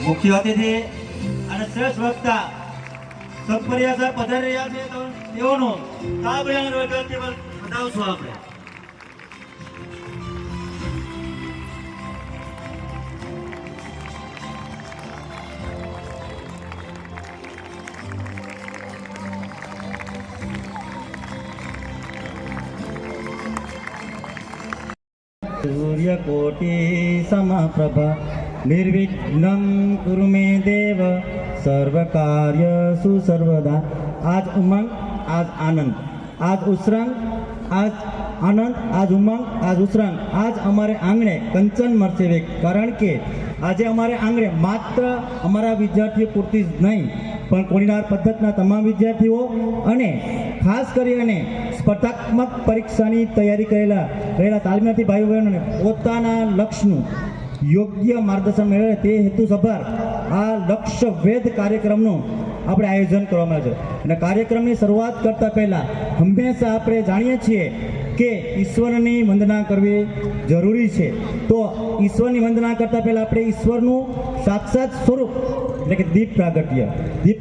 મુખ્ય અતિથિ અને શ્રેષ્ઠ વક્તા સત્પરિયા સાહેબ પધારી રહ્યા છે, તો તેઓનો તાબડિયાનો વેલકમ બતાવશું આપણે. સૂર્યકોટિ સમપ્રભા નિર્વિઘ્નં કુરુ મે દેવ સર્વકાર્યસુ સર્વદા. આજ ઉમંગ આજ આનંદ, આજ ઉસરંગ આજ આનંદ, આજ ઉમંગ આજ ઉસરંગ. આજ અમારે આંગણે કંચન મળશે વેગ, કારણ કે આજે અમારે આંગણે માત્ર અમારા વિદ્યાર્થીઓ પૂરતી જ નહીં પણ કોડીનાર પદ્ધતિના તમામ વિદ્યાર્થીઓ અને ખાસ કરીને સ્પર્ધાત્મક પરીક્ષાની તૈયારી કરેલા તાલીમાર્થી ભાઈઓ બહેનોને પોતાના લક્ષ્યનું યોગ્ય માર્ગદર્શન મેળવે તે હેતુસભર આ લક્ષ્ય વેધ કાર્યક્રમનું આપણે આયોજન કરવામાં આવે છે. અને કાર્યક્રમની શરૂઆત કરતાં પહેલાં હંમેશા આપણે જાણીએ છીએ કે ઈશ્વરની વંદના કરવી જરૂરી છે. તો ઈશ્વરની વંદના કરતાં પહેલાં આપણે ઈશ્વરનું સાક્ષાત સ્વરૂપ એટલે કે દીપ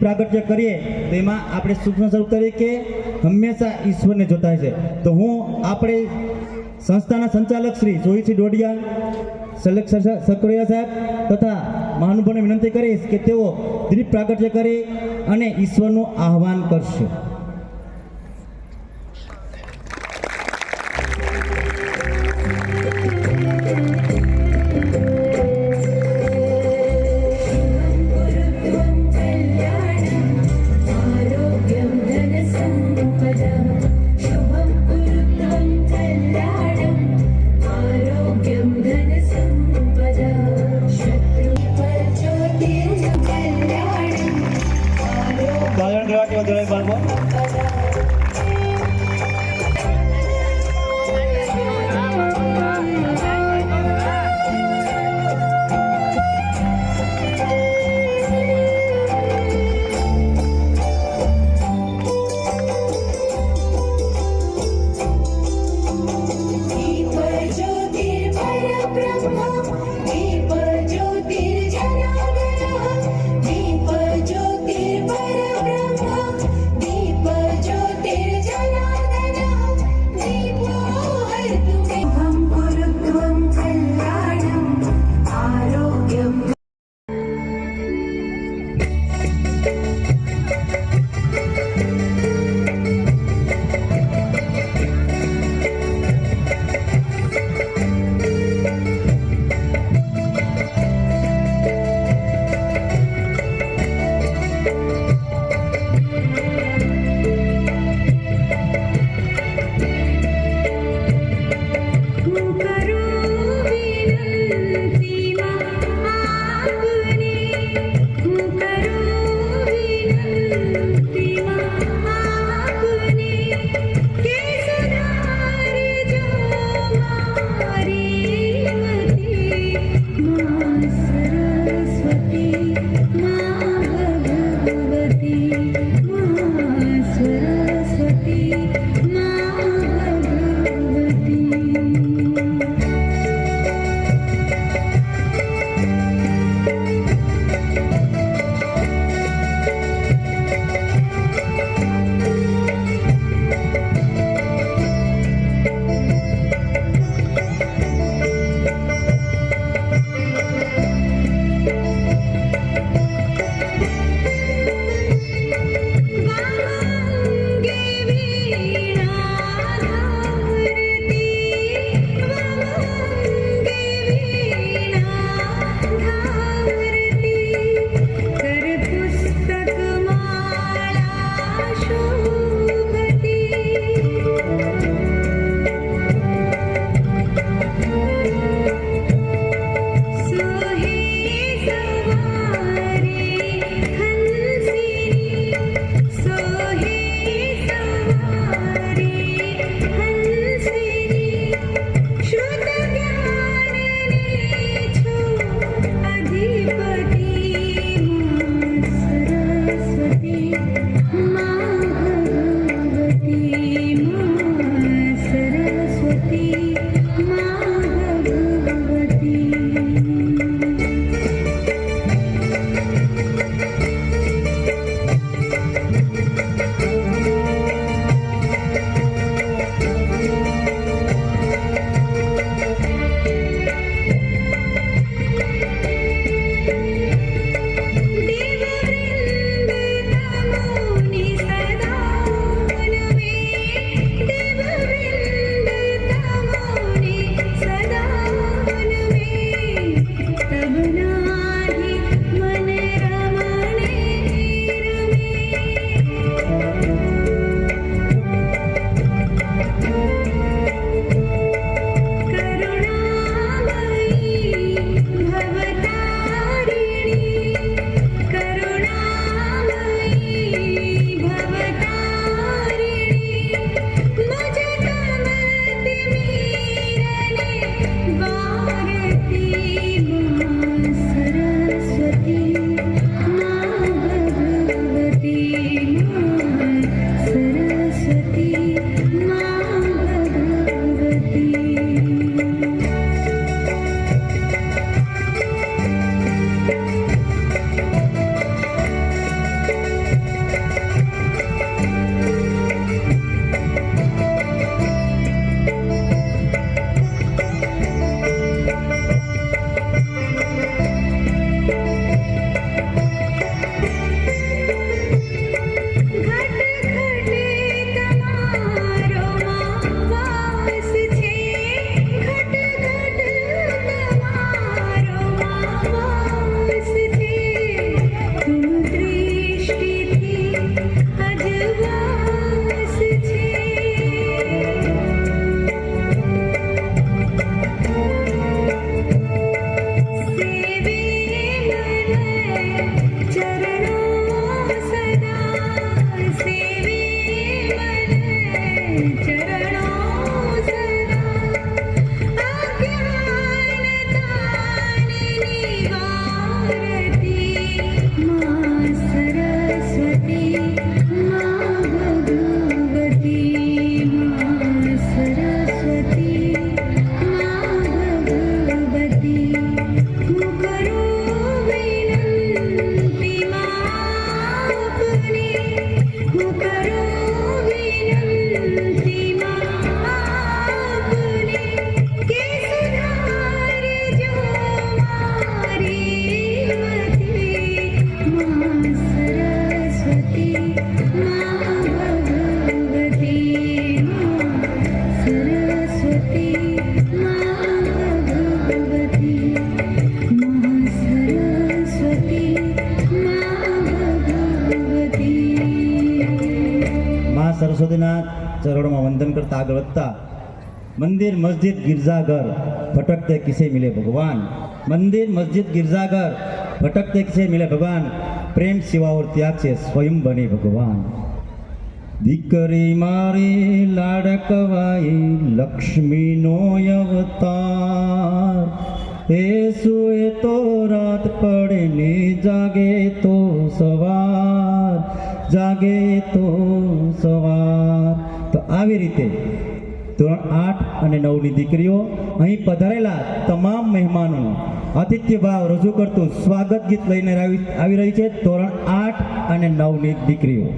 પ્રાગટ્ય કરીએ તો એમાં આપણે સૂક્ષ્મ સ્વરૂપ તરીકે હંમેશા ઈશ્વરને જોતા છે. તો હું આપણે સંસ્થાના સંચાલક શ્રી જોઈસિંહ ડોડિયા, સક્રિયા સાહેબ તથા મહાનુભાવોને વિનંતી કરીશ કે તેઓ દીપ પ્રાગટ્ય કરી અને ઈશ્વરનું આહ્વાન કરશે. બાળકો ચરણોમાં વંદન કરતા આગળ વધતા, મંદિર મસ્જિદ गिरजाघर भटकते किसे मिले भगवान, मंदिर मस्जिद गिरजाघर भटकते किसे मिले भगवान, प्रेम सेवा और त्याग से स्वयं बने भगवान। દીકરી મારી લાડકવાઈ લક્ષ્મીનો અવતાર, એ સુએ તો રાત પડે ને જાગે તો સવાર, જાગે તો સવાર। તો આવી રીતે ધોરણ 8 અને 9ની દીકરીઓ અહીં પધારેલા તમામ મહેમાનોનું આતિથ્ય ભાવ રજૂ કરતું સ્વાગત ગીત લઈને આવી રહી છે ધોરણ 8 અને 9ની દીકરીઓ।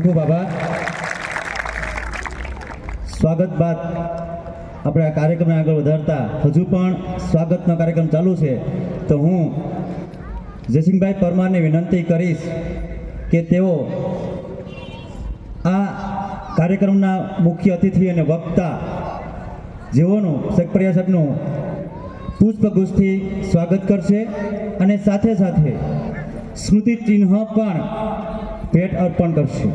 ખૂબ આભાર। સ્વાગત બાદ આપણે આ કાર્યક્રમને આગળ વધારતા હજુ પણ સ્વાગતનો કાર્યક્રમ ચાલુ છે, તો હું જયસિંહભાઈ પરમારને વિનંતી કરીશ કે તેઓ આ કાર્યક્રમના મુખ્ય અતિથિ અને વક્તા જેઓનું સક્રિય સાહેબનું પુષ્પગુચ્છથી સ્વાગત કરશે અને સાથે સાથે સ્મૃતિ ચિહ્ન પણ ભેટ અર્પણ કરશે।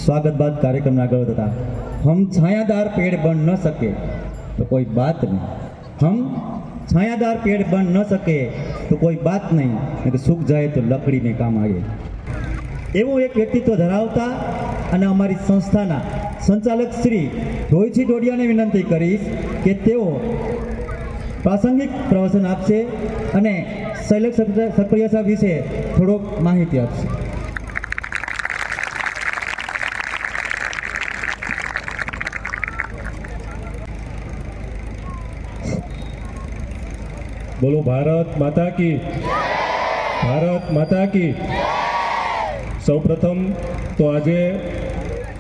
स्वागत बाद कार्यक्रम आगे बढ़ता, हम छायादार पेड़ बन न सके तो कोई बात नहीं, हम छायादार पेड़ बन न सके तो कोई बात नहीं, नहीं सुख जाए तो लकड़ी ने काम आए। एवं एक व्यक्तित्व धरावता અને અમારી સંસ્થાના સંચાલક શ્રી રોહિતજી ડોડિયાને વિનંતી કરીશ કે તેઓ પ્રાસંગિક પ્રવચન આપશે અને શૈલેષ સક્રિયા સાહેબ વિશે થોડોક માહિતી આપશે। बोलो भारत माता की, भारत माता की। સૌપ્રથમ તો આજે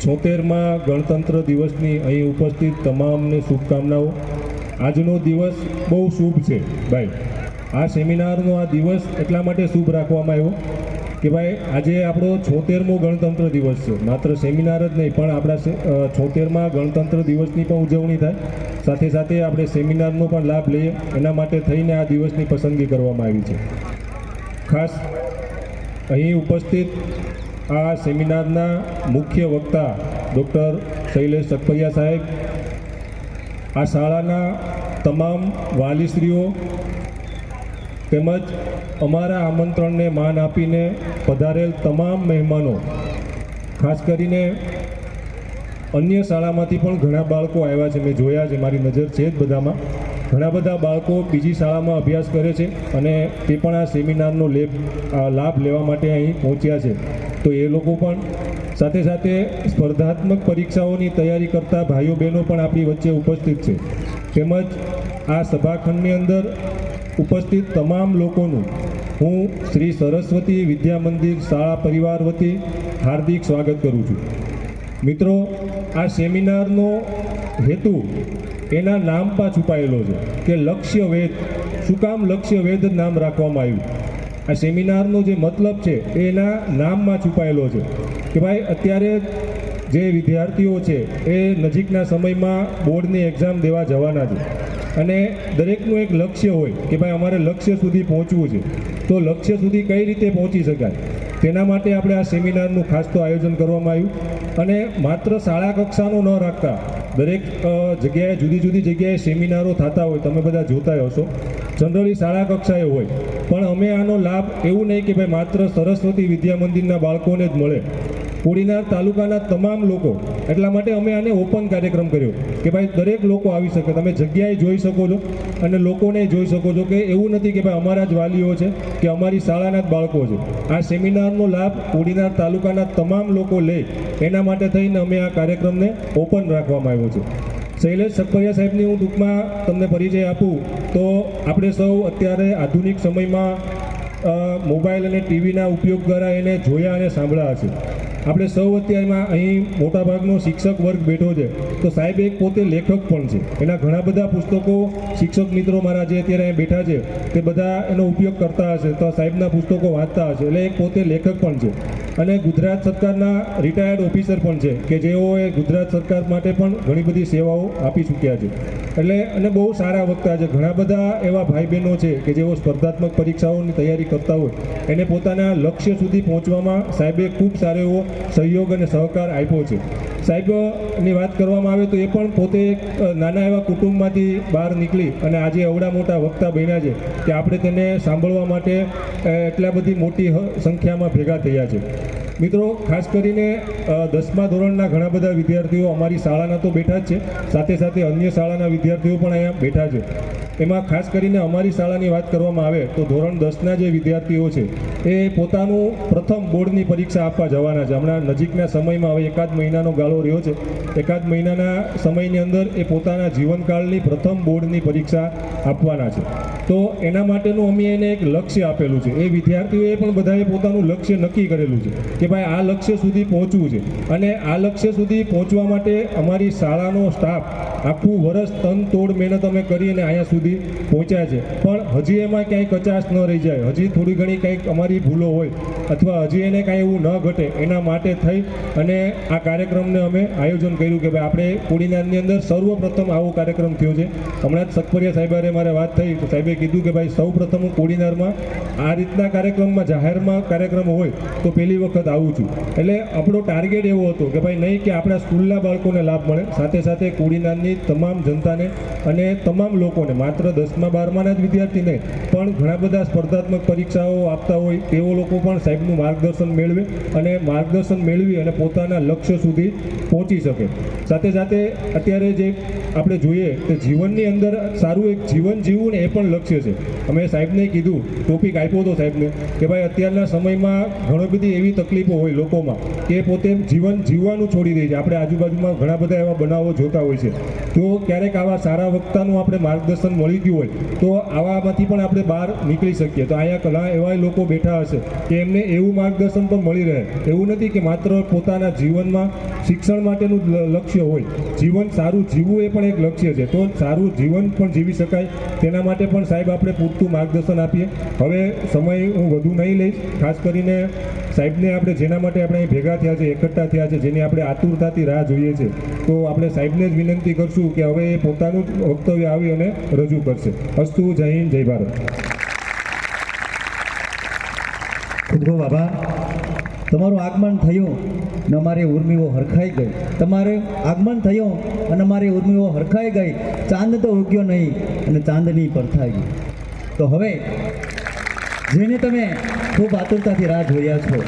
76મા ગણતંત્ર દિવસની અહીં ઉપસ્થિત તમામને શુભકામનાઓ. આજનો દિવસ બહુ શુભ છે ભાઈ. આ સેમિનારનો આ દિવસ એટલા માટે શુભ રાખવામાં આવ્યો કે ભાઈ આજે આપણો 76મો ગણતંત્ર દિવસ છે. માત્ર સેમિનાર જ નહીં પણ આપણા 76મા ગણતંત્ર દિવસની પણ ઉજવણી થાય, સાથે સાથે આપણે સેમિનારનો પણ લાભ લઈએ, એના માટે થઈને આ દિવસની પસંદગી કરવામાં આવી છે. ખાસ અહીં ઉપસ્થિત આ સેમિનારના મુખ્ય વક્તા ડૉક્ટર શૈલેષ સખપરિયા સાહેબ, આ શાળાના તમામ વાલીશ્રીઓ તેમજ અમારા આમંત્રણને માન આપીને પધારેલ તમામ મહેમાનો, ખાસ કરીને અન્ય શાળામાંથી પણ ઘણા બાળકો આવ્યા છે. મેં જોયા છે, મારી નજર છે જ બધામાં. ઘણા બધા બાળકો બીજી શાળામાં અભ્યાસ કરે છે અને તે પણ આ સેમિનારનો લાભ લેવા માટે અહીં પહોંચ્યા છે. તો એ લોકો પણ, સાથે સાથે સ્પર્ધાત્મક પરીક્ષાઓની તૈયારી કરતા ભાઈઓ બહેનો પણ આપણી વચ્ચે ઉપસ્થિત છે. તેમજ આ સભાખંડની અંદર ઉપસ્થિત તમામ લોકોનું હું શ્રી સરસ્વતી વિદ્યા મંદિર શાળા પરિવાર વતી હાર્દિક સ્વાગત કરું છું. મિત્રો, આ સેમિનારનો હેતુ એના નામ પર છુપાયેલો છે કે લક્ષ્ય વેધ. શું કામ લક્ષ્ય વેધ નામ રાખવામાં આવ્યું? આ સેમિનારનો જે મતલબ છે એ એના નામમાં છુપાયેલો છે કે ભાઈ અત્યારે જે વિદ્યાર્થીઓ છે એ નજીકના સમયમાં બોર્ડની એક્ઝામ દેવા જવાના છે અને દરેકનું એક લક્ષ્ય હોય કે ભાઈ અમારે લક્ષ્ય સુધી પહોંચવું છે. તો લક્ષ્ય સુધી કઈ રીતે પહોંચી શકાય તેના માટે આપણે આ સેમિનારનું ખાસ તો આયોજન કરવામાં આવ્યું. અને માત્ર શાળા કક્ષાનો ન રાખતા દરેક જગ્યાએ જુદી જુદી જગ્યાએ સેમિનારો થતા હોય, તમે બધા જોતા હશો. જનરલી શાળા કક્ષાએ હોય, પણ અમે આનો લાભ એવું નહીં કે ભાઈ માત્ર સરસ્વતી વિદ્યા મંદિરના બાળકોને જ મળે, કોડીનાર તાલુકાના તમામ લોકો. એટલા માટે અમે આને ઓપન કાર્યક્રમ કર્યો કે ભાઈ દરેક લોકો આવી શકે, તમે જગ્યાએ જોઈ શકો છો અને લોકોને જોઈ શકો છો કે એવું નથી કે ભાઈ અમારા જ વાલીઓ છે કે અમારી શાળાના જ બાળકો છે. આ સેમિનારનો લાભ કોડીનાર તાલુકાના તમામ લોકો લે, એના માટે થઈને અમે આ કાર્યક્રમને ઓપન રાખવામાં આવ્યો છે. શૈલેષ સખપરિયા સાહેબની હું ટૂંકમાં તમને પરિચય આપું તો આપણે સૌ અત્યારે આધુનિક સમયમાં મોબાઈલ અને ટીવીના ઉપયોગ દ્વારા એને જોયા અને સાંભળ્યા હશે. આપણે સૌ અત્યારમાં અહીં મોટાભાગનો શિક્ષક વર્ગ બેઠો છે, તો સાહેબ એક પોતે લેખક પણ છે. એના ઘણા બધા પુસ્તકો શિક્ષક મિત્રો મારા જે અત્યારે અહીં બેઠા છે તે બધા એનો ઉપયોગ કરતા હશે, તો સાહેબના પુસ્તકો વાંચતા હશે. એટલે એક પોતે લેખક પણ છે અને ગુજરાત સરકારના રિટાયર્ડ ઓફિસર પણ છે કે જેઓએ ગુજરાત સરકાર માટે પણ ઘણી બધી સેવાઓ આપી ચૂક્યા છે. એટલે અને બહુ સારા વક્તા છે. ઘણા બધા એવા ભાઈ બહેનો છે કે જેઓ સ્પર્ધાત્મક પરીક્ષાઓની તૈયારી કરતા હોય, એને પોતાના લક્ષ્ય સુધી પહોંચવામાં સાહેબે ખૂબ સારો એવો સહયોગ અને સહકાર આપ્યો છે. સાહેબની વાત કરવામાં આવે તો એ પણ પોતે એક નાના એવા કુટુંબમાંથી બહાર નીકળી અને આજે અવડા મોટા વક્તા બન્યા છે કે આપણે તેને સાંભળવા માટે એટલા બધી મોટી સંખ્યામાં ભેગા થયા છે. મિત્રો, ખાસ કરીને 10મા ધોરણના ઘણા બધા વિદ્યાર્થીઓ અમારી શાળાના તો બેઠા જ છે, સાથે સાથે અન્ય શાળાના વિદ્યાર્થીઓ પણ અહીંયા બેઠા છે. એમાં ખાસ કરીને અમારી શાળાની વાત કરવામાં આવે તો ધોરણ 10ના જે વિદ્યાર્થીઓ છે એ પોતાનું પ્રથમ બોર્ડની પરીક્ષા આપવા જવાના છે. હમણાં નજીકના સમયમાં હવે એકાદ મહિનાનો ગાળો રહ્યો છે, એકાદ મહિનાના સમયની અંદર એ પોતાના જીવનકાળની પ્રથમ બોર્ડની પરીક્ષા આપવાના છે. તો એના માટેનું અમે એને એક લક્ષ્ય આપેલું છે. એ વિદ્યાર્થીઓએ પણ બધાએ પોતાનું લક્ષ્ય નક્કી કરેલું છે કે ભાઈ આ લક્ષ્ય સુધી પહોંચવું છે. અને આ લક્ષ્ય સુધી પહોંચવા માટે અમારી શાળાનો સ્ટાફ આખું વર્ષ તન તોડ મહેનત અમે કરી અને અહીંયા સુધી પહોંચ્યા છે. પણ હજી એમાં ક્યાંય કચાશ ન રહી જાય, હજી થોડી ઘણી કંઈક અમારી ભૂલો હોય અથવા હજી એને કાંઈ એવું ન ઘટે, એના માટે થઈ અને આ કાર્યક્રમને અમે આયોજન કર્યું કે ભાઈ આપણે કોડીનારની અંદર સર્વપ્રથમ આવો કાર્યક્રમ થયો છે. હમણાં જ સખપરિયા સાહેબારે મારે વાત થઈ તો સાહેબે કીધું કે ભાઈ સૌ પ્રથમ હું કોડીનારમાં આ રીતના કાર્યક્રમમાં જાહેરમાં કાર્યક્રમ હોય તો પહેલી વખત આવું છું. એટલે આપણો ટાર્ગેટ એવો હતો કે ભાઈ નહીં કે આપણા સ્કૂલના બાળકોને લાભ મળે, સાથે સાથે કોડીનારની તમામ જનતાને અને તમામ લોકોને, માત્ર 10મા 12માના જ વિદ્યાર્થી નહીં પણ ઘણા બધા સ્પર્ધાત્મક પરીક્ષાઓ આપતા હોય તેઓ લોકો પણ સાહેબનું માર્ગદર્શન મેળવે અને માર્ગદર્શન મેળવી અને પોતાના લક્ષ્ય સુધી પહોંચી શકે. સાથે સાથે અત્યારે જે આપણે જોઈએ કે જીવનની અંદર સારું એક જીવન જીવવું ને એ પણ લક્ષ્ય લક્ષ્ય છે. અમે સાહેબને કીધું, ટોપિક આપ્યો હતો સાહેબને કે ભાઈ અત્યારના સમયમાં ઘણી બધી એવી તકલીફો હોય લોકોમાં કે પોતે જીવન જીવવાનું છોડી દે છે. આપણે આજુબાજુમાં ઘણા બધા એવા બનાવો જોતા હોય છે. તો ક્યારેક આવા સારા વક્તાનું આપણે માર્ગદર્શન મળી ગયું હોય તો આવામાંથી પણ આપણે બહાર નીકળી શકીએ. તો અહીંયા ઘણા એવા લોકો બેઠા હશે કે એમને એવું માર્ગદર્શન પણ મળી રહે. એવું નથી કે માત્ર પોતાના જીવનમાં શિક્ષણ માટેનું લક્ષ્ય હોય. જીવન સારું જીવવું એ પણ એક લક્ષ્ય છે. તો સારું જીવન પણ જીવી શકાય તેના માટે પણ સાહેબ આપણે પૂરતું માર્ગદર્શન આપીએ. હવે સમય હું વધુ નહીં લઈશ. ખાસ કરીને સાહેબને આપણે જેના માટે આપણે અહીં ભેગા થયા છે, એકઠા થયા છે, જેની આપણે આતુરતાથી રાહ જોઈએ છે, તો આપણે સાહેબને જ વિનંતી કરશું કે હવે એ પોતાનું વક્તવ્ય આવી અને રજૂ કરશે. અસ્તુ. જય હિન્દ, જય ભારત. ખૂબ ખૂબ આભાર. તમારું આગમન થયું ને અમારી ઉર્મિઓ હરખાઈ ગઈ. તમારું આગમન થયું અને અમારી ઉર્મિઓ હરખાઈ ગઈ. ચાંદ તો ઉગ્યો નહીં અને ચાંદની પરથાઈ ગઈ. તો હવે જેને તમે ખૂબ આતુરતાથી રાહ જોયા છો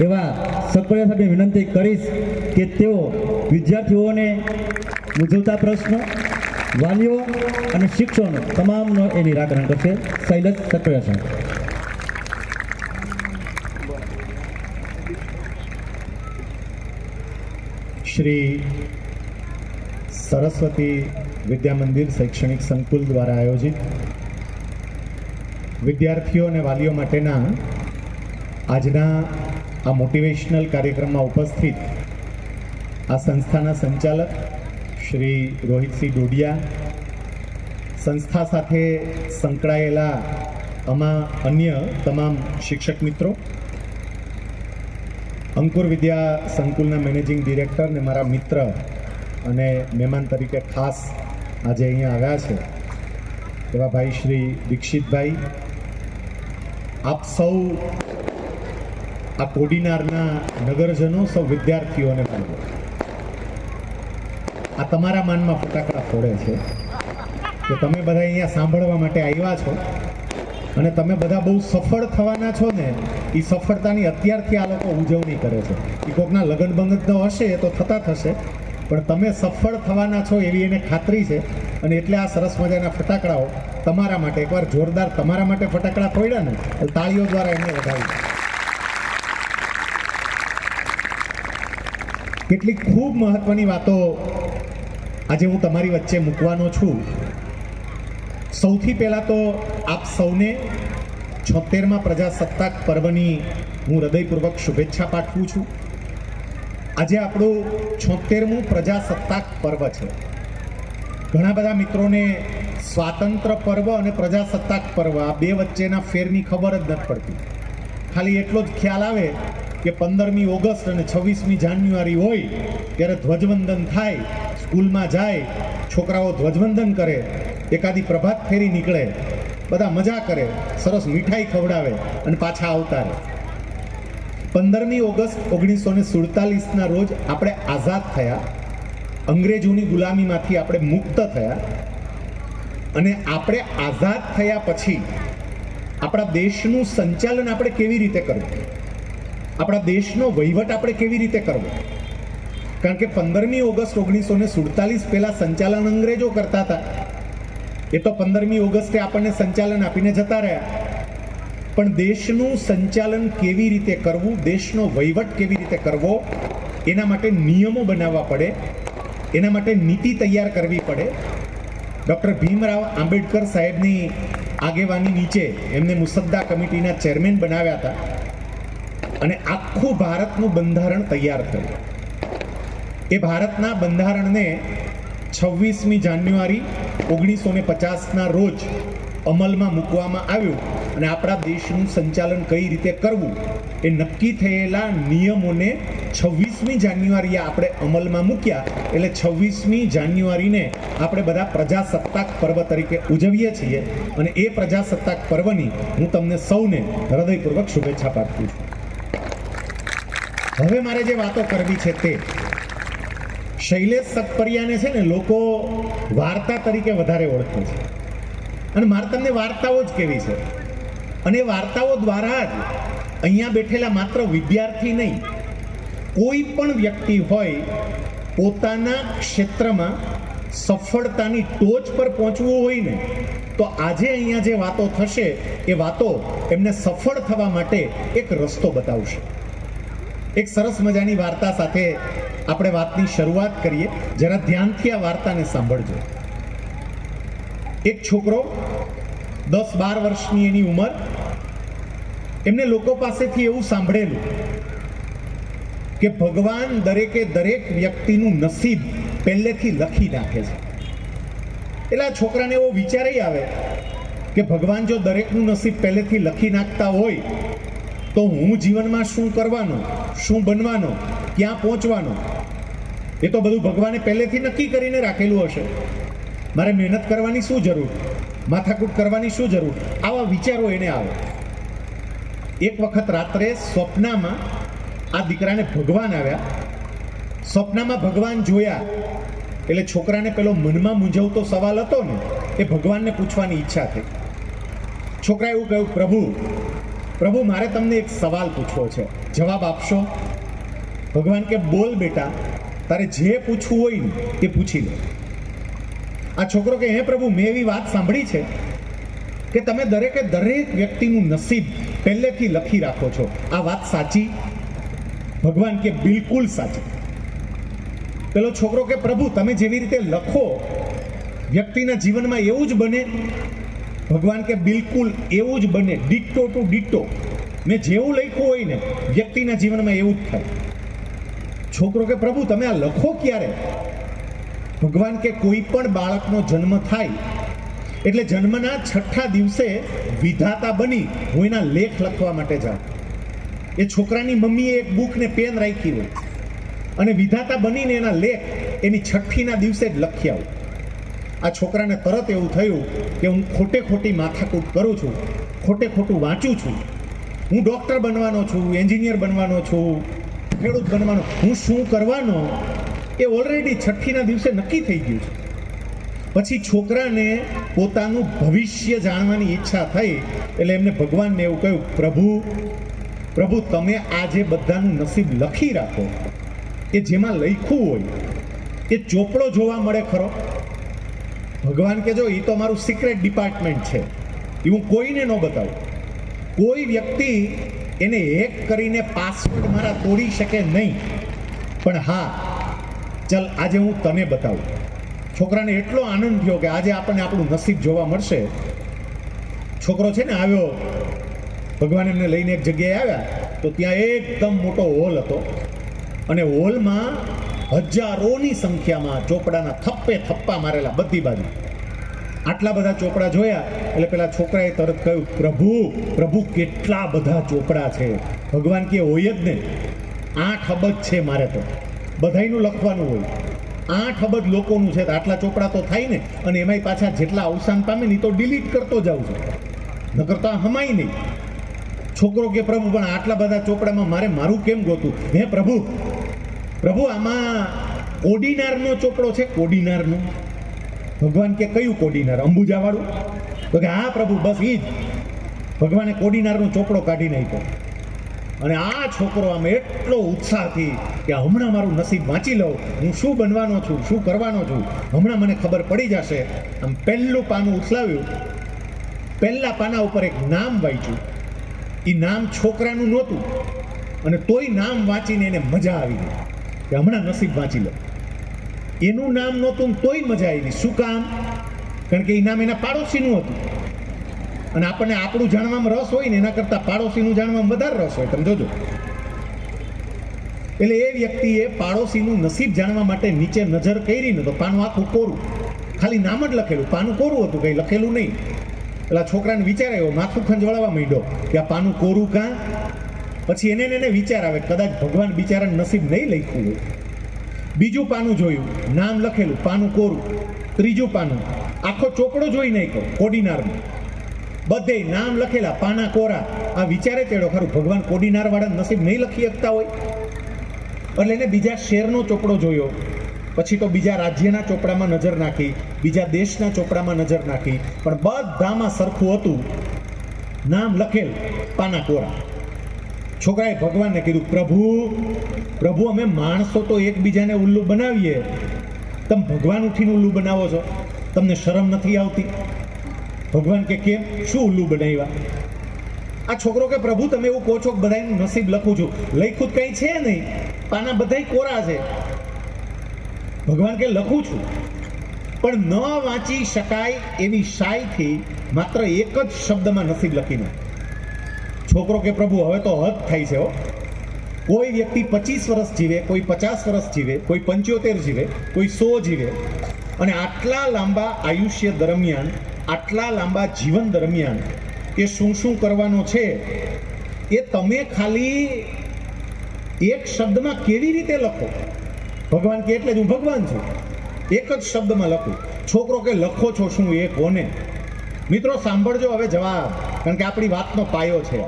એવા સક્રિય સાહેબને વિનંતી કરીશ કે તેઓ વિદ્યાર્થીઓને મૂંઝવતા પ્રશ્નો, વાલીઓ અને શિક્ષકો તમામનો એ નિરાકરણ કરશે. શૈલેષ સક્રિય સાહેબ. શ્રી સરસ્વતી વિદ્યા મંદિર શૈક્ષણિક સંકુલ દ્વારા આયોજિત વિદ્યાર્થીઓ અને વાલીઓ માટેના આજના આ મોટિવેશનલ કાર્યક્રમમાં ઉપસ્થિત આ સંસ્થાના સંચાલક શ્રી રોહિતસિંહ ડોડિયા, સંસ્થા સાથે સંકળાયેલા અન્ય તમામ શિક્ષક મિત્રો, અંકુર વિદ્યા સંકુલના મેનેજિંગ ડિરેક્ટર ને મારા મિત્ર અને મહેમાન તરીકે ખાસ આજે અહીંયા આવ્યા છે એવા ભાઈ શ્રી દીક્ષિતભાઈ, આપ સૌ આ કોડીનારના નગરજનો, સૌ વિદ્યાર્થીઓ અને ભાઈઓ, આ તમારા માનમાં ફટાકડા ફોડે છે કે તમે બધા અહીંયા સાંભળવા માટે આવ્યા છો અને તમે બધા બહુ સફળ થવાના છો ને. એ સફળતાની અત્યારથી આ લોકો ઉજવણી કરે છે. એ કોકના લગ્ન બંગન તો હશે તો થતા થશે, પણ તમે સફળ થવાના છો એવી એને ખાતરી છે. અને એટલે આ સરસ મજાના ફટાકડાઓ તમારા માટે, એકવાર જોરદાર તમારા માટે ફટાકડા ફોડ્યા ને તાળીઓ દ્વારા એમને વધાવી. કેટલીક ખૂબ મહત્વની વાતો આજે હું તમારી વચ્ચે મૂકવાનો છું. સૌથી પહેલાં તો આપ સૌને 76મા પ્રજાસત્તાક પર્વની હું હૃદયપૂર્વક શુભેચ્છા પાઠવું છું. આજે આપણું 76મું પ્રજાસત્તાક પર્વ છે. ઘણા બધા મિત્રોને સ્વાતંત્ર્ય પર્વ અને પ્રજાસત્તાક પર્વ આ બે વચ્ચેના ફેરની ખબર જ નથી પડતી. ખાલી એટલો જ ખ્યાલ આવે કે 15મી ઓગસ્ટ અને 26મી જાન્યુઆરી હોય ત્યારે ધ્વજવંદન થાય, સ્કૂલમાં જાય, છોકરાઓ ધ્વજવંદન કરે, એકાદી પ્રભાત ફેરી નીકળે, બધા મજા કરે, સરસ મીઠાઈ ખવડાવે અને પાછા આવતા રહે. 15મી ઓગસ્ટ 1947ના રોજ આપણે આઝાદ થયા, અંગ્રેજોની ગુલામીમાંથી આપણે મુક્ત થયા. અને આપણે આઝાદ થયા પછી આપણા દેશનું સંચાલન આપણે કેવી રીતે કરવું, આપણા દેશનો વહીવટ આપણે કેવી રીતે કરવો. કારણ કે 15મી ઓગસ્ટ 1947 પહેલા સંચાલન અંગ્રેજો કરતા હતા. એ તો 15મી ઓગસ્ટે આપણને સંચાલન આપીને જતા રહ્યા. પણ દેશનું સંચાલન કેવી રીતે કરવું, દેશનો વહીવટ કેવી રીતે કરવો, એના માટે નિયમો બનાવવા પડે, એના માટે નીતિ તૈયાર કરવી પડે. ડૉક્ટર ભીમરાવ આંબેડકર સાહેબની આગેવાની નીચે એમને મુસદ્દા કમિટીના ચેરમેન બનાવ્યા હતા અને આખું ભારતનું બંધારણ તૈયાર થયું. એ ભારતના બંધારણને 26મી જાન્યુઆરી 1950ના રોજ અમલમાં મૂકવામાં આવ્યું અને આપણા દેશનું સંચાલન કઈ રીતે કરવું એ નક્કી થયેલા નિયમોને 26મી જાન્યુઆરીએ આપણે અમલમાં મૂક્યા. એટલે 26મી જાન્યુઆરીને આપણે બધા પ્રજાસત્તાક પર્વ તરીકે ઉજવીએ છીએ અને એ પ્રજાસત્તાક પર્વની હું તમને સૌને હૃદયપૂર્વક શુભેચ્છા પાઠવું છું. હવે મારે જે વાતો કરવી છે તે શૈલેષ સકપરિયાને છે ને લોકો વાર્તા તરીકે વધારે ઓળખે છે અને મારે તમને વાર્તાઓ જ કેવી છે. અને વાર્તાઓ દ્વારા જ અહીંયા બેઠેલા માત્ર વિદ્યાર્થી નહીં, કોઈ પણ વ્યક્તિ હોય પોતાના ક્ષેત્રમાં સફળતાની ટોચ પર પહોંચવું હોય ને તો આજે અહીંયા જે વાતો થશે એ વાતો એમને સફળ થવા માટે એક રસ્તો બતાવશે. એક સરસ મજાની વાર્તા સાથે આપણે વાતની શરૂઆત કરીએ. જરા ધ્યાનથી આ વાર્તાને સાંભળજો. એક છોકરો 10-12 વર્ષની એની ઉંમર, એમને લોકો પાસેથી એવું સાંભળેલું કે ભગવાન દરેકે દરેક વ્યક્તિનું નસીબ પહેલેથી લખી નાખે છે. એટલે આ છોકરાને એવો વિચાર આવે કે ભગવાન જો દરેકનું નસીબ પહેલેથી લખી નાખતા હોય તો હું જીવનમાં શું કરવાનો, શું બનવાનો, ક્યાં પહોંચવાનો, એ તો બધું ભગવાને પહેલેથી નક્કી કરીને રાખેલું હશે. મારે મહેનત કરવાની શું જરૂર, માથાકૂટ કરવાની શું જરૂર, આવા વિચારો એને આવે. એક વખત રાત્રે સ્વપ્નમાં આ દીકરાને ભગવાન આવ્યા. સ્વપ્નમાં ભગવાન જોયા એટલે છોકરાને પેલો મનમાં મૂંઝવતો સવાલ હતો ને એ ભગવાનને પૂછવાની ઈચ્છા થઈ. છોકરાએ એવું કહ્યું, પ્રભુ મારે તમને એક સવાલ પૂછવો છે, જવાબ આપશો? ભગવાન કે બોલ બેટા, તારે જે પૂછવું હોય ને એ પૂછી લે. આ છોકરો કે હે પ્રભુ, મેં એવી વાત સાંભળી છે કે તમે દરેકે દરેક વ્યક્તિનું નસીબ પહેલેથી લખી રાખો છો, આ વાત સાચી? ભગવાન કે બિલકુલ સાચી. પેલો છોકરો કે પ્રભુ, તમે જેવી રીતે લખો વ્યક્તિના જીવનમાં એવું જ બને? ભગવાન કે બિલકુલ એવું જ બને, ડિટ્ટો ટુ ડિટ્ટો. મેં જેવું લખ્યું હોય ને વ્યક્તિના જીવનમાં એવું જ થાય. છોકરો કે પ્રભુ, તમે આ લખો ક્યારે? ભગવાન કે કોઈ પણ બાળકનો જન્મ થાય એટલે જન્મના 6થા દિવસે વિધાતા બની હું એના લેખ લખવા માટે જાઉં. એ છોકરાની મમ્મીએ એક બુક ને પેન રાખી હોય અને વિધાતા બનીને એના લેખ એની 6થીના દિવસે જ લખી આવું. આ છોકરાને તરત એવું થયું કે હું ખોટી માથાકૂટ કરું છું, ખોટું વાંચું છું. હું ડૉક્ટર બનવાનો છું, એન્જિનિયર બનવાનો છું, ખેડૂત બનવાનો, હું શું કરવાનો એ ઓલરેડી 6થીના દિવસે નક્કી થઈ ગયું છે. પછી છોકરાને પોતાનું ભવિષ્ય જાણવાની ઈચ્છા થઈ એટલે એમને ભગવાનને એવું કહ્યું, પ્રભુ તમે આ જે બધાનું નસીબ લખી રાખો એ જેમાં લખ્યું હોય એ ચોપડો જોવા મળે ખરો? ભગવાન કે જો એ તો મારું સિક્રેટ ડિપાર્ટમેન્ટ છે, એ હું કોઈને ન બતાવું. કોઈ વ્યક્તિ એને હેક કરીને પાસવર્ડ મારા તોડી શકે નહીં. પણ હા, ચાલ આજે હું તને બતાવું. છોકરાને એટલો આનંદ થયો કે આજે આપણને આપણું નસીબ જોવા મળશે. છોકરો છે ને આવ્યો, ભગવાન એમને લઈને એક જગ્યાએ આવ્યા તો ત્યાં એકદમ મોટો હોલ હતો અને હોલમાં હજારોની સંખ્યામાં ચોપડાના થપ્પા મારેલા બધી બાજુ. આટલા બધા ચોપડા જોયા એટલે પેલા છોકરાએ તરત કહ્યું, પ્રભુ કેટલા બધા ચોપડા છે. ભગવાન કે હોય જ ને, 8 અબજ છે મારે તો, બધાયનું લખવાનું હોય. 8 અબજ લોકોનું છે તો આટલા ચોપડા તો થાય ને, અને એમાંય પાછા જેટલા અવસાન પામે ને તો ડિલીટ કરતો જાઉં છું, નકર તો આ હમાય નહીં. છોકરો કે પ્રભુ પણ આટલા બધા ચોપડામાં મારું કેમ ગોતું? હે પ્રભુ આમાં કોડીનારનો ચોપડો છે, કોડીનારનો. ભગવાન કે કયું કોડીનાર? અંબુજાવાળું? તો કે હા પ્રભુ, બસ એ જ. ભગવાને કોડીનારનો ચોપડો કાઢી નાખ્યો અને આ છોકરો આમ એટલો ઉત્સાહથી કે હમણાં મારું નસીબ વાંચી લઉં, હું શું બનવાનો છું, શું કરવાનો છું, હમણાં મને ખબર પડી જશે. આમ પહેલું પાનું ઉથલાવ્યું, પહેલા પાના ઉપર એક નામ વાંચ્યું. એ નામ છોકરાનું નહોતું અને તોય નામ વાંચીને એને મજા આવી ગઈ કે હમણાં નસીબ વાંચી લો. એનું નામ નહોતું તોય મજા આવી. શું કામ? કારણ કે એ નામ એના પાડોશીનું હતું અને આપણને આપણું જાણવામાં રસ હોય ને એના કરતાં પાડોશીનું જાણવામાં વધારે રસ હોય. તમે જોજો. એટલે એ વ્યક્તિએ પાડોશીનું નસીબ જાણવા માટે નીચે નજર કરી ને તો પાનું આખું કોરું, ખાલી નામ જ લખેલું, પાનું કોરું હતું, કંઈ લખેલું નહીં. પેલા છોકરાને વિચાર આવ્યો, માથું ખંજવાળવા માંડ્યો કે આ પાનું કોરું કાં? પછી એને વિચાર આવે કદાચ ભગવાન બિચારાને નસીબ નહીં લખ્યું હોય. બીજું પાનું જોયું, નામ લખેલું, પાનું કોરું. ત્રીજું પાનું, આખો ચોપડો જોઈ નાખ્યો કોડીનારનો, બધે નામ લખેલા, પાના કોરા. આ વિચારે તેડો ખરું ભગવાન કોડીનાર વાળા નસીબ નહીં લખી શકતા હોય? એટલે એને બીજા શહેરનો ચોપડો જોયો, પછી તો બીજા રાજ્યના ચોપડામાં નજર નાખી, બીજા દેશના ચોપડામાં નજર નાખી, પણ બધામાં સરખું હતું, નામ લખેલ, પાના કોરા. છોકરાએ ભગવાનને કીધું, પ્રભુ અમે માણસો તો એકબીજાને ઉલ્લુ બનાવીએ, તમે ભગવાન ઉઠીને ઉલ્લુ બનાવો છો, તમને શરમ નથી આવતી? ભગવાન કે કેમ, શું ઉલ્લુ બનાવ્યા? આ છોકરો કે પ્રભુ તમે એવું કહો છો કે બધાનું નસીબ લખું છું, લખ્યું કંઈ છે નહીં, પાના બધાય કોરા છે. ભગવાન કે લખું છું, પણ ન વાંચી શકાય એવી શાયથી માત્ર એક જ શબ્દમાં નસીબ લખીને. છોકરો કે પ્રભુ હવે તો હદ થાય છે હો. કોઈ વ્યક્તિ 25 વર્ષ જીવે, કોઈ 50 વર્ષ જીવે, કોઈ 75 જીવે, કોઈ 100 જીવે, અને આટલા લાંબા આયુષ્ય દરમિયાન, આટલા લાંબા જીવન દરમિયાન કે શું શું કરવાનું છે એ તમે ખાલી એક શબ્દમાં કેવી રીતે લખો? ભગવાન કે એટલે જ હું ભગવાન છું, એક જ શબ્દમાં લખું. છોકરો કે લખો છો શું એ કોને? મિત્રો સાંભળજો હવે જવાબ, કારણ કે આપણી વાતનો પાયો છે.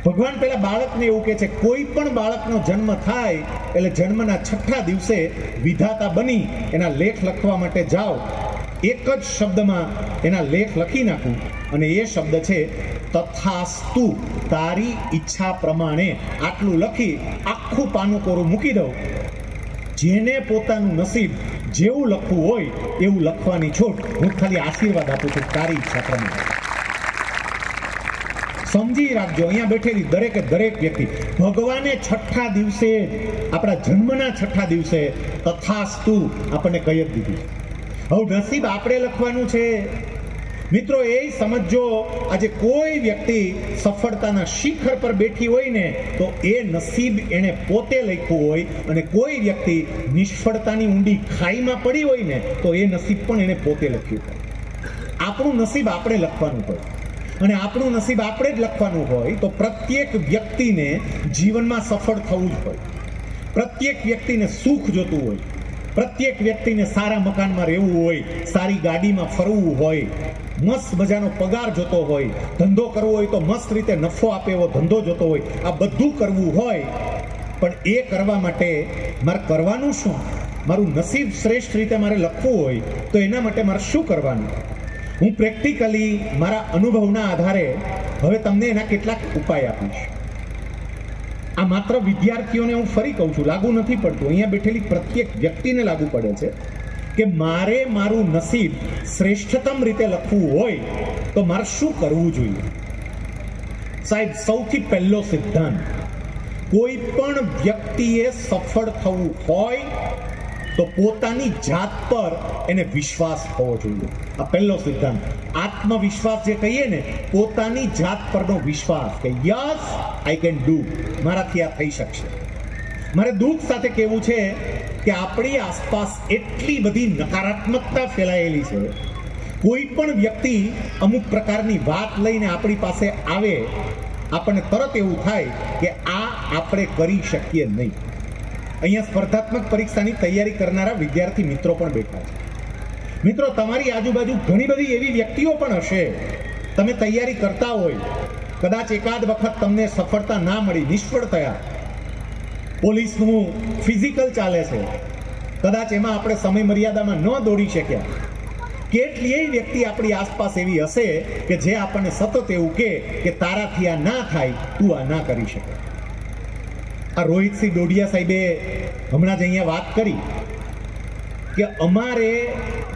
ભગવાન પેલા બાળકને એવું કહે છે, કોઈ પણ બાળકનો જન્મ થાય એટલે જન્મના 6થા દિવસે વિધાતા બની એના લેખ લખવા માટે જાઓ. એક જ શબ્દમાં એના લેખ લખી નાખું, અને એ શબ્દ છે તથાસ્તુ, તારી ઈચ્છા પ્રમાણે. આટલું લખી આખું પાનું કોરું મૂકી દઉં. જેને પોતાનું નસીબ જેવું લખવું હોય એવું લખવાની છૂટ. હું ખાલી આશીર્વાદ આપું છું, તારી ઈચ્છા પ્રમાણે. સમજી રાખજો, અહીંયા બેઠેલી દરેકે દરેક વ્યક્તિ, ભગવાને 6થા દિવસે, આપણા જન્મના 6થા દિવસે તથાસ્તુ આપણને કહી જ દીધું. હવે નસીબ આપણે લખવાનું છે. મિત્રો એ સમજો, આજે કોઈ વ્યક્તિ સફળતાના શિખર પર બેઠી હોય ને તો એ નસીબ એણે પોતે લખ્યું હોય, અને કોઈ વ્યક્તિ નિષ્ફળતાની ઊંડી ખાઈમાં પડી હોય ને તો એ નસીબ પણ એણે પોતે લખ્યું હોય. આપણું નસીબ આપણે લખવાનું હોય, અને આપણું નસીબ આપણે જ લખવાનું હોય તો પ્રત્યેક વ્યક્તિને જીવનમાં સફળ થવું જ હોય. પ્રત્યેક વ્યક્તિને સુખ જોતું હોય, પ્રત્યેક વ્યક્તિને સારા મકાનમાં રહેવું હોય, સારી ગાડીમાં ફરવું હોય, મસ્ત મજાનો પગાર જોતો હોય, ધંધો કરવો હોય તો મસ્ત રીતે નફો આપે એવો ધંધો જોતો હોય. આ બધું કરવું હોય, પણ એ કરવા માટે મારે કરવાનું શું? મારું નસીબ શ્રેષ્ઠ રીતે મારે લખવું હોય તો એના માટે મારે શું કરવાનું? હું પ્રેક્ટિકલી મારા અનુભવના આધારે હવે તમને એના કેટલાક ઉપાય આપીશ. આ માત્ર વિદ્યાર્થીઓને હું ફરી કહું છું, લાગુ નથી પડતું. અહીંયા બેઠેલી પ્રત્યેક વ્યક્તિને લાગુ પડે છે કે મારે મારું નસીબ શ્રેષ્ઠતમ રીતે લખવું હોય તો મારે શું કરવું જોઈએ? સાહેબ, સૌથી પહેલો સિદ્ધાંત, કોઈ પણ વ્યક્તિએ સફળ થવું હોય તો પોતાની જાત પર એને વિશ્વાસ હોવો જોઈએ. આ પહેલો સિદ્ધાંત. આત્મવિશ્વાસ જે કહીએ ને, પોતાની જાત પરનો વિશ્વાસ કે યસ આઈ કેન ડુ, મારાથી આ થઈ શકશે. મારે દુઃખ સાથે કહેવું છે કે આપણી આસપાસ એટલી બધી નકારાત્મકતા ફેલાયેલી છે. કોઈ પણ વ્યક્તિ અમુક પ્રકારની વાત લઈને આપણી પાસે આવે, આપણને તરત એવું થાય કે આ આપણે કરી શકીએ નહીં. અહીંયા સ્પર્ધાત્મક પરીક્ષાની તૈયારી કરનારા વિદ્યાર્થી મિત્રો પણ બેઠા છે. મિત્રો, તમારી આજુબાજુ ઘણી બધી એવી વ્યક્તિઓ પણ હશે, તમે તૈયારી કરતા હોય, કદાચ એકાદ વખત તમને સફળતા ના મળી, નિષ્ફળ થયા. પોલીસનું ફિઝિકલ ચાલે છે, કદાચ એમાં આપણે સમય મર્યાદામાં ન દોડી શક્યા. કેટલીય વ્યક્તિ આપણી આસપાસ એવી હશે કે જે આપણને સતત એવું કહે કે તારાથી આ ના થાય, તું આ ના કરી શકે. આ રોહિતસિંહ ડોડિયા સાહેબે હમણાં જ અહીંયા વાત કરી કે અમારે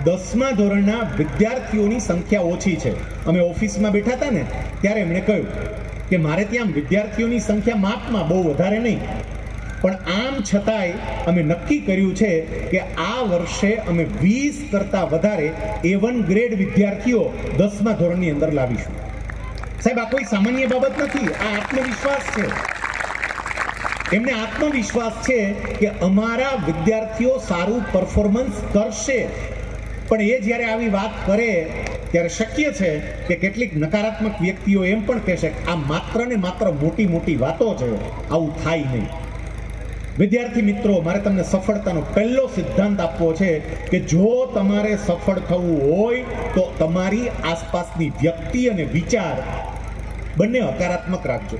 10મા ધોરણના વિદ્યાર્થીઓની સંખ્યા ઓછી છે. અમે ઓફિસમાં બેઠા હતા ને ત્યારે એમણે કહ્યું કે મારે ત્યાં વિદ્યાર્થીઓની સંખ્યા માપમાં બહુ વધારે નહીં, પણ આમ છતાંય અમે નક્કી કર્યું છે કે આ વર્ષે અમે 20 કરતાં વધારે A1 ગ્રેડ વિદ્યાર્થીઓ 10મા ધોરણની અંદર લાવીશું. સાહેબ, આ કોઈ સામાન્ય બાબત નથી, આ આત્મવિશ્વાસ છે. એમને આત્મવિશ્વાસ છે કે અમારા વિદ્યાર્થીઓ સારું પરફોર્મન્સ કરશે. પણ એ જ્યારે આવી વાત કરે ત્યારે શક્ય છે કે કેટલીક નકારાત્મક વ્યક્તિઓ એમ પણ કહેશે કે આ માત્ર ને માત્ર મોટી મોટી વાતો છે, આવું થાય નહીં. વિદ્યાર્થી મિત્રો, મારે તમને સફળતાનો પહેલો સિદ્ધાંત આપવો છે કે જો તમારે સફળ થવું હોય તો તમારી આસપાસની વ્યક્તિ અને વિચાર બંને હકારાત્મક રાખજો.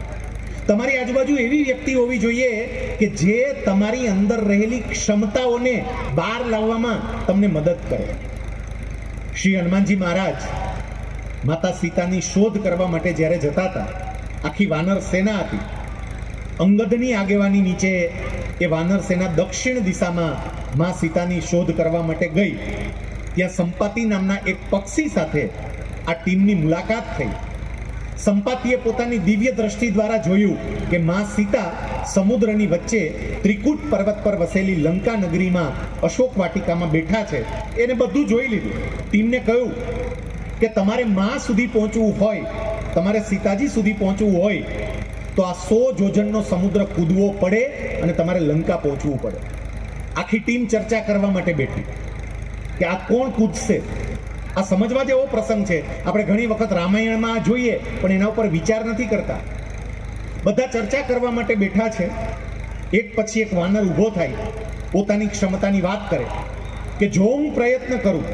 તમારી આજુબાજુ એવી વ્યક્તિ હોવી જોઈએ કે જે તમારી અંદર રહેલી ક્ષમતાઓને બહાર લાવવામાં તમને મદદ કરે. શ્રી હનુમાનજી મહારાજ માતા સીતાની શોધ કરવા માટે જ્યારે જતા હતા, આખી વાનર સેના હતી. અંગદની આગેવાની નીચે એ વાનર સેના દક્ષિણ દિશામાં માં સીતાની શોધ કરવા માટે ગઈ. ત્યાં સંપાતિ નામના એક પક્ષી સાથે આ ટીમની મુલાકાત થઈ. સંપાતિએ પોતાની દિવ્ય દ્રષ્ટિ દ્વારા જોયું કે માં સીતા સમુદ્રની વચ્ચે ત્રિકૂટ પર્વત પર વસેલી લંકા નગરીમાં અશોક વાટિકામાં બેઠા છે. એને બધું જોઈ લીધું. ટીમને કહ્યું કે તમારે માં સુધી પહોંચવું હોય, તમારે સીતાજી સુધી પહોંચવું હોય તો આ 100 જોજનનો સમુદ્ર કૂદવો પડે અને તમારે લંકા પહોંચવું પડે. આખી ટીમ ચર્ચા કરવા માટે બેઠી કે આ કોણ કૂદશે. આ સમજવા જેવો પ્રસંગ છે. આપણે ઘણી વખત રામાયણમાં જોઈએ પણ એના ઉપર વિચાર નથી કરતા. બધા ચર્ચા કરવા માટે બેઠા છે. એક પછી એક વાનર ઊભો થાય, પોતાની ક્ષમતાની વાત કરે કે જો હું પ્રયત્ન કરું,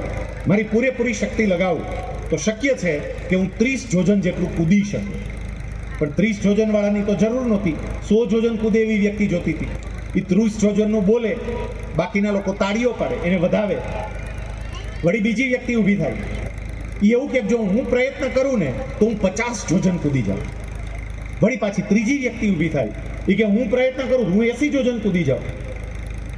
મારી પૂરેપૂરી શક્તિ લગાવું તો શક્ય છે કે હું 30 જોજન જેટલું કૂદી શકું. પણ 30 જોજન વાળાની તો જરૂર નહોતી, 100 જોજન કૂદે એવી વ્યક્તિ જોતી હતી. એ 30 જોજનનું બોલે, બાકીના લોકો તાળીઓ પાડે, એને વધાવે. વળી બીજી વ્યક્તિ ઊભી થાય, એ એવું કે જો હું પ્રયત્ન કરું ને તો હું 50 જોજન કૂદી જાઉં. વળી પાછી ત્રીજી વ્યક્તિ ઊભી થાય, એ કે હું પ્રયત્ન કરું હું 80 જોજન કૂદી જાઉં.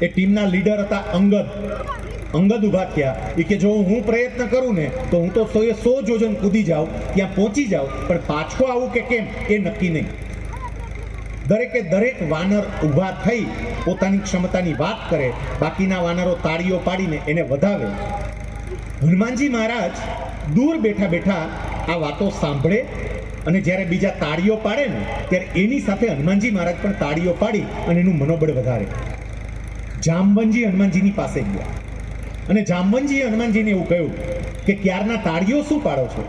એ ટીમના લીડર હતા અંગદ ઊભા થયા. એ કે જો હું પ્રયત્ન કરું ને તો હું તો 100 જોજન કૂદી જાઉં, ત્યાં પહોંચી જાઉં, પણ પાછો આવું કે કેમ એ નક્કી નહીં. દરેકે દરેક વાનર ઊભા થઈ પોતાની ક્ષમતાની વાત કરે, બાકીના વાનરો તાળીઓ પાડીને એને વધાવે. હનુમાનજી મહારાજ દૂર બેઠા બેઠા આ વાતો સાંભળે અને જ્યારે બીજા તાળીઓ પાડે ને ત્યારે એની સાથે હનુમાનજી મહારાજ પણ તાળીઓ પાડી અને એનું મનોબળ વધારે. જામવંજી હનુમાનજીની પાસે ગયા અને જામવંજીએ હનુમાનજીને એવું કહ્યું કે ક્યારના તાળીઓ શું પાડો છો?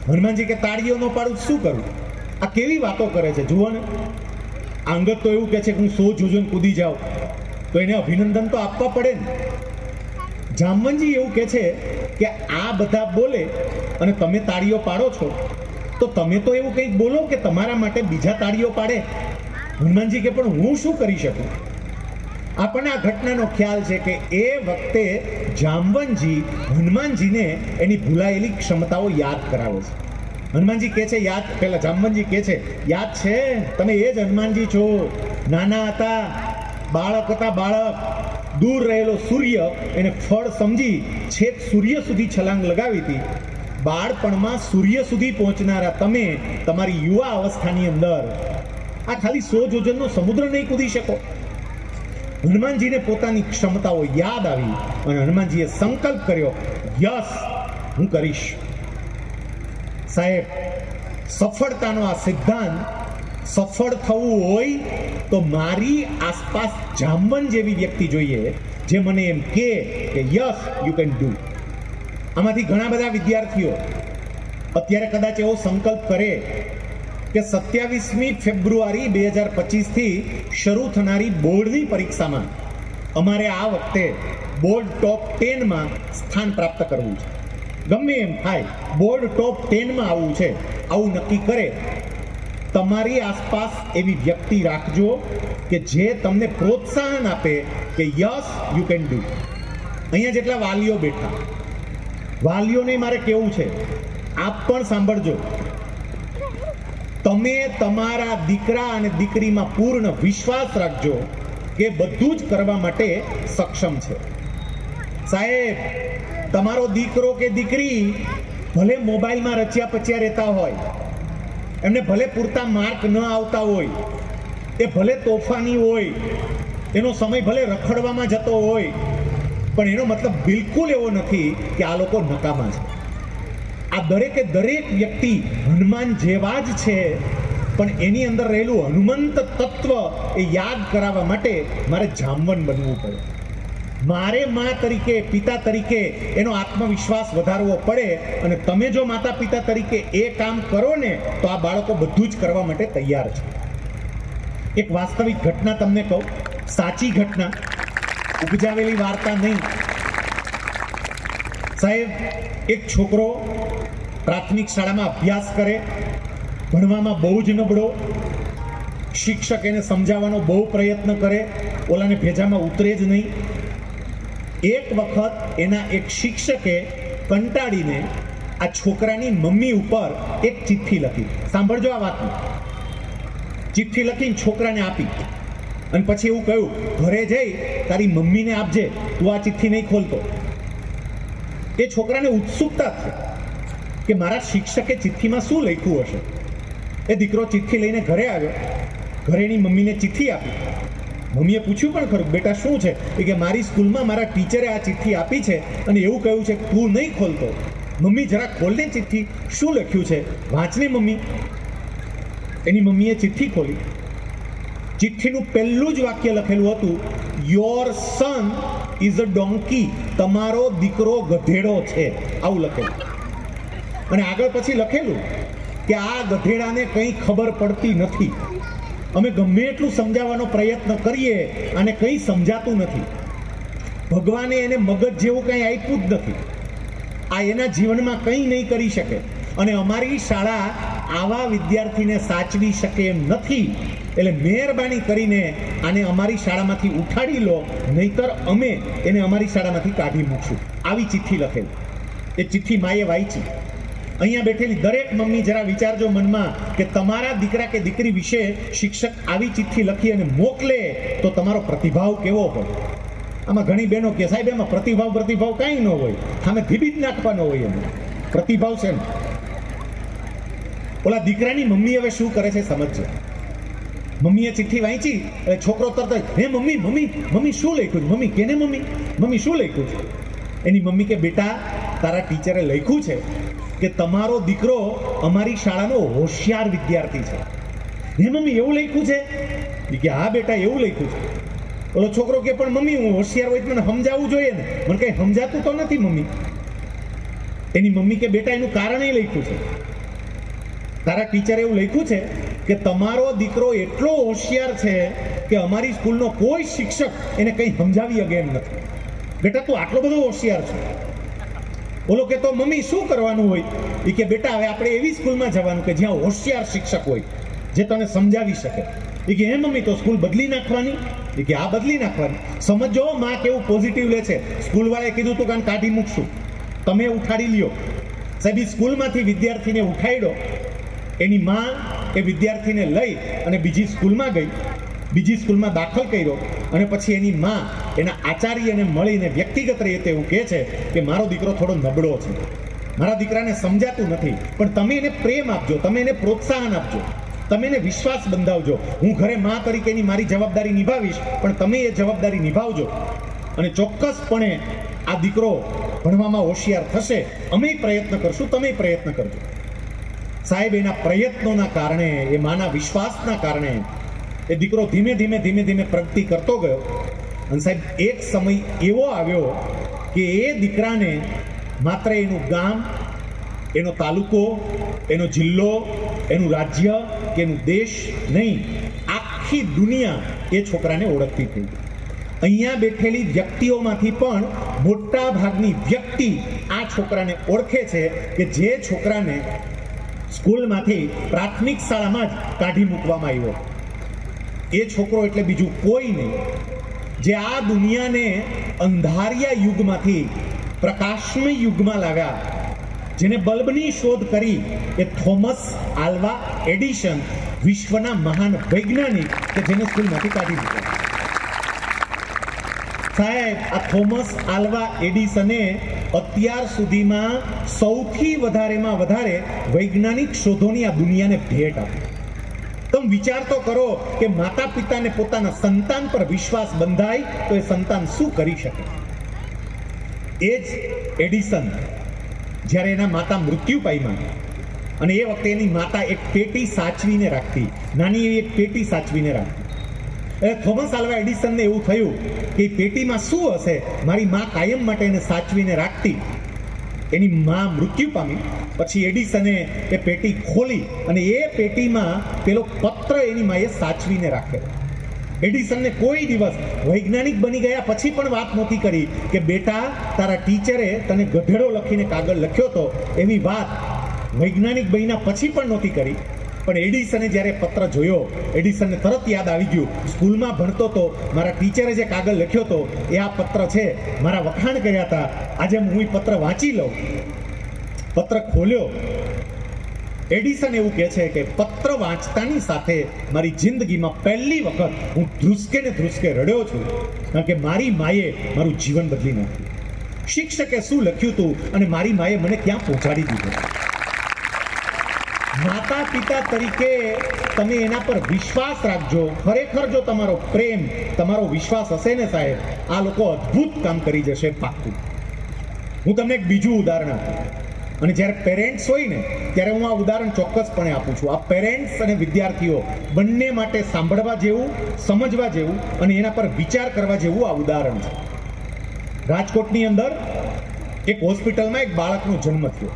હનુમાનજી કે તાળીઓ ન પાડું શું કરું? આ કેવી વાતો કરે છે જુઓ ને. અંગદ તો એવું કહે છે કે હું 100 જોજન કૂદી જાઉં, તો એને અભિનંદન તો આપવા પડે ને. જામવંજી એવું કહે છે કે આ બધા બોલે અને તમે તાળીઓ પાડો છો તો તમે તો એવું કંઈક બોલો કે તમારા માટે બીજા તાળીઓ પાડે. હનુમાનજી કે પણ હું શું કરી શકું? આપણને આ ઘટનાનો ખ્યાલ છે કે એ વખતે જામવંજી હનુમાનજીને એની ભૂલાયેલી ક્ષમતાઓ યાદ કરાવે છે. હનુમાનજી કહે છે યાદ, પેલા જામવંજી કહે છે યાદ છે તમે એ જ હનુમાનજી છો, નાના હતા, બાળક હતા, બાળક. દૂર રહેલો સૂર્ય એને ફળ સમજી છેક સૂર્ય સુધી છલાંગ લગાવી હતી. બાળપણમાં સૂર્ય સુધી પહોંચનારા તમે તમારી યુવા અવસ્થાની અંદર આ ખાલી 100 જોજનનો સમુદ્ર નહીં કૂદી શકો. હનુમાનજીને પોતાની ક્ષમતાઓ યાદ આવી અને હનુમાનજીએ સંકલ્પ કર્યો, યસ હું કરીશ. સાહેબ, સફળતાનો આ સિદ્ધાંત, સફળ થવું હોય તો મારી આસપાસ જામવન જેવી વ્યક્તિ જોઈએ જે મને એમ કે યસ યુ કેન ડુ. આમાંથી ઘણા બધા વિદ્યાર્થીઓ અત્યારે કદાચ એવો સંકલ્પ કરે કે 27મી ફેબ્રુઆરી 2025 થી શરૂ થનારી બોર્ડની પરીક્ષામાં અમારે આ વખતે બોર્ડ ટોપ 10માં સ્થાન પ્રાપ્ત કરવું છે. ગમે એમ થાય બોર્ડ ટોપ 10માં આવવું છે, આવું નક્કી કરે. તમારી આસપાસ એવી વ્યક્તિ રાખજો કે જે તમને પ્રોત્સાહન આપે કે યસ યુ કેન ડુ. અહીંયા જેટલા વાલીઓ બેઠા, વાલીઓને મારે કેવું છે, આપ પણ સાંભળજો. તમે તમારા દીકરા અને દીકરીમાં પૂર્ણ વિશ્વાસ રાખજો કે બધું જ કરવા માટે સક્ષમ છે. સાહેબ, તમારો દીકરો કે દીકરી ભલે મોબાઈલમાં રચ્યા પચ્યા રહેતા હોય, એમને ભલે પૂરતા માર્ક ન આવતા હોય, એ ભલે તોફાની હોય, એનો સમય ભલે રખડવામાં જતો હોય, પણ એનો મતલબ બિલકુલ એવો નથી કે આ લોકો નકામા છે. આ દરેકે દરેક વ્યક્તિ હનુમાન જેવા જ છે, પણ એની અંદર રહેલું હનુમંત તત્વ એ યાદ કરાવવા માટે મારે જામવન બનવું પડે. મારે મા તરીકે, પિતા તરીકે એનો આત્મવિશ્વાસ વધારવો પડે. અને તમે જો માતા પિતા તરીકે એ કામ કરો ને તો આ બાળકો બધું જ કરવા માટે તૈયાર છે. એક વાસ્તવિક ઘટના તમને કહું, સાચી ઘટના, ઉપજાવેલી વાર્તા નહીં. સાહેબ, એક છોકરો પ્રાથમિક શાળામાં અભ્યાસ કરે, ભણવામાં બહુ જ નબળો, શિક્ષક એને સમજાવવાનો બહુ પ્રયત્ન કરે, ઓલાને ભેજામાં ઉતરે જ નહીં. એક વખત એના એક શિક્ષકે કંટાળીને આ છોકરાની મમ્મી ઉપર એક ચિઠ્ઠી લખી. સાંભળજો આ વાત. ચિઠ્ઠી લખીને છોકરાને આપી અને પછી એવું કહ્યું, ઘરે જઈ તારી મમ્મીને આપજે, તું આ ચિઠ્ઠી નહીં ખોલતો. એ છોકરાને ઉત્સુકતા છે કે મારા શિક્ષકે ચિઠ્ઠીમાં શું લખ્યું હશે. એ દીકરો ચિઠ્ઠી લઈને ઘરે આવ્યો, ઘરે એની મમ્મીને ચિઠ્ઠી આપી. મમ્મીએ પૂછ્યું પણ ખરું, બેટા શું છે? એ કે મારી સ્કૂલમાં મારા ટીચરે આ ચિઠ્ઠી આપી છે અને એવું કહ્યું છે કે તું નહીં ખોલતો. મમ્મી જરા ખોલને ચિઠ્ઠી, શું લખ્યું છે વાંચને મમ્મી. એની મમ્મીએ ચિઠ્ઠી ખોલી. ચિઠ્ઠીનું પહેલું જ વાક્ય લખેલું હતું, યોર સન ઇઝ અ ડોન્કી, તમારો દીકરો ગધેડો છે, આવું લખેલું. અને આગળ પછી લખેલું કે આ ગધેડાને કંઈ ખબર પડતી નથી, અમે ગમે એટલું સમજાવવાનો પ્રયત્ન કરીએ અને કંઈ સમજાતું નથી. ભગવાને એને મગજ જેવું કંઈ આપ્યું જ નથી, આ એના જીવનમાં કંઈ નહીં કરી શકે અને અમારી શાળા આવા વિદ્યાર્થીને સાચવી શકે એમ નથી. એટલે મહેરબાની કરીને આને અમારી શાળામાંથી ઉઠાડી લો, નહીતર અમે એને અમારી શાળામાંથી કાઢી મૂકશું. આવી ચિઠ્ઠી લખેલી. એ ચિઠ્ઠી માએ વાંચી. અહીંયા બેઠેલી દરેક મમ્મી જરા વિચારજો મનમાં કે તમારા દીકરા કે દીકરી વિશે શિક્ષક આવી ચિઠ્ઠી લખી અને મોકલે તો તમારો પ્રતિભાવ કેવો હોય. આમાં ઘણી બહેનો કે સાહેબ એમાં પ્રતિભાવ કાંઈ ન હોય, સામે ધીબી જ નાખવાનો હોય. એનો પ્રતિભાવ છે ને. ઓલા દીકરાની મમ્મી હવે શું કરે છે સમજજો. મમ્મીએ ચિઠ્ઠી વાંચી એટલે છોકરો તરત જ, હે મમ્મી મમ્મી મમ્મી શું લખ્યું છે? મમ્મી કેને મમ્મી શું લખ્યું છે? એની મમ્મી કે બેટા તારા ટીચરે લખ્યું છે કે તમારો દીકરો અમારી શાળાનો હોશિયાર વિદ્યાર્થી છે. હે મમ્મી એવું લખ્યું છે? કે હા બેટા એવું લખ્યું છે. ઓલો છોકરો કે પણ મમ્મી હું હોશિયાર હોય તો મને સમજાવવું જોઈએ ને, મને કંઈ સમજાતું તો નથી મમ્મી. એની મમ્મી કે બેટા એનું કારણ એ લખ્યું છે, તારા ટીચરે એવું લખ્યું છે કે તમારો દીકરો એટલો હોશિયાર છે કે અમારી સ્કૂલનો કોઈ શિક્ષક એને કંઈ સમજાવી શકે એમ નથી. બેટા તું આટલો બધો હોશિયાર છે. ઓલો કે તો મમ્મી શું કરવાનું હોય? એ કે બેટા હવે આપણે એવી સ્કૂલમાં જવાનું કે જ્યાં હોશિયાર શિક્ષક હોય જે તને સમજાવી શકે. એ કે હે મમ્મી તો સ્કૂલ બદલી નાખવાની? એ કે આ બદલી નાખવાની. સમજો માં કેવું પોઝિટિવ લે છે. સ્કૂલવાળાએ કીધું તું કાન કાઢી મૂકશું, તમે ઉઠાડી લ્યો. સાહેબ સ્કૂલમાંથી વિદ્યાર્થીને ઉઠાડ્યો, એની માં એ વિદ્યાર્થીને લઈ અને બીજી સ્કૂલમાં ગઈ, બીજી સ્કૂલમાં દાખલ કર્યો અને પછી એની માં એના આચાર્યને મળીને વ્યક્તિગત રીતે એવું કહે છે કે મારો દીકરો થોડો નબળો છે, મારા દીકરાને સમજાતું નથી, પણ તમે એને પ્રેમ આપજો, તમે એને પ્રોત્સાહન આપજો, તમે એને વિશ્વાસ બંધાવજો. હું ઘરે માં તરીકેની મારી જવાબદારી નિભાવીશ, પણ તમે એ જવાબદારી નિભાવજો અને ચોક્કસપણે આ દીકરો ભણવામાં હોશિયાર થશે. અમે પ્રયત્ન કરશું, તમે પ્રયત્ન કરજો. સાહેબ એના પ્રયત્નોના કારણે, એ માના વિશ્વાસના કારણે એ દીકરો ધીમે ધીમે પ્રગતિ કરતો ગયો. અને સાહેબ એક સમય એવો આવ્યો કે એ દીકરાને માત્ર એનું ગામ, એનો તાલુકો, એનો જિલ્લો, એનું રાજ્ય કે એનું દેશ નહીં, આખી દુનિયા એ છોકરાને ઓળખતી થઈ. અહીંયા બેઠેલી વ્યક્તિઓમાંથી પણ મોટા ભાગની વ્યક્તિ આ છોકરાને ઓળખે છે કે જે છોકરાને સ્કૂલમાંથી પ્રાથમિક શાળામાં જ કાઢી મૂકવામાં આવ્યો. એ છોકરો એટલે બીજું કોઈ નહીં, જે આ દુનિયાને અંધારિયા યુગમાંથી પ્રકાશમય યુગમાં લાવ્યા, જેને બલ્બની શોધ કરી, એ થોમસ આલ્વા એડિસન, વિશ્વના મહાન વૈજ્ઞાનિક કે જેને સ્કૂલમાંથી કાઢી મૂક્યા. સાહેબ આ થોમસ આલ્વા એડિસને અત્યાર સુધીમાં સૌથી વધારેમાં વધારે વૈજ્ઞાનિક શોધોની આ દુનિયાને ભેટ આપી. તમે વિચાર તો કરો કે માતા પિતાને પોતાના સંતાન પર વિશ્વાસ બંધાય તો એ સંતાન શું કરી શકે. એ જ એડિસન જ્યારે એના માતા મૃત્યુ પામ્યા અને એ વખતે એની માતા એક પેટી સાચવીને રાખતી, નાની એવી એક પેટી સાચવીને રાખતી. એટલે થોમસ આલ્વા એડિસનને એવું થયું કે પેટીમાં શું હશે, મારી મા કાયમ માટે એને સાચવીને રાખતી. એની મા મૃત્યુ પામી પછી એડિસને એ પેટી ખોલી અને એ પેટીમાં પેલો પત્ર એની માએ સાચવીને રાખેલો. એડિસનને કોઈ દિવસ વૈજ્ઞાનિક બની ગયા પછી પણ વાત નહોતી કરી કે બેટા તારા ટીચરે તને ગધેડો લખીને કાગળ લખ્યો હતો, એવી વાત વૈજ્ઞાનિક બન્યા પછી પણ નહોતી કરી. પણ એડિસને જ્યારે પત્ર જોયો, એડિસનને તરત યાદ આવી ગયું, સ્કૂલમાં ભણતો તો મારા ટીચરે જે કાગળ લખ્યો હતો એ આ પત્ર છે, મારા વખાણ કર્યા હતા, આજે હું એ પત્ર વાંચી લઉં. પત્ર ખોલ્યો. એડિસન એવું કહે છે કે પત્ર વાંચતાની સાથે મારી જિંદગીમાં પહેલી વખત હું ધ્રુસકે ને ધ્રુસકે રડ્યો છું, કારણ કે મારી માએ મારું જીવન બદલી નાખ્યું. શિક્ષકે શું લખ્યું હતું અને મારી માએ મને ક્યાં પહોંચાડી દીધું. માતા પિતા તરીકે તમે એના પર વિશ્વાસ રાખજો. ખરેખર જો તમારો પ્રેમ, તમારો વિશ્વાસ હશે ને સાહેબ, આ લોકો અદ્ભુત કામ કરી જશે, પાક્કું. હું તમને એક બીજું ઉદાહરણ આપું. અને જ્યારે પેરેન્ટ્સ હોય ને ત્યારે હું આ ઉદાહરણ ચોક્કસપણે આપું છું. આ પેરેન્ટ્સ અને વિદ્યાર્થીઓ બંને માટે સાંભળવા જેવું, સમજવા જેવું અને એના પર વિચાર કરવા જેવું આ ઉદાહરણ છે. રાજકોટની અંદર એક હોસ્પિટલમાં એક બાળકનો જન્મ થયો.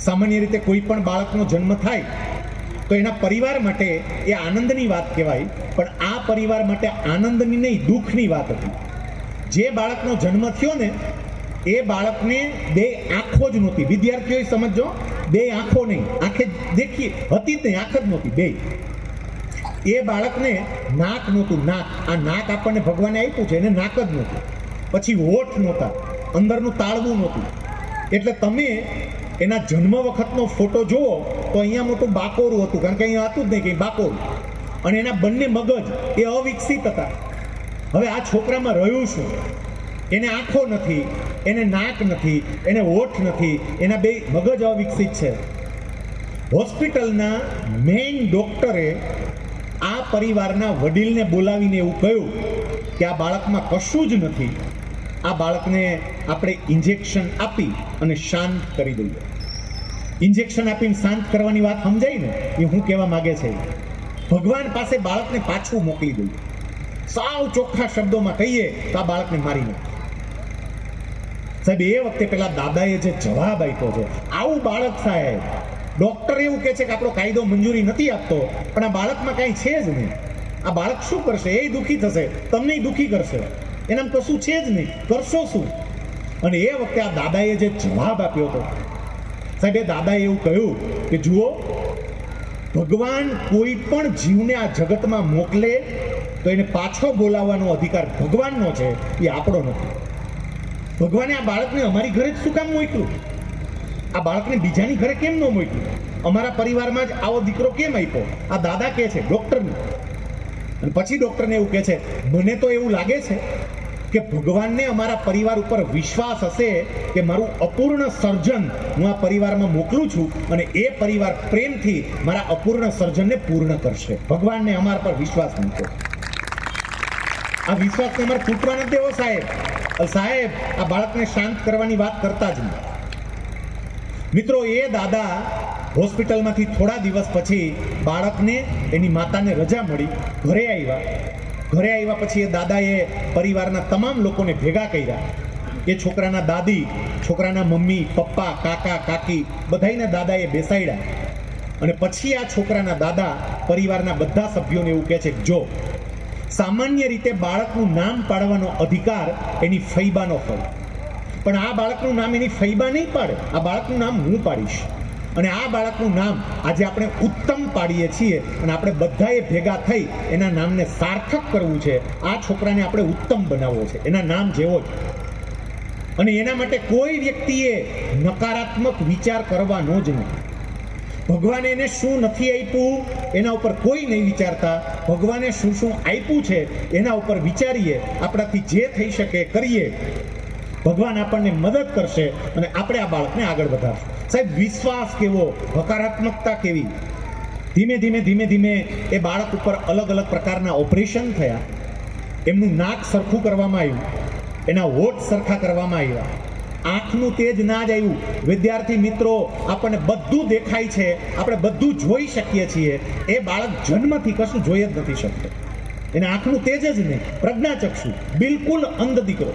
સામાન્ય રીતે કોઈ પણ બાળકનો જન્મ થાય તો એના પરિવાર માટે એ આનંદની વાત કહેવાય, પણ આ પરિવાર માટે આનંદની નહીં, દુઃખની વાત હતી. જે બાળકનો જન્મ થયો ને એ બાળકને બે આંખો જ નહોતી. વિદ્યાર્થીઓએ સમજો, બે આંખો નહીં, આંખે દેખી હતી જ નહીં, આંખ જ નહોતી, બે. એ બાળકને નાક નહોતું, નાક. આ નાક આપણને ભગવાને આપ્યું છે, એને નાક જ નહોતું. પછી હોઠ નહોતા, અંદરનું તાળવું નહોતું. એટલે તમે એના જન્મ વખતનો ફોટો જુઓ તો અહીંયા મોટું બાકોરું હતું, કારણ કે અહીંયા હતું જ નહીં કંઈ બાકોરું. અને એના બંને મગજ એ અવિકસિત હતા. હવે આ છોકરામાં રહ્યું શું? એને આંખો નથી, એને નાક નથી, એને હોઠ નથી, એના બે મગજ અવિકસિત છે. હોસ્પિટલના મેઇન ડોક્ટરે આ પરિવારના વડીલને બોલાવીને એવું કહ્યું કે આ બાળકમાં કશું જ નથી, આ બાળકને આપણે ઇન્જેક્શન આપી અને શાંત કરી દઈએ. ઇન્જેક્શન આપીને શાંત કરવાની વાત સમજાય ને, એ હું કહેવા માંગે છે, ભગવાન પાસે બાળકને પાછું મોકલી દઈએ. સાવ ચોખ્ખા શબ્દોમાં કહીએ તો આ બાળકને મારી નાખે. સાહેબ, એ વખતે પેલા દાદાએ જે જવાબ આપ્યો છે, આવું બાળક સાહેબ, ડોક્ટર એવું કહે છે કે આપણો કાયદો મંજૂરી નથી આપતો, પણ આ બાળકમાં કાંઈ છે જ નહીં. આ બાળક શું કરશે? એ દુઃખી થશે, તમને દુઃખી કરશે, એનામ કશું છે જ નહીં, કરશો શું? અને એ વખતે આ દાદાએ જે જવાબ આપ્યો હતો સાહેબ, એ દાદાએ એવું કહ્યું કે જુઓ, ભગવાન કોઈ પણ જીવને આ જગતમાં મોકલે તો એને પાછો બોલાવવાનો અધિકાર ભગવાનનો છે, એ આપણો નથી. ભગવાને આ બાળકને અમારી ઘરે જ શું કામ મોકલ્યું? આ બાળકને બીજાની ઘરે કેમ ન મોકલ્યું? અમારા પરિવારમાં જ આવો દીકરો કેમ આપ્યો? આ દાદા કહે છે, ડોક્ટરને. અને પછી ડોક્ટરને એવું કહે છે, મને તો એવું લાગે છે કે ભગવાનને અમારા પરિવાર ઉપર વિશ્વાસ હશે કે મારું અપૂર્ણ સર્જન હું આ પરિવારમાં મોકલું છું અને એ પરિવાર પ્રેમથી મારા અપૂર્ણ સર્જનને પૂર્ણ કરશે. ભગવાનને અમારા પર વિશ્વાસ મૂક્યો. આ વિશ્વાસને અમારે તૂટવા નથી દેવો સાહેબ. સાહેબ, આ બાળકને શાંત કરવાની વાત કરતા જ નહીં. મિત્રો, એ દાદા હોસ્પિટલમાંથી થોડા દિવસ પછી બાળકને એની માતાને રજા મળી, ઘરે આવ્યા પછી એ દાદાએ પરિવારના તમામ લોકોને ભેગા કર્યા. એ છોકરાના દાદી, છોકરાના મમ્મી, પપ્પા, કાકા, કાકી બધાયને દાદાએ બેસાડ્યા. અને પછી આ છોકરાના દાદા પરિવારના બધા સભ્યોને એવું કહે છે કે જો, સામાન્ય રીતે બાળકનું નામ પાડવાનો અધિકાર એની ફૈબાનો હોય, પણ આ બાળકનું નામ એની ફૈબા નહીં પાડે, આ બાળકનું નામ હું પાડીશ. અને આ બાળકનું નામ આજે આપણે ઉત્તમ પાડીએ છીએ અને આપણે બધાએ ભેગા થઈ એના નામને સાર્થક કરવું છે. આ છોકરાને આપણે ઉત્તમ બનાવવો છે, એના નામ જેવો જ. અને એના માટે કોઈ વ્યક્તિએ નકારાત્મક વિચાર કરવાનો જ નહીં. ભગવાને એને શું નથી આપ્યું એના ઉપર કોઈ નહીં વિચારતા, ભગવાને શું શું આપ્યું છે એના ઉપર વિચારીએ, આપણાથી જે થઈ શકે કરીએ. ભગવાન આપણને મદદ કરશે અને આપણે આ બાળકને આગળ વધારશું. સાહેબ, વિશ્વાસ કેવો, હકારાત્મકતા કેવી. ધીમે ધીમે એ બાળક ઉપર અલગ અલગ પ્રકારના ઓપરેશન થયા. એમનું નાક સરખું કરવામાં આવ્યું, એના હોઠ સરખા કરવામાં આવ્યા, આંખનું તેજ ના જ આવ્યું. વિદ્યાર્થી મિત્રો, આપણને બધું દેખાય છે, આપણે બધું જોઈ શકીએ છીએ. એ બાળક જન્મથી કશું જોઈ જ નથી શકતો. એને આંખનું તેજ જ નહીં, પ્રજ્ઞાચક્ષુ, બિલકુલ અંધ દીકરો.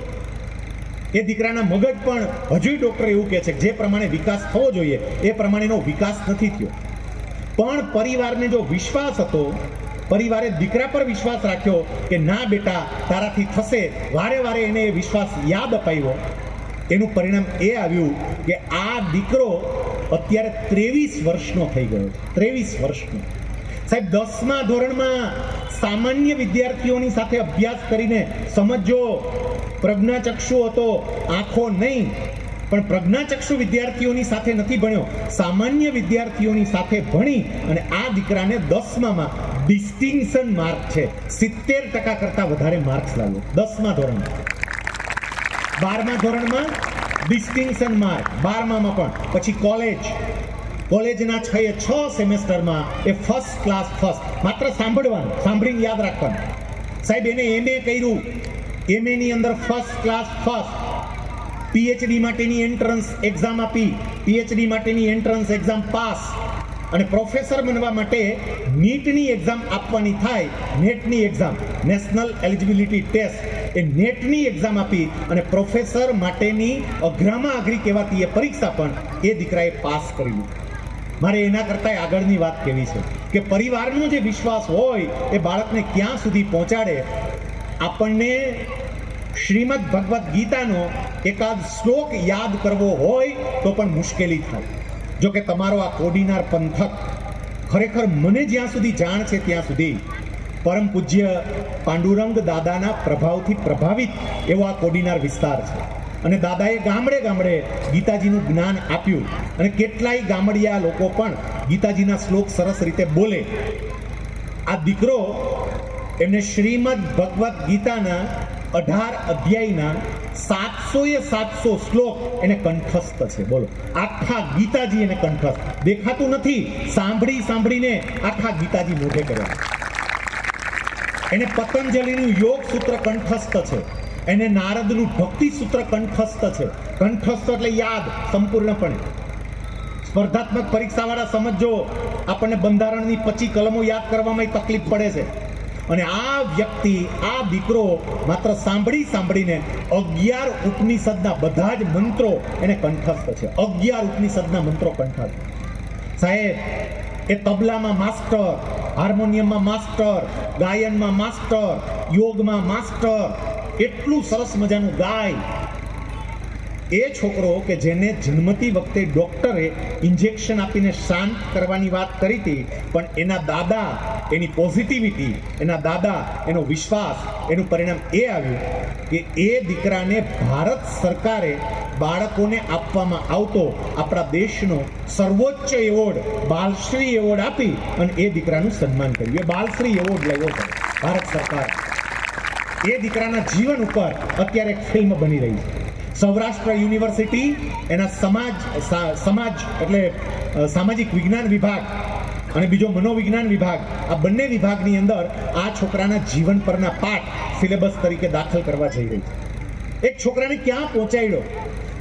એ દીકરાના મગજ પણ હજુ ડોક્ટર એવું કહે છે કે જે પ્રમાણે વિકાસ થવો જોઈએ એ પ્રમાણેનો વિકાસ નથી થયો. પણ પરિવારને જો વિશ્વાસ હતો, પરિવારે દીકરા પર વિશ્વાસ રાખ્યો કે ના બેટા તારાથી થશે, વારે વારે એને એ વિશ્વાસ યાદ અપાવ્યો. એનું પરિણામ એ આવ્યું કે આ દીકરો અત્યારે 23 વર્ષનો થઈ ગયો. 23 વર્ષનો. સાહેબ, 10મા ધોરણમાં સામાન્ય વિદ્યાર્થીઓની સાથે અભ્યાસ કરીને સમજો, પ્રજ્ઞાચક્ષુ હતો, આંખો નહીં, પણ પ્રજ્ઞાચક્ષુ વિદ્યાર્થીઓની સાથે નથી ભણ્યો, સામાન્ય વિદ્યાર્થીઓની સાથે ભણી અને આ દીકરાને 10મામાં ડિસ્ટિંક્શન માર્ક છે, 70% કરતાં વધારે માર્ક્સ લાવ્યો 10મા ધોરણમાં. 12મા ધોરણમાં ડિસ્ટિંક્શન માર્ક, 12મામાં પણ, પછી કોલેજ, કોલેજના 6 સેમેસ્ટરમાં એ ફર્સ્ટ ક્લાસ ફર્સ્ટ, માત્ર સાંભળવાનું, સાંભળીને યાદ રાખવાનું. સાહેબ એને MA કર્યું, MA ની અંદર ફર્સ્ટ ક્લાસ ફર્સ્ટ, PhD માટેની એન્ટ્રન્સ એક્ઝામ આપી, PhD માટેની એન્ટ્રન્સ એક્ઝામ પાસ, અને પ્રોફેસર બનવા માટે નીટની એક્ઝામ આપવાની થાય, નેટની એક્ઝામ, નેશનલ એલિજિબિલિટી ટેસ્ટ, એ નેટની એક્ઝામ આપી અને પ્રોફેસર માટેની અઘરામાં અઘરી કહેવાતી એ પરીક્ષા પણ એ દીકરાએ પાસ કરી. મારે એના કરતાં આગળની વાત કહેવી છે કે પરિવારનો જે વિશ્વાસ હોય એ બાળકને ક્યાં સુધી પહોંચાડે. આપણને શ્રીમદ ભગવદ્ ગીતાનો એકાદ શ્લોક યાદ કરવો હોય તો પણ મુશ્કેલી થાય. જો કે તમારો આ કોડીનાર પંથક ખરેખર મને જ્યાં સુધી જાણ છે ત્યાં સુધી પરમ પૂજ્ય પાંડુરંગ દાદાના પ્રભાવથી પ્રભાવિત એવો આ કોડીનાર વિસ્તાર છે. અને દાદાએ ગામડે ગામડે ગીતાજીનું જ્ઞાન આપ્યું અને કેટલાય ગામડિયા લોકો પણ ગીતાજીના શ્લોક સરસ રીતે બોલે. આ દીકરો એમને શ્રીમદ ભગવદ્ ગીતાના 18 અધ્યાયના 700 શ્લોક એને કંઠસ્થ છે. બોલો, આખા ગીતાજી એને કંઠસ્થ, દેખાતું નથી, સાંભળીને આખા ગીતાજી મોઢે કર્યા. એને પતંજલિનું યોગ સૂત્ર કંઠસ્થ છે, એને નારદનું ભક્તિ સૂત્ર કંઠસ્થ છે. કંઠસ્થ એટલે યાદ સંપૂર્ણપણે. સ્પર્ધાત્મક પરીક્ષાવાળા સમજો, આપણને બંધારણની 25 કલમો યાદ કરવામાં તકલીફ પડે છે, અને આ વ્યક્તિ, આ દીકરો માત્ર સાંભળીને 11 ઉપનિષદના બધા જ મંત્રો એને કંઠસ્થ છે. 11 ઉપનિષદના મંત્રો કંઠસ્થ. સાહેબ એ તબલામાં માસ્ટર, હાર્મોનિયમમાં માસ્ટર, ગાયનમાં માસ્ટર, યોગમાં માસ્ટર, એટલું સરસ મજાનું ગાય. એ છોકરો કે જેને જન્મતી વખતે ડોક્ટરે ઇન્જેક્શન આપીને શાંત કરવાની વાત કરી હતી, પણ એના દાદા, એની પોઝિટિવિટી, એના દાદા, એનો વિશ્વાસ, એનું પરિણામ એ આવ્યું કે એ દીકરાને ભારત સરકારે બાળકોને આપવામાં આવતો આપણા દેશનો સર્વોચ્ચ એવોર્ડ બાલશ્રી એવોર્ડ આપી અને એ દીકરાનું સન્માન કર્યું. એ બાલશ્રી એવોર્ડ લેવો પડે ભારત સરકાર. એ દીકરાના જીવન ઉપર અત્યારે એક ફિલ્મ બની રહી છે. સૌરાષ્ટ્ર યુનિવર્સિટી એના સમાજ એટલે સામાજિક વિજ્ઞાન વિભાગ અને બીજો મનોવિજ્ઞાન વિભાગ, આ બંને વિભાગની અંદર આ છોકરાના જીવન પરના પાઠ સિલેબસ તરીકે દાખલ કરવા જઈ રહી છે. એક છોકરાને ક્યાં પહોંચાડ્યો?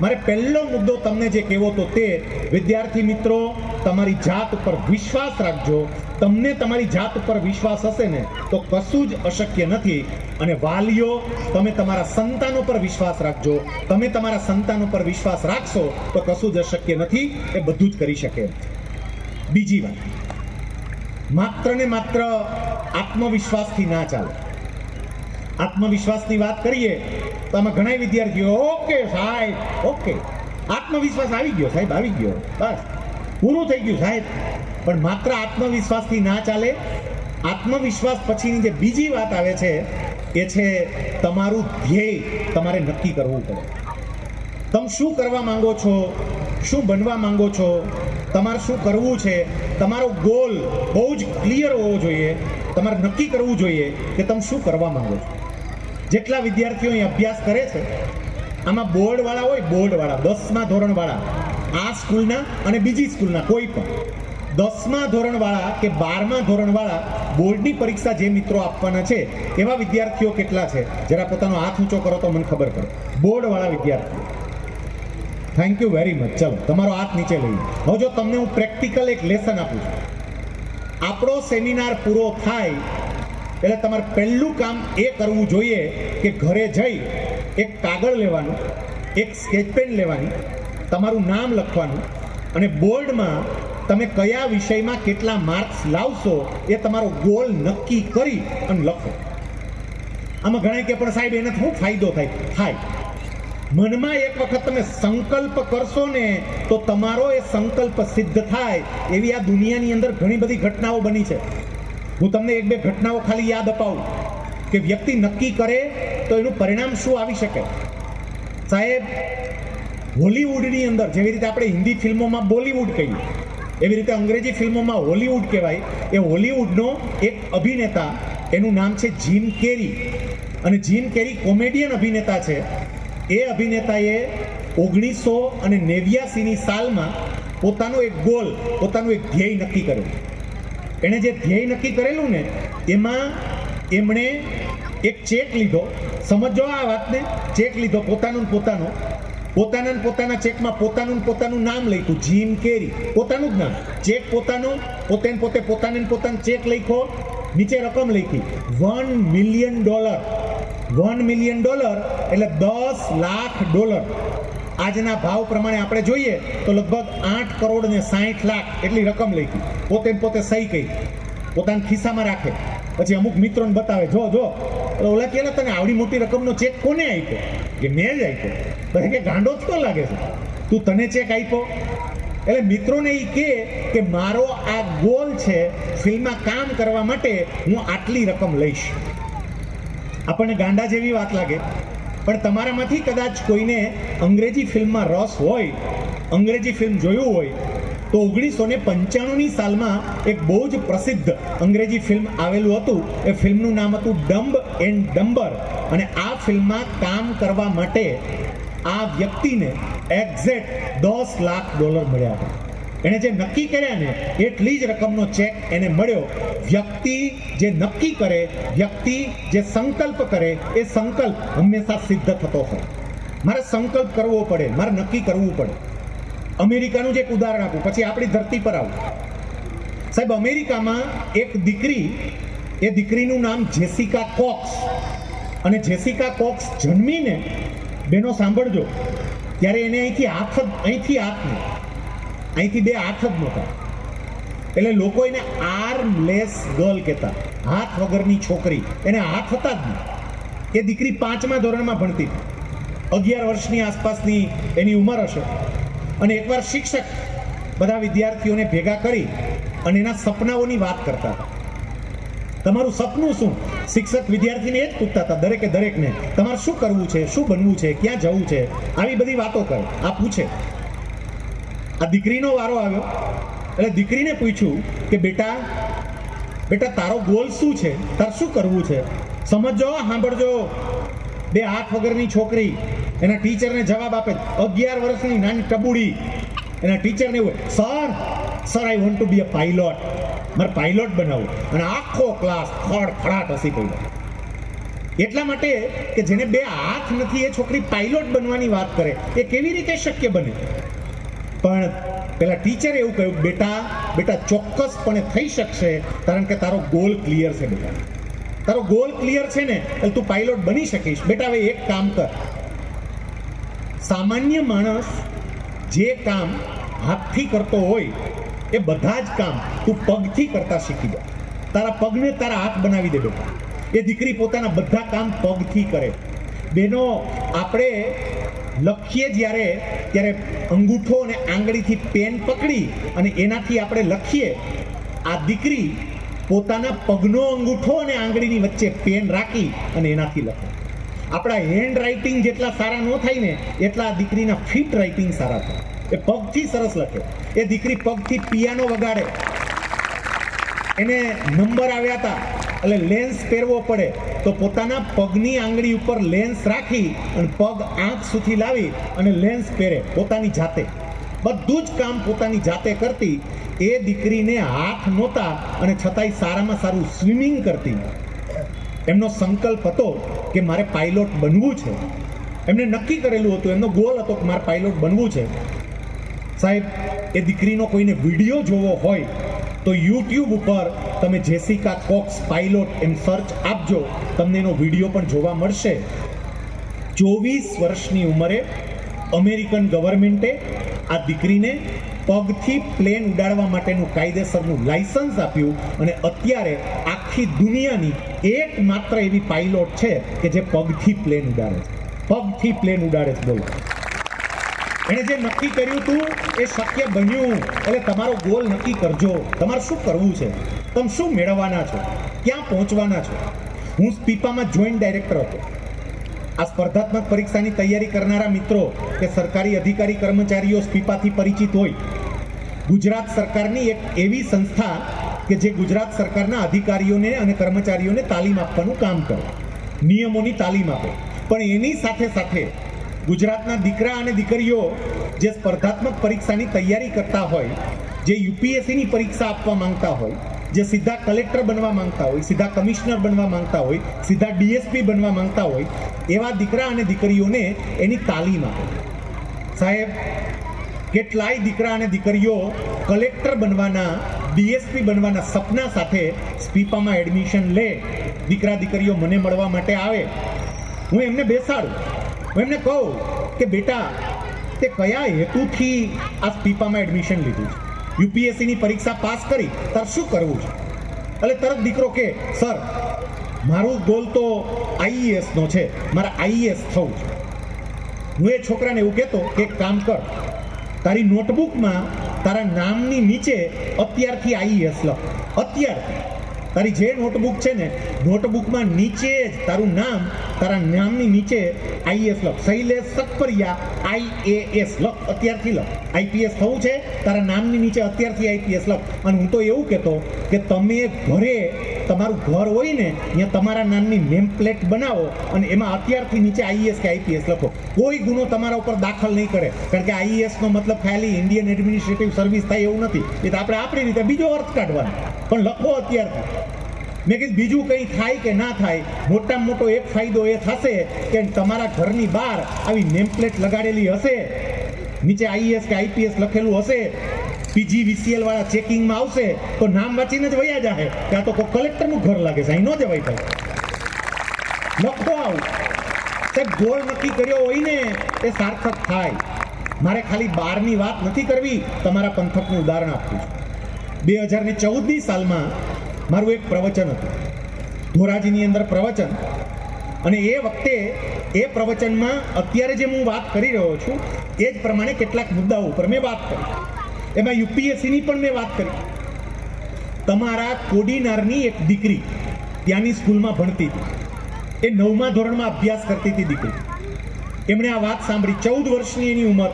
મારે પહેલો મુદ્દો તમને જે કહેવો તો તે, વિદ્યાર્થી મિત્રો, તમારી જાત ઉપર વિશ્વાસ રાખજો. તમને તમારી જાત ઉપર વિશ્વાસ હશે ને તો કશું જ અશક્ય નથી. અને વાલીઓ, તમે તમારા સંતાનો પર વિશ્વાસ રાખજો. તમે તમારા સંતાનો પર વિશ્વાસ રાખશો તો કશું જ અશક્ય નથી, એ બધું જ કરી શકે. બીજી વાત, માત્ર ને માત્ર આત્મવિશ્વાસથી ના ચાલે. આત્મવિશ્વાસની વાત કરીએ તો આમાં ઘણા વિદ્યાર્થીઓ ઓકે સાહેબ, ઓકે આત્મવિશ્વાસ આવી ગયો સાહેબ, આવી ગયો, બસ પૂરું થઈ ગયું સાહેબ. પણ માત્ર આત્મવિશ્વાસથી ના ચાલે. આત્મવિશ્વાસ પછીની જે બીજી વાત આવે છે એ છે તમારું ધ્યેય તમારે નક્કી કરવું પડે. તમે શું કરવા માંગો છો, શું બનવા માંગો છો, તમારે શું કરવું છે, તમારો ગોલ બહુ જ ક્લિયર હોવો જોઈએ. તમારે નક્કી કરવું જોઈએ કે તમે શું કરવા માંગો છો. જેટલા વિદ્યાર્થીઓ અહીં અભ્યાસ કરે છે, આમાં બોર્ડવાળા હોય, બોર્ડવાળા 10મા ધોરણવાળા, આ સ્કૂલના અને બીજી સ્કૂલના કોઈ પણ 10મા ધોરણવાળા કે 12મા ધોરણવાળા બોર્ડની પરીક્ષા જે મિત્રો આપવાના છે એવા વિદ્યાર્થીઓ કેટલા છે? જરા પોતાનો હાથ ઊંચો કરો તો મને ખબર પડે. બોર્ડવાળા વિદ્યાર્થીઓ, થેન્ક યુ વેરી મચ. ચલો તમારો હાથ નીચે લઈએ. હવે જો તમને હું પ્રેક્ટિકલ એક લેસન આપું છું. આપણો સેમિનાર પૂરો થાય એટલે તમારે પહેલું કામ એ કરવું જોઈએ કે ઘરે જઈ એક કાગળ લેવાનું, એક સ્કેચ પેન લેવાની, તમારું નામ લખવાનું અને બોર્ડમાં તમે કયા વિષયમાં કેટલા માર્ક્સ લાવશો એ તમારો ગોલ નક્કી કરી અને લખો. આમાં ઘણા કે પણ સાહેબ એનાથી શું ફાયદો થાય? મનમાં એક વખત તમે સંકલ્પ કરશો ને તો તમારો એ સંકલ્પ સિદ્ધ થાય. એવી આ દુનિયાની અંદર ઘણી બધી ઘટનાઓ બની છે. હું તમને 1-2 ઘટનાઓ ખાલી યાદ અપાવું કે વ્યક્તિ નક્કી કરે તો એનું પરિણામ શું આવી શકે. સાહેબ, હોલીવુડની અંદર જેવી રીતે આપણે હિન્દી ફિલ્મોમાં બોલીવુડ કહીએ, એવી રીતે અંગ્રેજી ફિલ્મોમાં હોલીવુડ કહેવાય. એ હોલીવુડનો એક અભિનેતા, એનું નામ છે જીમ કેરી. અને જીમ કેરી કોમેડિયન અભિનેતા છે. એ અભિનેતાએ 1989ની સાલમાં પોતાનો એક ગોલ, પોતાનું એક ધ્યેય નક્કી કરેલું. એણે જે ધ્યેય નક્કી કરેલું ને એમાં એમણે એક ચેક લીધો. સમજો આ વાતને. ચેક લીધો પોતાના ને પોતાના ચેકમાં પોતાનું નામ લખ્યું, જીમ કેરી, પોતાનું જ નામ. ચેક પોતાનો, પોતાને પોતાનો ચેક લખ્યો. નીચે રકમ લખી $1 million. $1 million એટલે $10,00,000. આજના ભાવ પ્રમાણે આપણે જોઈએ તો લગભગ 8,60,00,000 એટલી રકમ લખી. પોતે સહી કરી, પોતાના ખિસ્સામાં રાખે. પછી અમુક મિત્રોને બતાવે, જો ઓલા કે તને આવડી મોટી રકમનો ચેક કોને આપ્યો? કે મેં જ આપ્યો. તો કે ગાંડો જ તો લાગે છે, તું તને ચેક આપ્યો? એટલે મિત્રોને એ કે મારો આ ગોલ છે, ફિલ્મમાં કામ કરવા માટે હું આટલી રકમ લઈશ. આપણને ગાંડા જેવી વાત લાગે, પણ તમારામાંથી કદાચ કોઈને અંગ્રેજી ફિલ્મમાં રસ હોય, અંગ્રેજી ફિલ્મ જોયું હોય તો 1995ની સાલમાં એક બહુ જ પ્રસિદ્ધ અંગ્રેજી ફિલ્મ આવેલું હતું. એ ફિલ્મનું નામ હતું ડમ્બ એન્ડ ડમ્બર. અને આ ફિલ્મમાં કામ કરવા માટે આ વ્યક્તિને એક્ઝેક્ટ $10,00,000 મળ્યા હતા. એણે જે નક્કી કર્યા ને એટલી જ રકમનો ચેક એને મળ્યો. વ્યક્તિ જે નક્કી કરે, વ્યક્તિ જે સંકલ્પ કરે, એ સંકલ્પ હંમેશા સિદ્ધ થતો હોય. મારે સંકલ્પ કરવો પડે, મારે નક્કી કરવું પડે. અમેરિકાનું જ એક ઉદાહરણ આપું, પછી આપણી ધરતી પર આવું. સાહેબ, અમેરિકામાં એક દીકરી, એ દીકરીનું નામ જેસિકા કોક્સ. અને જેસિકા કોક્સ જન્મીને, બેનો સાંભળજો, ત્યારે એને અહીંથી બે હાથ જ નહોતા. એટલે લોકો એને આર્મલેસ ગર્લ કહેતા, હાથ વગરની છોકરી. એને હાથ હતા જ નહીં. એ દીકરી 5મા ધોરણમાં ભણતી હતી. 11 વર્ષની આસપાસની એની ઉંમર હશે. અને એકવાર શિક્ષક બધા વિદ્યાર્થીઓને ભેગા કરી અને એના સપનાઓની વાત કરતા હતા. તમારું સપનું શું? શિક્ષક વિદ્યાર્થીને એ જ પૂછતા હતા, દરેકને તમારે શું કરવું છે, શું બનવું છે, ક્યાં જવું છે, આવી બધી વાતો કરે. આ પૂછે. આ દીકરીનો વારો આવ્યો. એટલે દીકરીને પૂછ્યું કે બેટા તારો ગોલ શું છે, તારે શું કરવું છે? સમજો, સાંભળજો. બે હાથ વગરની છોકરી એના ટીચરને જવાબ આપે, 11 વર્ષની નાની ટબુડી. એના ટીચરને એવું, sir I want to be a pilot. મારે પાયલોટ બનાવવું. અને આખો ક્લાસ ખડખડાટ હસી પડ્યો. એટલા માટે કે જેને બે હાથ નથી એ છોકરી પાયલોટ બનવાની વાત કરે, એ કેવી રીતે શક્ય બને? પણ પેલા ટીચરે એવું કહ્યું, બેટા ચોક્કસપણે થઈ શકશે, કારણ કે તારો ગોલ ક્લિયર છે. બેટા તારો ગોલ ક્લિયર છે ને, એટલે તું પાયલોટ બની શકીશ. બેટા હવે એક કામ કર. સામાન્ય માણસ જે કામ હાથથી કરતો હોય એ બધા જ કામ તું પગથી કરતા શીખી જા. તારા પગને તારા હાથ બનાવી દે બેટા. એ દીકરી પોતાના બધા કામ પગથી કરે. બેનો, આપણે લખીએ ત્યારે અંગૂઠો અને આંગળીથી પેન પકડી અને એનાથી આપણે લખીએ. આ દીકરી પોતાના પગનો અંગૂઠો અને આંગળીની વચ્ચે પેન રાખી અને એનાથી લખે. આપણા હેન્ડ રાઇટિંગ જેટલા સારા ન થાય ને એટલા આ દીકરીના ફીટ રાઇટિંગ સારા થાય. એ પગથી સરસ લખે. એ દીકરી પગથી પિયાનો વગાડે. એને નંબર આવ્યા હતા એટલે લેન્સ પહેરવો પડે તો પોતાના પગની આંગળી ઉપર લેન્સ રાખી અને પગ આંખ સુધી લાવી અને લેન્સ પહેરે પોતાની જાતે. બધું જ કામ પોતાની જાતે કરતી. એ દીકરીને હાથ નહોતા અને છતાંય સારામાં સારું સ્વિમિંગ કરતી. એમનો સંકલ્પ હતો કે મારે પાયલોટ બનવું છે. એમને નક્કી કરેલું હતું, એમનો ગોલ હતો કે મારે પાયલોટ બનવું છે. સાહેબ, એ દીકરીનો કોઈને વિડીયો જોવો હોય તો યુટ્યુબ ઉપર તમે જેસિકા કોક્સ પાયલોટ એમ સર્ચ આપજો, તમને એનો વિડીયો પણ જોવા મળશે. 24 વર્ષની ઉંમરે અમેરિકન ગવર્મેન્ટે આ દીકરીને પગથી પ્લેન ઉડાડવા માટેનું કાયદેસરનું લાયસન્સ આપ્યું અને અત્યારે આખી દુનિયાની એકમાત્ર એવી પાયલોટ છે કે જે પગથી પ્લેન ઉડાડે છે. પગથી પ્લેન ઉડાડે છે. બોલો, એણે જે નક્કી કર્યું હતું એ શક્ય બન્યું. એટલે તમારો ગોલ નક્કી કરજો. તમારે શું કરવું છે, તમે શું મેળવવાના છો, ક્યાં પહોંચવાના છો. હું સ્પીપામાં જોઈન્ટ ડાયરેક્ટર હતો. આ સ્પર્ધાત્મક પરીક્ષાની તૈયારી કરનારા મિત્રો કે સરકારી અધિકારી કર્મચારીઓ સ્પીપાથી પરિચિત હોય. ગુજરાત સરકારની એક એવી સંસ્થા કે જે ગુજરાત સરકારના અધિકારીઓને અને કર્મચારીઓને તાલીમ આપવાનું કામ કરે, નિયમોની તાલીમ આપે. પણ એની સાથે ગુજરાતના દીકરા અને દીકરીઓ જે સ્પર્ધાત્મક પરીક્ષાની તૈયારી કરતા હોય, જે યુપીએસસીની પરીક્ષા આપવા માંગતા હોય, જે સીધા કલેક્ટર બનવા માંગતા હોય, સીધા કમિશનર બનવા માંગતા હોય, સીધા ડીએસપી બનવા માંગતા હોય, એવા દીકરા અને દીકરીઓને એની તાલીમ આપે. સાહેબ, કેટલાય દીકરા અને દીકરીઓ કલેક્ટર બનવાના, ડીએસપી બનવાના સપના સાથે સ્પીપામાં એડમિશન લે. દીકરા દીકરીઓ મને મળવા માટે આવે, હું એમને બેસાડું, હું એમને કહું કે બેટા, તે કયા હેતુથી આ સ્પીપામાં એડમિશન લીધું છે, યુપીએસસીની પરીક્ષા પાસ કરી તાર શું કરવું છે? એટલે તરત દીકરો કે સર, મારું ગોલ તો આઈએએસનો છે, મારે આઈએએસ થવું છે. હું એ છોકરાને એવું કહેતો કે એક કામ કર, તારી નોટબુકમાં તારા નામની નીચે અત્યારથી આઈએએસ લખ. અત્યારથી તારી જે નોટબુક છે ને, નોટબુકમાં નીચે જ તારું નામ, તારા નામની નીચે આઈએએસ લખ. શૈલેષ સકપરિયા આઈએએસ લખ, અત્યારથી લખ. આઈપીએસ થવું છે, તારા નામની નીચે અત્યારથી આઈપીએસ લખ. અને હું તો એવું કહેતો કે તમે ઘરે, તમારું ઘર હોય ને, ત્યાં તમારા નામની નેમ પ્લેટ બનાવો અને એમાં અત્યારથી નીચે આઈએએસ કે આઈપીએસ લખો. કોઈ ગુનો તમારા ઉપર દાખલ નહીં કરે, કારણ કે આઈએએસનો મતલબ ખાલી ઇન્ડિયન એડમિનિસ્ટ્રેટિવ સર્વિસ થાય એવું નથી. એ તો આપણે આપણી રીતે બીજો અર્થ કાઢવાનો, પણ લખો અત્યારથી. મેં કીધું બીજું કંઈ થાય કે ના થાય, મોટામાં મોટો એક ફાયદો એ થશે કે તમારા ઘરની બહાર આવી નેમ પ્લેટ લગાડેલી હશે, નીચે આઈએએસ કે આઈપીએસ લખેલું હશે, પીજીવીસીએલ વાળા ચેકિંગમાં આવશે તો નામ વાંચીને જ વયા જાહે કે આ તો કોઈ કલેક્ટરનું ઘર લાગે છે, અહીં ન જવાય ભાઈ. લખો આવું. સાહેબ, ગોળ નક્કી કર્યો હોય ને એ સાર્થક થાય. મારે ખાલી બહારની વાત નથી કરવી, તમારા પંથકનું ઉદાહરણ આપવું છે. 2014ની સાલમાં મારું એક પ્રવચન હતું, ધોરાજીની અંદર પ્રવચન. અને એ વખતે એ પ્રવચનમાં અત્યારે જે હું વાત કરી રહ્યો છું એ જ પ્રમાણે કેટલાક મુદ્દાઓ ઉપર મેં વાત કરી. એમાં યુપીએસસીની પણ મેં વાત કરી. તમારા કોડીનારની એક દીકરી ત્યાંની સ્કૂલમાં ભણતી હતી, એ 9મા ધોરણમાં અભ્યાસ કરતી હતી દીકરી. એમણે આ વાત સાંભળી, 14 વર્ષની એની ઉંમર,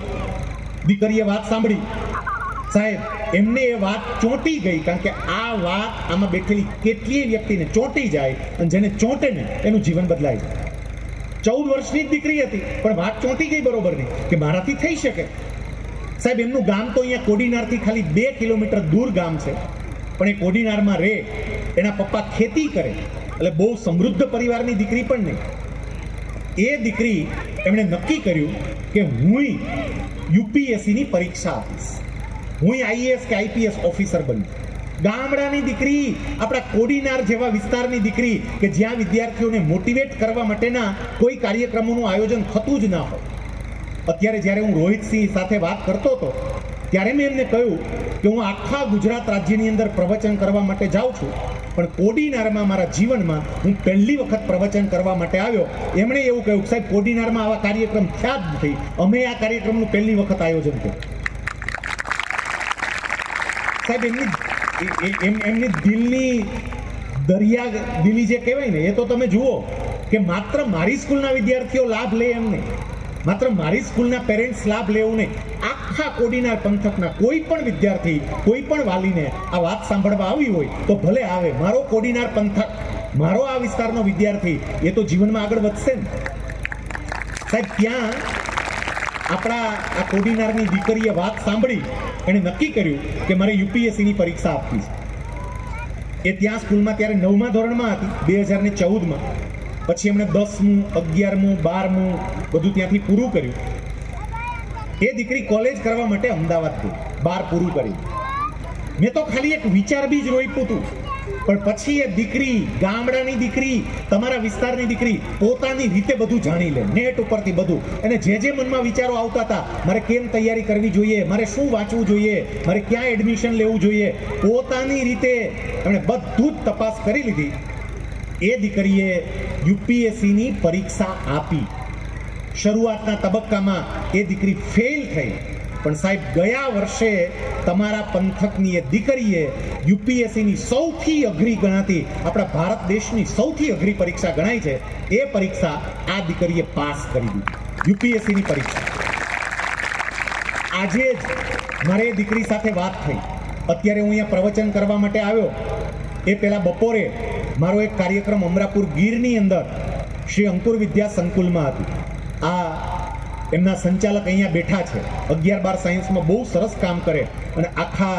દીકરીએ વાત સાંભળી. સાહેબ, એમને એ વાત ચોંટી ગઈ, કારણ કે આ વાત આમાં બેઠેલી કેટલીય વ્યક્તિને ચોંટી જાય, અને જેને ચોંટે ને એનું જીવન બદલાય જાય. 14 વર્ષની જ દીકરી હતી, પણ વાત ચોંટી ગઈ બરોબરની કે મારાથી થઈ શકે. સાહેબ, એમનું ગામ તો અહીંયા કોડીનારથી ખાલી 2 કિલોમીટર દૂર ગામ છે, પણ એ કોડીનારમાં રહે, એના પપ્પા ખેતી કરે, એટલે બહુ સમૃદ્ધ પરિવારની દીકરી પણ નહીં. એ દીકરી એમણે નક્કી કર્યું કે હું યુપીએસસીની પરીક્ષા આપીશ, હું આઈએએસ કે આઈપીએસ ઓફિસર બનીશ. ગામડાની દીકરી, આપણા કોડીનાર જેવા વિસ્તારની દીકરી કે જ્યાં વિદ્યાર્થીઓને મોટિવેટ કરવા માટેના કોઈ કાર્યક્રમોનું આયોજન થતું જ ના હોય. અત્યારે જ્યારે હું રોહિતસિંહ સાથે વાત કરતો હતો ત્યારે મેં એમને કહ્યું કે હું આખા ગુજરાત રાજ્યની અંદર પ્રવચન કરવા માટે જાઉં છું, પણ કોડીનારમાં મારા જીવનમાં હું પહેલી વખત પ્રવચન કરવા માટે આવ્યો. એમણે એવું કહ્યું, સાહેબ, કોડીનારમાં આવા કાર્યક્રમ થયા જ નથી, અમે આ કાર્યક્રમનું પહેલી વખત આયોજન કર્યું. સાહેબ, એમની દિલની દરિયા દિલી જે કહેવાય ને, એ તો તમે જુઓ કે માત્ર મારી સ્કૂલના વિદ્યાર્થીઓ લાભ લે એમ નહીં, માત્ર મારી સ્કૂલના પેરેન્ટ્સ લાભ લેવું નહીં, આખા કોડીનાર પંથકના કોઈ પણ વિદ્યાર્થી, કોઈ પણ વાલીને આ વાત સાંભળવા આવી હોય તો ભલે આવે. મારો કોડીનાર પંથક, મારો આ વિસ્તારનો વિદ્યાર્થી એ તો જીવનમાં આગળ વધશે ને. સાહેબ, ત્યાં આપણા આ કોડીનારની દીકરીએ વાત સાંભળી, એણે નક્કી કર્યું કે મારે યુપીએસસીની પરીક્ષા આપવી છે. એ ત્યાં સ્કૂલમાં ત્યારે 9મા ધોરણમાં હતી 2014માં. પછી એમણે 10મું, 11મું, 12મું બધું ત્યાંથી પૂરું કર્યું. એ દીકરી કોલેજ કરવા માટે અમદાવાદ ગઈ, 12 પૂરું કર્યું. મેં તો ખાલી એક વિચાર બી જ રોપ્યું હતું, પણ પછી એ દીકરી, ગામડાની દીકરી, તમારા વિસ્તારની દીકરી પોતાની રીતે બધું જાણી લે, નેટ ઉપરથી બધું. અને જે જે મનમાં વિચારો આવતા હતા, મારે કેમ તૈયારી કરવી જોઈએ, મારે શું વાંચવું જોઈએ, મારે ક્યાં એડમિશન લેવું જોઈએ, પોતાની રીતે એમણે બધું જ તપાસ કરી લીધી. એ દીકરીએ યુપીએસસીની પરીક્ષા આપી. શરૂઆતના તબક્કામાં એ દીકરી ફેલ થઈ, પણ સાહેબ, ગયા વર્ષે તમારા પંથકની એ દીકરીએ યુપીએસસીની સૌથી અઘરી ગણાતી, આપણા ભારત દેશની સૌથી અઘરી પરીક્ષા ગણાય છે, એ પરીક્ષા આ દીકરીએ પાસ કરી દીધી, યુપીએસસીની પરીક્ષા. આજે જ મારે એ દીકરી સાથે વાત થઈ. અત્યારે હું અહીંયા પ્રવચન કરવા માટે આવ્યો, એ પહેલા બપોરે મારો એક કાર્યક્રમ અમરાપુર ગીરની અંદર શ્રી અંકુર વિદ્યા સંકુલમાં હતી. આ એમના સંચાલક અહીંયા બેઠા છે, 11-12 સાયન્સમાં બહુ સરસ કામ કરે અને આખા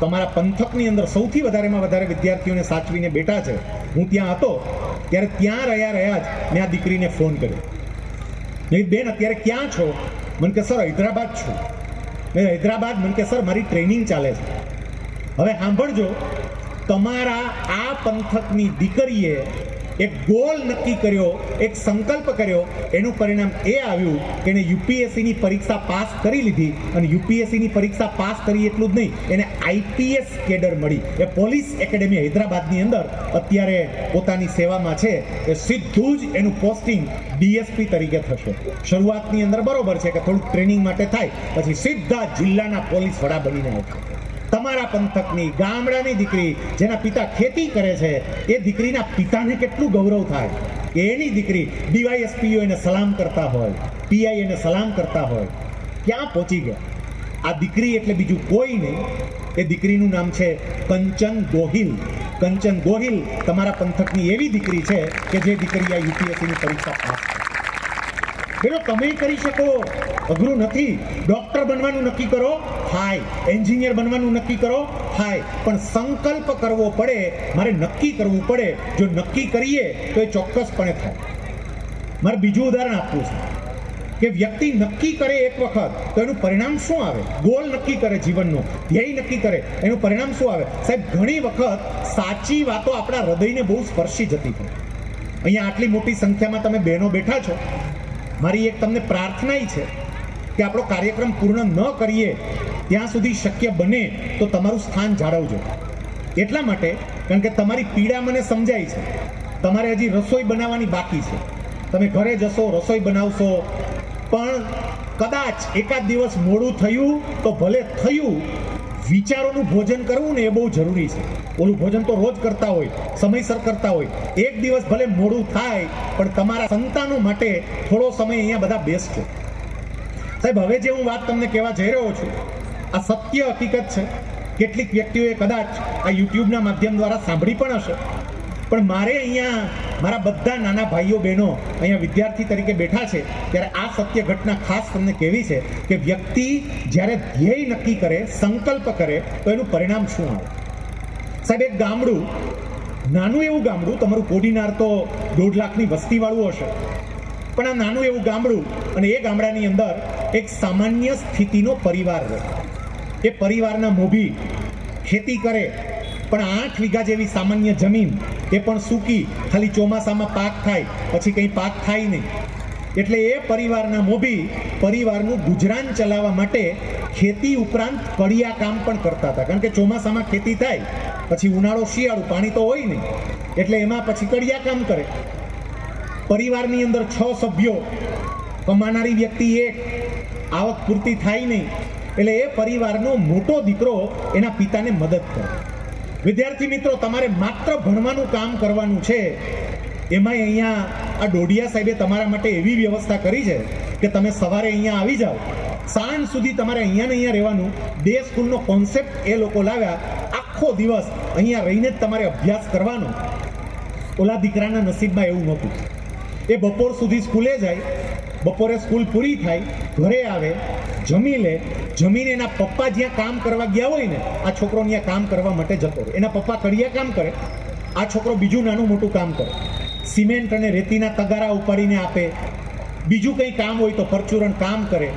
તમારા પંથકની અંદર સૌથી વધારેમાં વધારે વિદ્યાર્થીઓને સાચવીને બેઠા છે. હું ત્યાં હતો ત્યારે ત્યાં રહ્યા જ મેં આ દીકરીને ફોન કર્યો. મેં બેન અત્યારે ક્યાં છો? મને કે સર હૈદરાબાદ છું. મેં હૈદરાબાદ? મને કે સર મારી ટ્રેનિંગ ચાલે છે. હવે સાંભળજો, તમારા આ પંથકની દીકરીએ એક ગોલ નક્કી કર્યો, એક સંકલ્પ કર્યો, એનું પરિણામ એ આવ્યું કે એને યુપીએસસીની પરીક્ષા પાસ કરી લીધી અને યુપીએસસીની પરીક્ષા પાસ કરી એટલું જ નહીં, એને આઈપીએસ કેડર મળી. એ પોલીસ એકેડેમી હૈદરાબાદની અંદર અત્યારે પોતાની સેવામાં છે. એ સીધું જ એનું પોસ્ટિંગ ડીએસપી તરીકે થશે. શરૂઆતની અંદર બરોબર છે કે થોડુંક ટ્રેનિંગ માટે થાય, પછી સીધા જિલ્લાના પોલીસ વડા બનીને આવશે. તમારા પંથકની ગામડાની દીકરી જેના પિતા ખેતી કરે છે, એ દીકરીના પિતાને કેટલું ગૌરવ થાય કે એની દીકરી ડીવાયએસપીઓ એને સલામ કરતા હોય, પીઆઈ એને સલામ કરતા હોય. ક્યાં પહોંચી ગયા? આ દીકરી એટલે બીજું કોઈ નહીં, એ દીકરીનું નામ છે કંચન ગોહિલ. કંચન ગોહિલ તમારા પંથકની એવી દીકરી છે કે જે દીકરી આ યુપીએસસીની પરીક્ષા પાસ કરે. પેલો તમે કરી શકો, અઘરું નથી. ડોક્ટર બનવાનું નક્કી કરો, થાય. એન્જિનિયર બનવાનું નક્કી કરો, થાય. પણ સંકલ્પ કરવો પડે, મારે નક્કી કરવું પડે. જો નક્કી કરીએ તો એ ચોક્કસપણે થાય. મારે બીજું ઉદાહરણ આપવું છે કે વ્યક્તિ નક્કી કરે એક વખત તો એનું પરિણામ શું આવે? ગોલ નક્કી કરે, જીવનનો ધ્યેય નક્કી કરે, એનું પરિણામ શું આવે? સાહેબ, ઘણી વખત સાચી વાતો આપણા હૃદયને બહુ સ્પર્શી જતી હોય. અહીંયા આટલી મોટી સંખ્યામાં તમે બહેનો બેઠા છો. મારી એક તમને પ્રાર્થના છે કે આપણો કાર્યક્રમ પૂર્ણ ન કરીએ ત્યાં સુધી શક્ય બને તો તમારું સ્થાન જાળવજો. એટલા માટે કારણ કે તમારી પીડા મને સમજાય છે. તમારે હજી રસોઈ બનાવવાની બાકી છે. તમે ઘરે જશો, રસોઈ બનાવશો, પણ કદાચ એકાદ દિવસ મોડું થયું તો ભલે થયું, વિચારોનું ભોજન કરવું ને એ બહુ જરૂરી છે. ઓલું ભોજન તો રોજ કરતા હોય, સમયસર કરતા હોય. એક દિવસ ભલે મોડું થાય પણ તમારા સંતાનો માટે થોડો સમય અહીંયા બધા બેસજો. સાહેબ, હવે જે હું વાત તમને કહેવા જઈ રહ્યો છું, આ સત્ય હકીકત છે. કેટલીક વ્યક્તિઓએ કદાચ આ યુટ્યુબના માધ્યમ દ્વારા સાંભળી પણ હશે, પણ મારે અહીંયા મારા બધા નાના ભાઈઓ બહેનો અહીંયા વિદ્યાર્થી તરીકે બેઠા છે ત્યારે આ સત્ય ઘટના ખાસ તમને કહેવી છે કે વ્યક્તિ જ્યારે ધ્યેય નક્કી કરે, સંકલ્પ કરે તો એનું પરિણામ શું આવે? સાહેબ, એક ગામડું, નાનું એવું ગામડું, તમારું કોડીનાર તો 1.5 લાખની વસ્તીવાળું હશે, પણ આ નાનું એવું ગામડું, અને એ ગામડાની અંદર એક સામાન્ય સ્થિતિનો પરિવાર રહે. એ પરિવારના મોભી ખેતી કરે, પણ 8 વીઘા જેવી સામાન્ય જમીન, એ પણ સૂકી, ખાલી ચોમાસામાં પાક થાય, પછી કંઈ પાક થાય નહીં. એટલે એ પરિવારના મોભી પરિવારનું ગુજરાન ચલાવવા માટે ખેતી ઉપરાંત કડિયા કામ પણ કરતા હતા. કારણ કે ચોમાસામાં ખેતી થાય, પછી ઉનાળો, શિયાળું, પાણી તો હોય નહીં, એટલે એમાં પછી કડિયા કામ કરે. પરિવારની અંદર 6 સભ્યો, કમાનારી વ્યક્તિ એક, આવક પૂરતી થાય નહીં, એટલે એ પરિવારનો મોટો દીકરો એના પિતાને મદદ કરે. વિદ્યાર્થી મિત્રો, તમારે માત્ર ભણવાનું કામ કરવાનું છે. એમાંય અહીંયા આ ડોડિયા સાહેબે તમારા માટે એવી વ્યવસ્થા કરી છે કે તમે સવારે અહીંયા આવી જાઓ, સાંજ સુધી તમારે અહીંયા ને અહીંયા રહેવાનું. ડે સ્કૂલનો કોન્સેપ્ટ એ લોકો લાવ્યા. આખો દિવસ અહીંયા રહીને જ તમારે અભ્યાસ કરવાનો. ઓલા દીકરાના નસીબમાં એવું નહોતું. એ બપોર સુધી સ્કૂલે જાય, બપોરે સ્કૂલ પૂરી થાય, ઘરે આવે, જમી લે, જમીને એના પપ્પા જ્યાં કામ કરવા ગયા હોય ને, આ છોકરો ત્યાં કામ કરવા માટે જતો રહે. એના પપ્પા કડિયા કામ કરે, આ છોકરો બીજું નાનું મોટું કામ કરે. સિમેન્ટ અને રેતીના તગારા ઉપાડીને આપે, બીજું કંઈ કામ હોય તો પરચુરણ કામ કરે.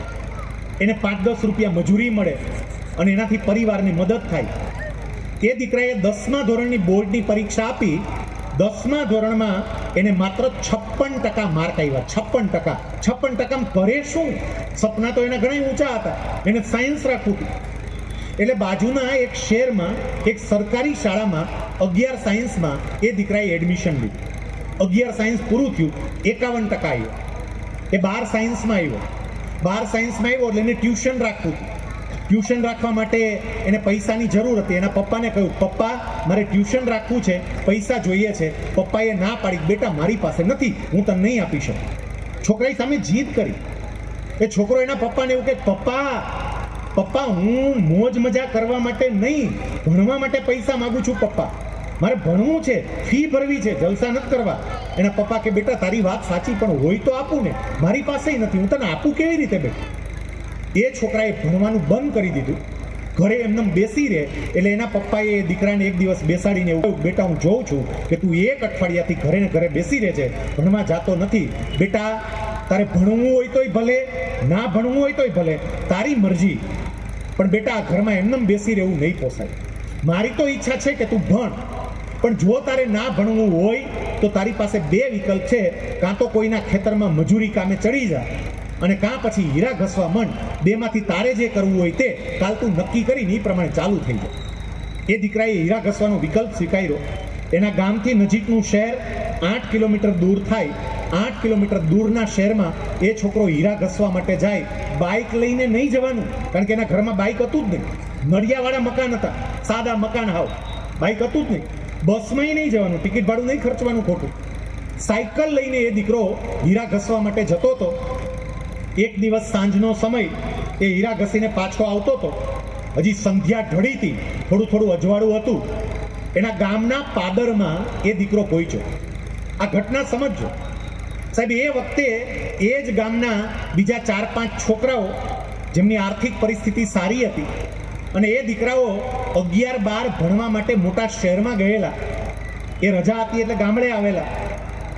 એને 5-10 રૂપિયા મજૂરી મળે અને એનાથી પરિવારની મદદ થાય. એ દીકરાએ 10મા ધોરણની બોર્ડની પરીક્ષા આપી. 10મા ધોરણમાં એને માત્ર 56% માર્ક આવ્યા. 56%. 56%માં કરે શું? સપના તો એના ઘણા ઊંચા હતા. એને સાયન્સ રાખવું હતું. એટલે બાજુના એક શહેરમાં એક સરકારી શાળામાં 11 સાયન્સમાં એ દીકરાએ એડમિશન લીધું. 11 સાયન્સ પૂરું થયું, 51% આવ્યો. એ 12 સાયન્સમાં આવ્યો. 12 સાયન્સમાં આવ્યો એટલે એને ટ્યુશન રાખવું હતું. ટ્યુશન રાખવા માટે એને પૈસાની જરૂર હતી. એના પપ્પાને કહ્યું, પપ્પા મારે ટ્યુશન રાખવું છે, પૈસા જોઈએ છે. પપ્પાએ ના પાડી, બેટા મારી પાસે નથી, હું તને નહીં આપી શકું. છોકરાએ સામે જીદ કરી. એ છોકરો એના પપ્પાને એવું કહે, પપ્પા હું મોજ મજા કરવા માટે નહીં, ભણવા માટે પૈસા માગું છું પપ્પા. મારે ભણવું છે, ફી ભરવી છે, જલસા નથી કરવા. એના પપ્પા કે બેટા તારી વાત સાચી, પણ હોય તો આપું ને, મારી પાસે નથી, હું તને આપું કેવી રીતે બેટા? એ છોકરાએ ભણવાનું બંધ કરી દીધું, ઘરે એમને બેસી રહે. એટલે એના પપ્પાએ એ દીકરાને એક દિવસ બેસાડીને એવું કહ્યું, બેટા હું જોઉં છું કે તું એક અઠવાડિયાથી ઘરે ને ઘરે બેસી રહે છે, ભણવા જાતો નથી. બેટા તારે ભણવું હોય તોય ભલે, ના ભણવું હોય તોય ભલે, તારી મરજી, પણ બેટા આ ઘરમાં એમને બેસી રહેવું નહીં પોસાય. મારી તો ઈચ્છા છે કે તું ભણ, પણ જો તારે ના ભણવું હોય તો તારી પાસે બે વિકલ્પ છે. કાં તો કોઈના ખેતરમાં મજૂરી કામે ચડી જા, અને કાં પછી હીરા ઘસવા માંડ. બેમાંથી તારે જે કરવું હોય તે કાલ તું નક્કી કરીને એ પ્રમાણે ચાલુ થઈ જાય. એ દીકરાએ હીરા ઘસવાનો વિકલ્પ સ્વીકાર્યો. એના ગામથી નજીકનું શહેર 8 કિલોમીટર દૂર થાય. 8 કિલોમીટર દૂરના શહેરમાં એ છોકરો હીરા ઘસવા માટે જાય. બાઇક લઈને નહીં જવાનું, કારણ કે એના ઘરમાં બાઇક હતું જ નહીં. નળિયાવાળા મકાન હતા, સાદા મકાન હાવ, બાઇક હતું જ નહીં. બસમાંય નહીં જવાનું, ટિકિટ ભાડું નહીં ખર્ચવાનું ખોટું. સાયકલ લઈને એ દીકરો હીરા ઘસવા માટે જતો હતો. એક દિવસ સાંજનો સમય, એ હીરા ઘસીને પાછો આવતો હતો. હજી સંધ્યા ઢળી હતી, થોડું થોડું અજવાળું હતું. એના ગામના પાદરમાં એ દીકરો પહોંચ્યો. આ ઘટના સમજજો સાહેબ. એ વખતે એ જ ગામના બીજા 4-5 છોકરાઓ જેમની આર્થિક પરિસ્થિતિ સારી હતી, અને એ દીકરાઓ 11-12 ભણવા માટે મોટા શહેરમાં ગયેલા. એ રજા હતી એટલે ગામડે આવેલા.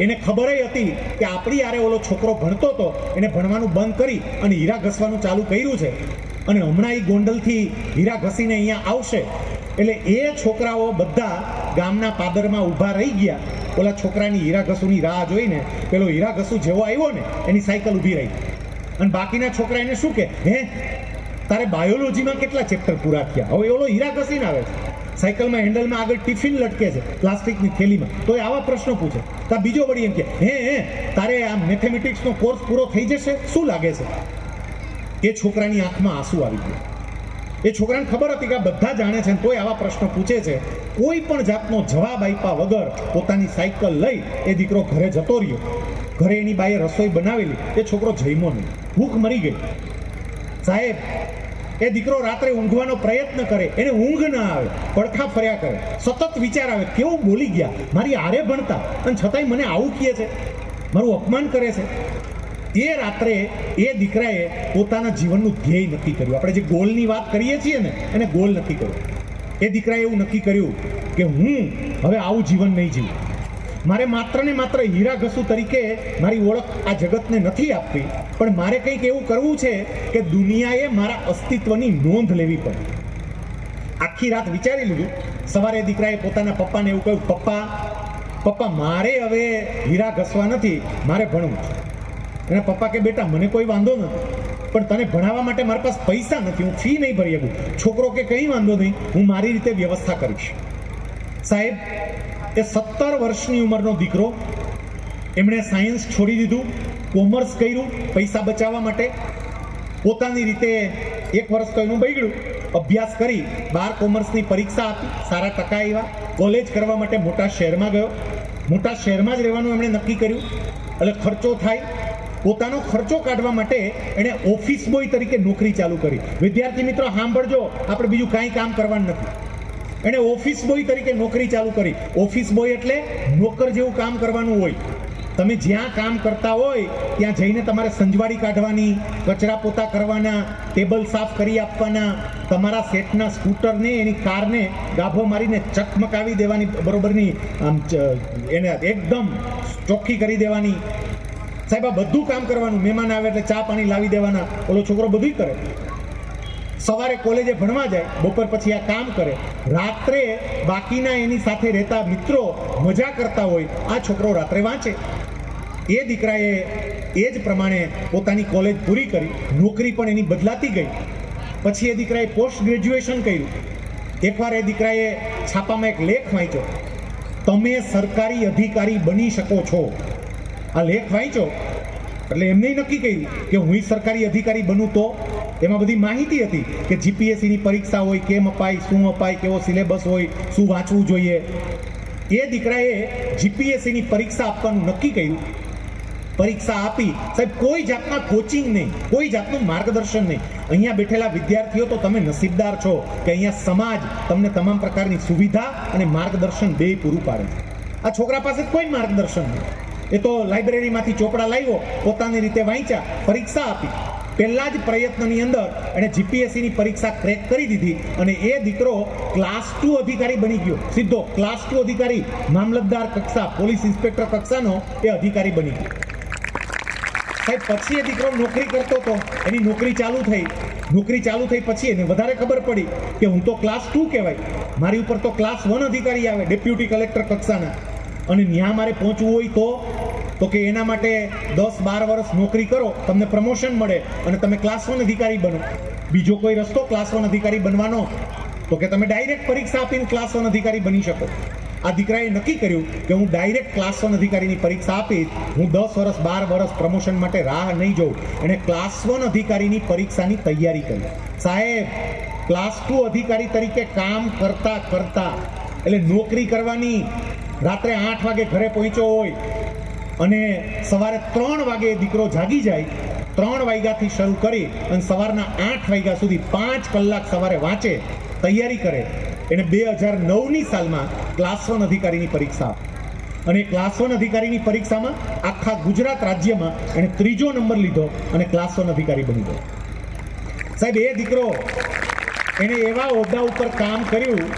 એને ખબર હતી કે આપણી આરે ઓલો છોકરો ભણતો હતો, એને ભણવાનું બંધ કરી અને હીરા ઘસવાનું ચાલુ કર્યું છે, અને હમણાં એ ગોંડલથી હીરા ઘસીને અહીંયા આવશે. એટલે એ છોકરાઓ બધા ગામના પાદરમાં ઊભા રહી ગયા. ઓલા છોકરાની હીરા ઘસુની રાહ જોઈને પેલો હીરા ઘસુ જેવો આવ્યો ને, એની સાયકલ ઊભી રહી. અને બાકીના છોકરા એને શું કે, હે તારે બાયોલોજીમાં કેટલા ચેપ્ટર પૂરા થયા? હવે ઓલો હીરા ઘસીને આવે છે, સાયકલમાં હેન્ડલમાં આગળ ટિફિન લટકે છે પ્લાસ્ટિકની થેલીમાં, તો એ આવા પ્રશ્નો પૂછે. તો બીજો વળી એમ કે, હે તારે આ મેથેમેટિક્સનો કોર્સ પૂરો થઈ જશે, શું લાગે છે? એ છોકરાની આંખમાં આંસુ આવી ગયા. એ છોકરાને ખબર હતી કે આ બધા જાણે છે, તોય આવા પ્રશ્નો પૂછે છે. કોઈ પણ જાતનો જવાબ આપ્યા વગર પોતાની સાયકલ લઈ એ દીકરો ઘરે જતો રહ્યો. ઘરે એની બાએ રસોઈ બનાવેલી, એ છોકરો જમ્યો નહીં, ભૂખ મરી ગઈ. સાહેબ, એ દીકરો રાત્રે ઊંઘવાનો પ્રયત્ન કરે, એને ઊંઘ ના આવે, પડખા ફર્યા કરે, સતત વિચાર આવે, કેવું બોલી ગયા, મારી આરે ભણતા અને છતાંય મને આવું કહે છે, મારું અપમાન કરે છે. એ રાત્રે એ દીકરાએ પોતાના જીવનનું ધ્યેય નક્કી કર્યું. આપણે જે ગોલની વાત કરીએ છીએ ને, એને ગોલ નક્કી કર્યો. એ દીકરાએ એવું નક્કી કર્યું કે હું હવે આવું જીવન નહીં જીવું. મારે માત્ર ને માત્ર હીરા ઘસુ તરીકે મારી ઓળખ આ જગતને નથી આપવી, પણ મારે કંઈક એવું કરવું છે કે દુનિયાએ મારા અસ્તિત્વની નોંધ લેવી પડે. આખી રાત વિચારી લીધું. સવારે દીકરાએ પોતાના પપ્પાને એવું કહ્યું, પપ્પા મારે હવે હીરા ઘસવા નથી, મારે ભણવું છે. એના પપ્પા કે, બેટા મને કોઈ વાંધો નથી, પણ તને ભણાવવા માટે મારી પાસે પૈસા નથી, હું ફી નહીં ભરી શકું. છોકરો કે કંઈ વાંધો નહીં, હું મારી રીતે વ્યવસ્થા કરીશ. સાહેબ, એ 17 વર્ષની ઉંમરનો દીકરો, એમણે સાયન્સ છોડી દીધું, કોમર્સ કર્યું પૈસા બચાવવા માટે. પોતાની રીતે 1 વર્ષ તો એનું બગડ્યું. અભ્યાસ કરી 12 કોમર્સની પરીક્ષા આપી, સારા ટકા આવ્યા. કોલેજ કરવા માટે મોટા શહેરમાં ગયો. મોટા શહેરમાં જ રહેવાનું એમણે નક્કી કર્યું. એટલે ખર્ચો થાય, પોતાનો ખર્ચો કાઢવા માટે એણે ઓફિસ બોય તરીકે નોકરી ચાલુ કરી. વિદ્યાર્થી મિત્રો સાંભળજો, આપણે બીજું કાંઈ કામ કરવાનું નથી. એણે ઓફિસ બોય તરીકે નોકરી ચાલુ કરી. ઓફિસ બોય એટલે નોકર જેવું કામ કરવાનું હોય. તમે જ્યાં કામ કરતા હોય ત્યાં જઈને તમારે સંજવાડી કાઢવાની, કચરા પોતા કરવાના, ટેબલ સાફ કરી આપવાના, તમારા સેટના સ્કૂટરને, એની કારને ગાભો મારીને ચકમકાવી દેવાની, બરોબરની આમ એને એકદમ ચોખ્ખી કરી દેવાની. સાહેબ, આ બધું કામ કરવાનું. મહેમાન આવે એટલે ચા પાણી લાવી દેવાના. ઓલો છોકરો બધું કરે. સવારે કોલેજે ભણવા જાય, બપોર પછી આ કામ કરે. રાત્રે બાકીના એની સાથે રહેતા મિત્રો મજા કરતા હોય, આ છોકરો રાત્રે વાંચે. એ દીકરાએ એ જ પ્રમાણે પોતાની કોલેજ પૂરી કરી. નોકરી પણ એની બદલાતી ગઈ. પછી એ દીકરાએ પોસ્ટ ગ્રેજ્યુએશન કર્યું. એકવાર એ દીકરાએ છાપામાં એક લેખ વાંચ્યો, તમે સરકારી અધિકારી બની શકો છો. આ લેખ વાંચ્યો એટલે એમને નક્કી કર્યું કે હું સરકારી અધિકારી બનું. તો એમાં બધી માહિતી હતી કે જીપીએસસીની પરીક્ષા હોય, કેમ અપાય, શું અપાય, કેવો સિલેબસ હોય, શું વાંચવું જોઈએ. એ દીકરાએ જીપીએસસીની પરીક્ષા આપવાનું નક્કી કર્યું. પરીક્ષા આપી. સાહેબ કોઈ જાતના કોચિંગ નહીં, કોઈ જાતનું માર્ગદર્શન નહીં. અહીંયા બેઠેલા વિદ્યાર્થીઓ તો તમે નસીબદાર છો કે અહીંયા સમાજ તમને તમામ પ્રકારની સુવિધા અને માર્ગદર્શન બે પૂરું પાડે છે. આ છોકરા પાસે કોઈ માર્ગદર્શન નહીં. એ તો લાઇબ્રેરીમાંથી ચોપડા લાવ્યો, પોતાની રીતે વાંચ્યા, પરીક્ષા આપી. પહેલા જ પ્રયત્નની અંદર એણે જીપીએસસીની પરીક્ષા ક્રેક કરી દીધી અને એ દીકરો ક્લાસ 2 અધિકારી બની ગયો. સીધો ક્લાસ 2 અધિકારી, મામલતદાર કક્ષા, પોલીસ ઇન્સ્પેક્ટર કક્ષાનો એ અધિકારી બની ગયો. સાહેબ પછી એ દીકરો નોકરી કરતો હતો, એની નોકરી ચાલુ થઈ પછી એને વધારે ખબર પડી કે હું તો ક્લાસ 2 કહેવાય, મારી ઉપર તો ક્લાસ 1 અધિકારી આવે, ડેપ્યુટી કલેક્ટર કક્ષાના, અને ત્યાં મારે પહોંચવું હોય તો કે એના માટે 10-12 વર્ષ નોકરી કરો, તમને પ્રમોશન મળે અને તમે ક્લાસ 1 અધિકારી બનો. બીજો કોઈ રસ્તો ક્લાસ 1 અધિકારી બનવાનો તો કે તમે ડાયરેક્ટ પરીક્ષા આપીને ક્લાસ 1 અધિકારી બની શકો. આ દીકરાએ નક્કી કર્યું કે હું ડાયરેક્ટ ક્લાસ 1 અધિકારીની પરીક્ષા આપીશ, હું 10 વર્ષ 12 વર્ષ પ્રમોશન માટે રાહ નહીં જોઉં. એણે ક્લાસ 1 અધિકારીની પરીક્ષાની તૈયારી કરી. સાહેબ ક્લાસ 2 અધિકારી તરીકે કામ કરતા એટલે નોકરી કરવાની, રાત્રે 8 વાગે ઘરે પહોંચ્યો હોય અને સવારે 3 વાગે દીકરો જાગી જાય, 3 વાગ્યાથી શરૂ કરી અને સવારના 8 વાગ્યા સુધી 5 કલાક સવારે વાંચે, તૈયારી કરે. એને 2009ની સાલમાં ક્લાસ 1 અધિકારીની પરીક્ષા આપી અને ક્લાસ 1 અધિકારીની પરીક્ષામાં આખા ગુજરાત રાજ્યમાં એને 3જો નંબર લીધો અને ક્લાસ 1 અધિકારી બની ગયો. સાહેબ એ દીકરો એને એવા હોદ્દા ઉપર કામ કર્યું,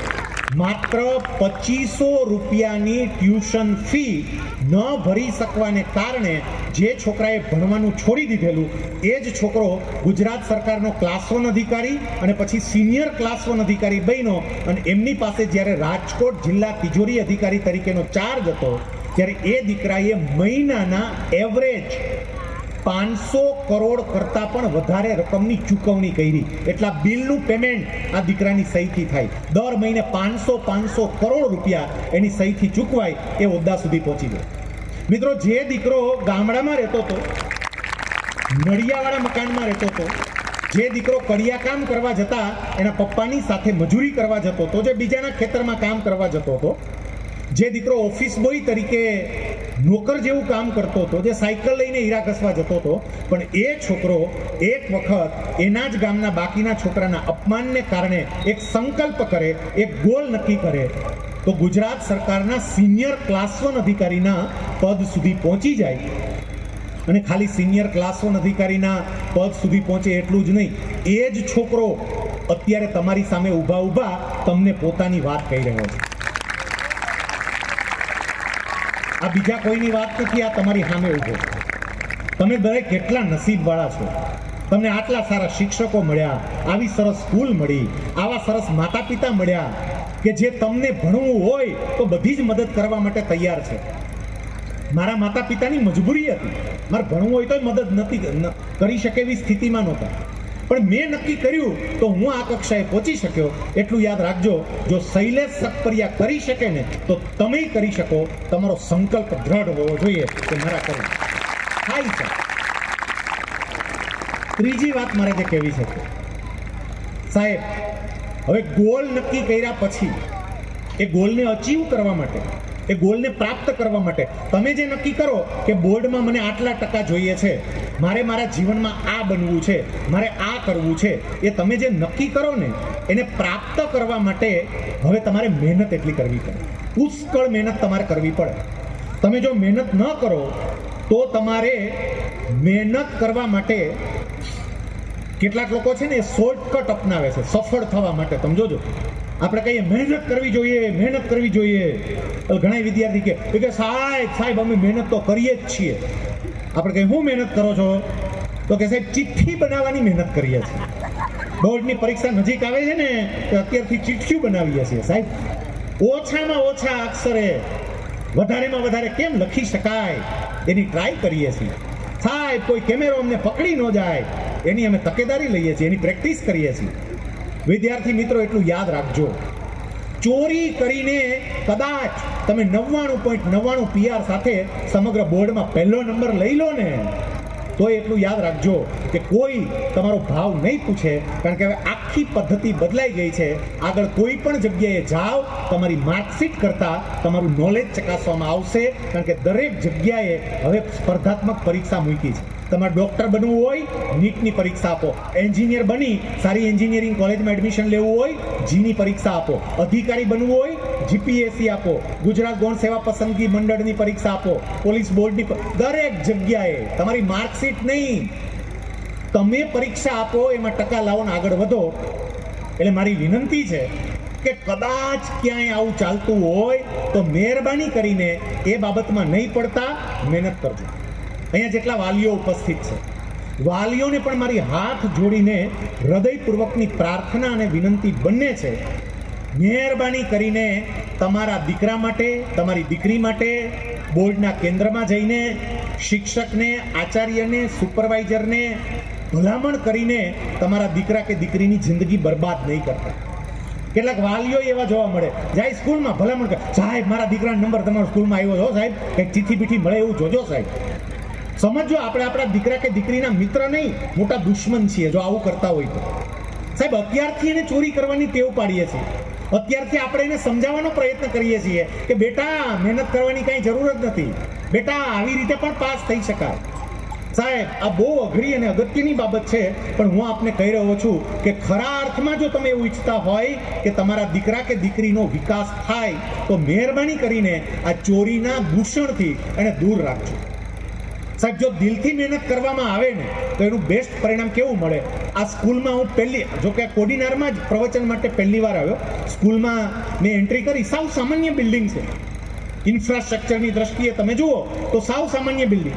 માત્ર 2500 રૂપિયાની ટ્યુશન ફી ન ભરી શકવાને કારણે જે છોકરાએ ભણવાનું છોડી દીધેલું એ જ છોકરો ગુજરાત સરકારનો ક્લાસ 1 અધિકારી અને પછી સિનિયર ક્લાસ 1 અધિકારી બન્યો. અને એમની પાસે જ્યારે રાજકોટ જિલ્લા તિજોરી અધિકારી તરીકેનો ચાર્જ હતો ત્યારે એ દીકરાએ મહિનાના એવરેજ 500 કરોડ કરતાં પણ વધારે રકમની ચૂકવણી કરી. એટલા બિલનું પેમેન્ટ આ દીકરાની સહીથી થાય. દર મહિને 500 કરોડ રૂપિયા એની સહીથી ચૂકવાય એ હોદ્દા સુધી પહોંચી ગયો. મિત્રો, જે દીકરો ગામડામાં રહેતો હતો, નળિયાવાળા મકાનમાં રહેતો હતો, જે દીકરો કડિયા કામ કરવા જતા એના પપ્પાની સાથે મજૂરી કરવા જતો હતો, જે બીજાના ખેતરમાં કામ કરવા જતો હતો, જે દીકરો ઓફિસ બોય તરીકે નોકર જેવું કામ કરતો હતો, જે સાયકલ લઈને હીરા ઘસવા જતો હતો, પણ એ છોકરો એક વખત એના જ ગામના બાકીના છોકરાના અપમાનને કારણે એક સંકલ્પ કરે, એક ગોલ નક્કી કરે તો ગુજરાત સરકારના સિનિયર ક્લાસ 1 અધિકારીના પદ સુધી પહોંચી જાય. અને ખાલી સિનિયર ક્લાસ 1 અધિકારીના પદ સુધી પહોંચે એટલું જ નહીં, એ જ છોકરો અત્યારે તમારી સામે ઊભા તમને પોતાની વાત કહી રહ્યો છે. આ બીજા કોઈની વાત નથી, આ તમારી સામે ઊભો. તમે દરેક કેટલા નસીબવાળા છો. તમને આટલા સારા શિક્ષકો મળ્યા, આવી સરસ સ્કૂલ મળી, આવા સરસ માતા પિતા મળ્યા કે જે તમને ભણવું હોય તો બધી જ મદદ કરવા માટે તૈયાર છે. મારા માતા પિતાની મજબૂરી હતી, મારે ભણવું હોય તો મદદ નથી કરી શકે એવી સ્થિતિમાં નહોતા, પણ મેં નક્કી કર્યું તો હું આ કક્ષાએ પહોંચી શક્યો. એટલું યાદ રાખજો, જો શૈલેષ સખપરિયા કરી શકે ને તો તમે કરી શકો. તમારો સંકલ્પ દ્રઢ હોવો જોઈએ કે મારા કરવું થાય છે. ત્રીજી વાત મારે જે કહેવી છે, સાહેબ હવે ગોલ નક્કી કર્યા પછી એ ગોલને અચીવ કરવા માટે, એ ગોલને પ્રાપ્ત કરવા માટે તમે જે નક્કી કરો કે બોર્ડમાં મને આટલા ટકા જોઈએ છે, મારે મારા જીવનમાં આ બનવું છે, મારે આ કરવું છે, એ તમે જે નક્કી કરો ને એને પ્રાપ્ત કરવા માટે હવે તમારે મહેનત એટલી કરવી પડે, પુષ્કળ મહેનત તમારે કરવી પડે. તમે જો મહેનત ન કરો તો તમારે મહેનત કરવા માટે કેટલાક લોકો છે ને શોર્ટકટ અપનાવે છે સફળ થવા માટે. તમે જોજો, આપણે કહીએ મહેનત કરવી જોઈએ, ઘણા વિદ્યાર્થી કે સાહેબ અમે મહેનત તો કરીએ જ છીએ. આપણે કહીએ હું મહેનત કરો છો તો કે સાહેબ ચિઠ્ઠી બનાવવાની મહેનત કરીએ છીએ. બોર્ડની પરીક્ષા નજીક આવે છે ને તો અત્યારથી ચિઠ્ઠીઓ બનાવીએ છીએ. સાહેબ ઓછામાં ઓછા અક્ષરે વધારેમાં વધારે કેમ લખી શકાય એની ટ્રાય કરીએ છીએ. સાહેબ કોઈ કેમેરો અમને પકડી ન જાય એની અમે તકેદારી લઈએ છીએ, એની પ્રેક્ટિસ કરીએ છીએ. વિદ્યાર્થી મિત્રો, એટલું યાદ રાખજો, ચોરી કરીને કદાચ તમે 99.99 PR સાથે સમગ્ર બોર્ડમાં પહેલો નંબર લઈ લો ને તો એટલું યાદ રાખજો કે કોઈ તમારો ભાવ નહીં પૂછે, કારણ કે હવે આખી પદ્ધતિ બદલાઈ ગઈ છે. આગળ કોઈ પણ જગ્યાએ જાઓ, તમારી માર્કશીટ કરતાં તમારું નોલેજ ચકાસવામાં આવશે, કારણ કે દરેક જગ્યાએ હવે સ્પર્ધાત્મક પરીક્ષા મૂકી છે. તમારે ડૉક્ટર બનવું હોય, નીટની પરીક્ષા આપો. એન્જિનિયર બની સારી એન્જિનિયરિંગ કોલેજમાં એડમિશન લેવું હોય, જીની પરીક્ષા આપો. અધિકારી બનવું હોય, જીપીએસસી આપો. ગુજરાત ગૌણ સેવા પસંદગી મંડળની પરીક્ષા આપો. પોલીસ બોર્ડની દરેક જગ્યાએ તમારી માર્કશીટ નહીં, તમે પરીક્ષા આપો, એમાં ટકા લાવો ને આગળ વધો. એટલે મારી વિનંતી છે કે કદાચ ક્યાંય આવું ચાલતું હોય તો મહેરબાની કરીને એ બાબતમાં નહીં પડતા મહેનત કરજો. અહીંયા જેટલા વાલીઓ ઉપસ્થિત છે, વાલીઓને પણ મારી હાથ જોડીને હૃદયપૂર્વકની પ્રાર્થના અને વિનંતી બંને છે, મહેરબાની કરીને તમારા દીકરા માટે, તમારી દીકરી માટે બોર્ડના કેન્દ્રમાં જઈને શિક્ષકને, આચાર્યને, સુપરવાઇઝરને ભલામણ કરીને તમારા દીકરા કે દીકરીની જિંદગી બરબાદ નહીં કરતા. કેટલાક વાલીઓ એવા જોવા મળે, જાય સ્કૂલમાં ભલામણ કરે, સાહેબ મારા દીકરાનો નંબર તમારા સ્કૂલમાં આવ્યો છો સાહેબ, કંઈક ચીઠી બીઠી મળે એવું જોજો સાહેબ. સમજો, આપણે આપણા દીકરા કે દીકરીના મિત્ર નહીં, મોટા દુશ્મન છીએ જો આવું કરતા હોય તો. સાહેબ, અત્યારથી એને ચોરી કરવાની ટેવ પાડીએ છીએ. અત્યારથી આપણે એને સમજાવવાનો પ્રયત્ન કરીએ છીએ કે બેટા મહેનત કરવાની કાંઈ જરૂર જ નથી, બેટા આવી રીતે પણ પાસ થઈ શકાય. સાહેબ, આ બહુ અઘરી અને અગત્યની બાબત છે, પણ હું આપને કહી રહ્યો છું કે ખરા અર્થમાં જો તમે એવું ઈચ્છતા હોય કે તમારા દીકરા કે દીકરીનો વિકાસ થાય તો મહેરબાની કરીને આ ચોરીના દૂષણથી એને દૂર રાખજો. સાહેબ, જો દિલથી મહેનત કરવામાં આવે ને તો એનું બેસ્ટ પરિણામ કેવું મળે. આ સ્કૂલમાં હું જો કે કોડીનારમાં જ પ્રવચન માટે પહેલી વાર આવ્યો. સ્કૂલમાં મેં એન્ટ્રી કરી, સાવ સામાન્ય બિલ્ડિંગ છે. ઇન્ફ્રાસ્ટ્રક્ચરની દ્રષ્ટિએ તમે જુઓ તો સાવ સામાન્ય બિલ્ડિંગ.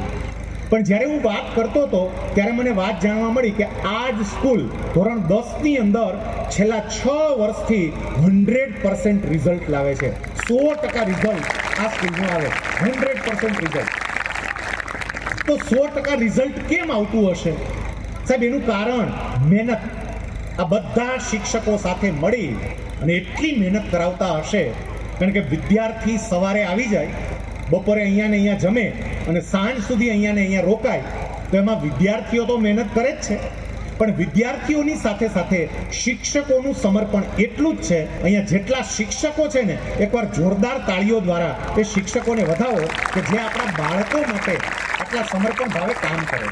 પણ જ્યારે હું વાત કરતો હતો ત્યારે મને વાત જાણવા મળી કે આ જ સ્કૂલ ધોરણ 10ની અંદર છેલ્લા 6 વર્ષથી 100% રિઝલ્ટ લાવે છે. 100% રિઝલ્ટ આ સ્કૂલનું આવે, 100% રિઝલ્ટ. તો 100% રિઝલ્ટ કેમ આવતું હશે સાહેબ? એનું કારણ મહેનત. આ બધા શિક્ષકો સાથે મળી અને એટલી મહેનત કરાવતા હશે, કારણ કે વિદ્યાર્થી સવારે આવી જાય, બપોરે અહીંયા ને અહીંયા જમે અને સાંજ સુધી અહીંયા ને અહીંયા રોકાય, તો એમાં વિદ્યાર્થીઓ તો મહેનત કરે જ છે, પણ વિદ્યાર્થીઓની સાથે સાથે શિક્ષકોનું સમર્પણ એટલું જ છે. અહીંયા જેટલા શિક્ષકો છે ને, એકવાર જોરદાર તાળીઓ દ્વારા એ શિક્ષકોને વધાવો કે જે આપણા બાળકો માટે આટલા સમર્પણ ભાવે કામ કરે.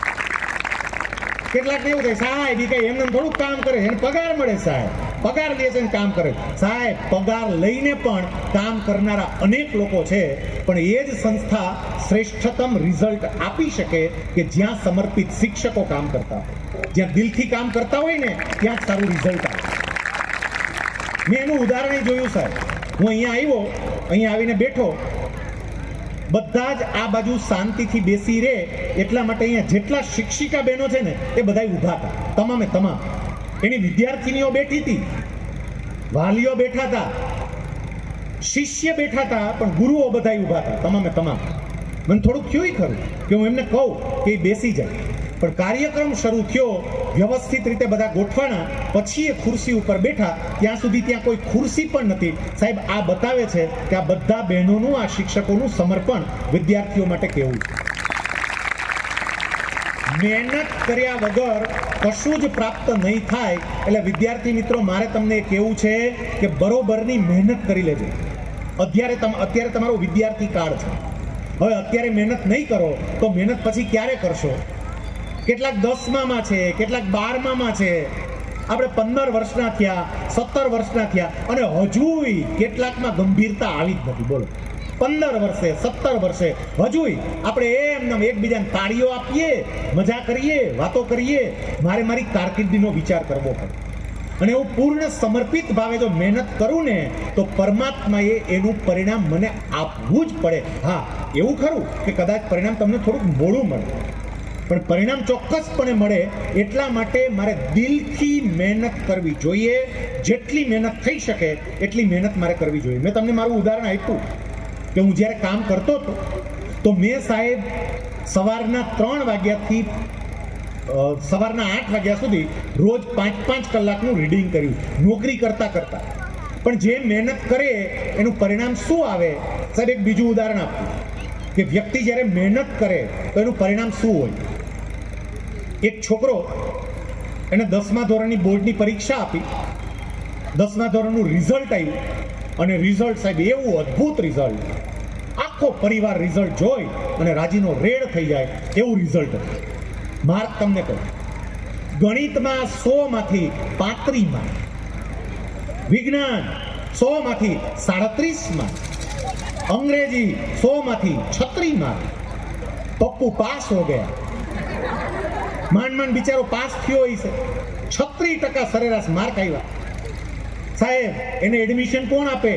કેટલાક એવું થાય, સાહેબ એ કઈ એમને થોડુંક કામ કરે છે, એને પગાર મળે, સાહેબ પગાર લે છે ને કામ કરે. સાહેબ, પગાર લઈને પણ કામ કરનારા અનેક લોકો છે, પણ એ જ સંસ્થા શ્રેષ્ઠતમ રિઝલ્ટ આપી શકે કે જ્યાં સમર્પિત શિક્ષકો કામ કરતા હોય, જ્યાં દિલથી કામ કરતા હોય ને ત્યાં જ સારું રિઝલ્ટ આવે. મેં એનું ઉદાહરણ જોયું સાહેબ. હું અહીંયા આવ્યો, અહીંયા આવીને બેઠો, બધા જ આ બાજુ શાંતિથી બેસી રહે એટલા માટે અહીંયા જેટલા શિક્ષિકા બહેનો છે ને એ બધા ઊભા હતા, તમામે તમામ. એની વિદ્યાર્થીનીઓ બેઠી હતી, વાલીઓ બેઠા હતા, શિષ્ય બેઠા હતા, પણ ગુરુઓ બધા ઊભા હતા, તમામે તમામ. મને થોડુંક થયું ખરું કે હું એમને કહું કે એ બેસી જાય, પણ કાર્યક્રમ શરૂ થયો, વ્યવસ્થિત રીતે બધા ગોઠવાના, પછી એ ખુરશી ઉપર બેઠા, ત્યાં સુધી ત્યાં કોઈ ખુરશી પણ નથી. સાહેબ, આ બતાવે છે કે આ બધા બહેનોનું, આ શિક્ષકોનું સમર્પણ વિદ્યાર્થીઓ માટે કેવું છે. મહેનત કર્યા વગર કશું જ પ્રાપ્ત નહીં થાય. એટલે વિદ્યાર્થી મિત્રો, મારે તમને કહેવું છે કે બરોબરની મહેનત કરી લેજો. અત્યારે તમારો વિદ્યાર્થી કાળ છે. હવે અત્યારે મહેનત નહીં કરો તો મહેનત પછી ક્યારે કરશો? કેટલાક 10માં છે, કેટલાક 12માં છે, આપણે 15 વર્ષના થયા, 17 વર્ષના થયા, અને હજુય કેટલાકમાં ગંભીરતા આવી જ નથી. બોલો, 15 વર્ષે, 17 વર્ષે હજુય આપણે એમને એકબીજાને તાળીઓ આપીએ, મજા કરીએ, વાતો કરીએ. મારી કારકિર્દીનો વિચાર કરવો પડે, અને હું પૂર્ણ સમર્પિત ભાવે જો મહેનત કરું ને તો પરમાત્માએ એનું પરિણામ મને આપવું જ પડે. હા, એવું ખરું કે કદાચ પરિણામ તમને થોડુંક મોડું મળે, પણ પરિણામ ચોક્કસપણે મળે. એટલા માટે મારે દિલથી મહેનત કરવી જોઈએ. જેટલી મહેનત થઈ શકે એટલી મહેનત મારે કરવી જોઈએ. મેં તમને મારું ઉદાહરણ આપ્યું કે હું જ્યારે કામ કરતો હતો તો મેં સાહેબ સવારના 3 વાગ્યાથી સવારના 8 વાગ્યા સુધી રોજ 5-5 કલાકનું રીડિંગ કર્યું, નોકરી કરતા. પણ જે મહેનત કરે એનું પરિણામ શું આવે? સાહેબ, એક બીજું ઉદાહરણ આપું કે વ્યક્તિ જ્યારે મહેનત કરે તો એનું પરિણામ શું હોય? એક છોકરો એને 10મા ધોરણની બોર્ડની પરીક્ષા આપી, 10મા ધોરણનું રિઝલ્ટ આવ્યું, અને રિઝલ્ટ સાહેબ એવું અદ્ભુત રિઝલ્ટ, આખો પરિવાર રિઝલ્ટ જોઈ અને રાજીનો રેડ થઈ જાય એવું રિઝલ્ટ હતું. માર્ક તમને કહું, ગણિતમાં 100માંથી 35 માર્ક, વિજ્ઞાન 100માંથી 37 માર્ક, અંગ્રેજી 100માંથી 36 માર્ક. પપ્પુ પાસ હો ગયા, માંડ માંડ બિચારો પાસ થયો હશે, 36% સરેરાશ માર્ક આવ્યા. સાહેબ એને એડમિશન કોણ આપે?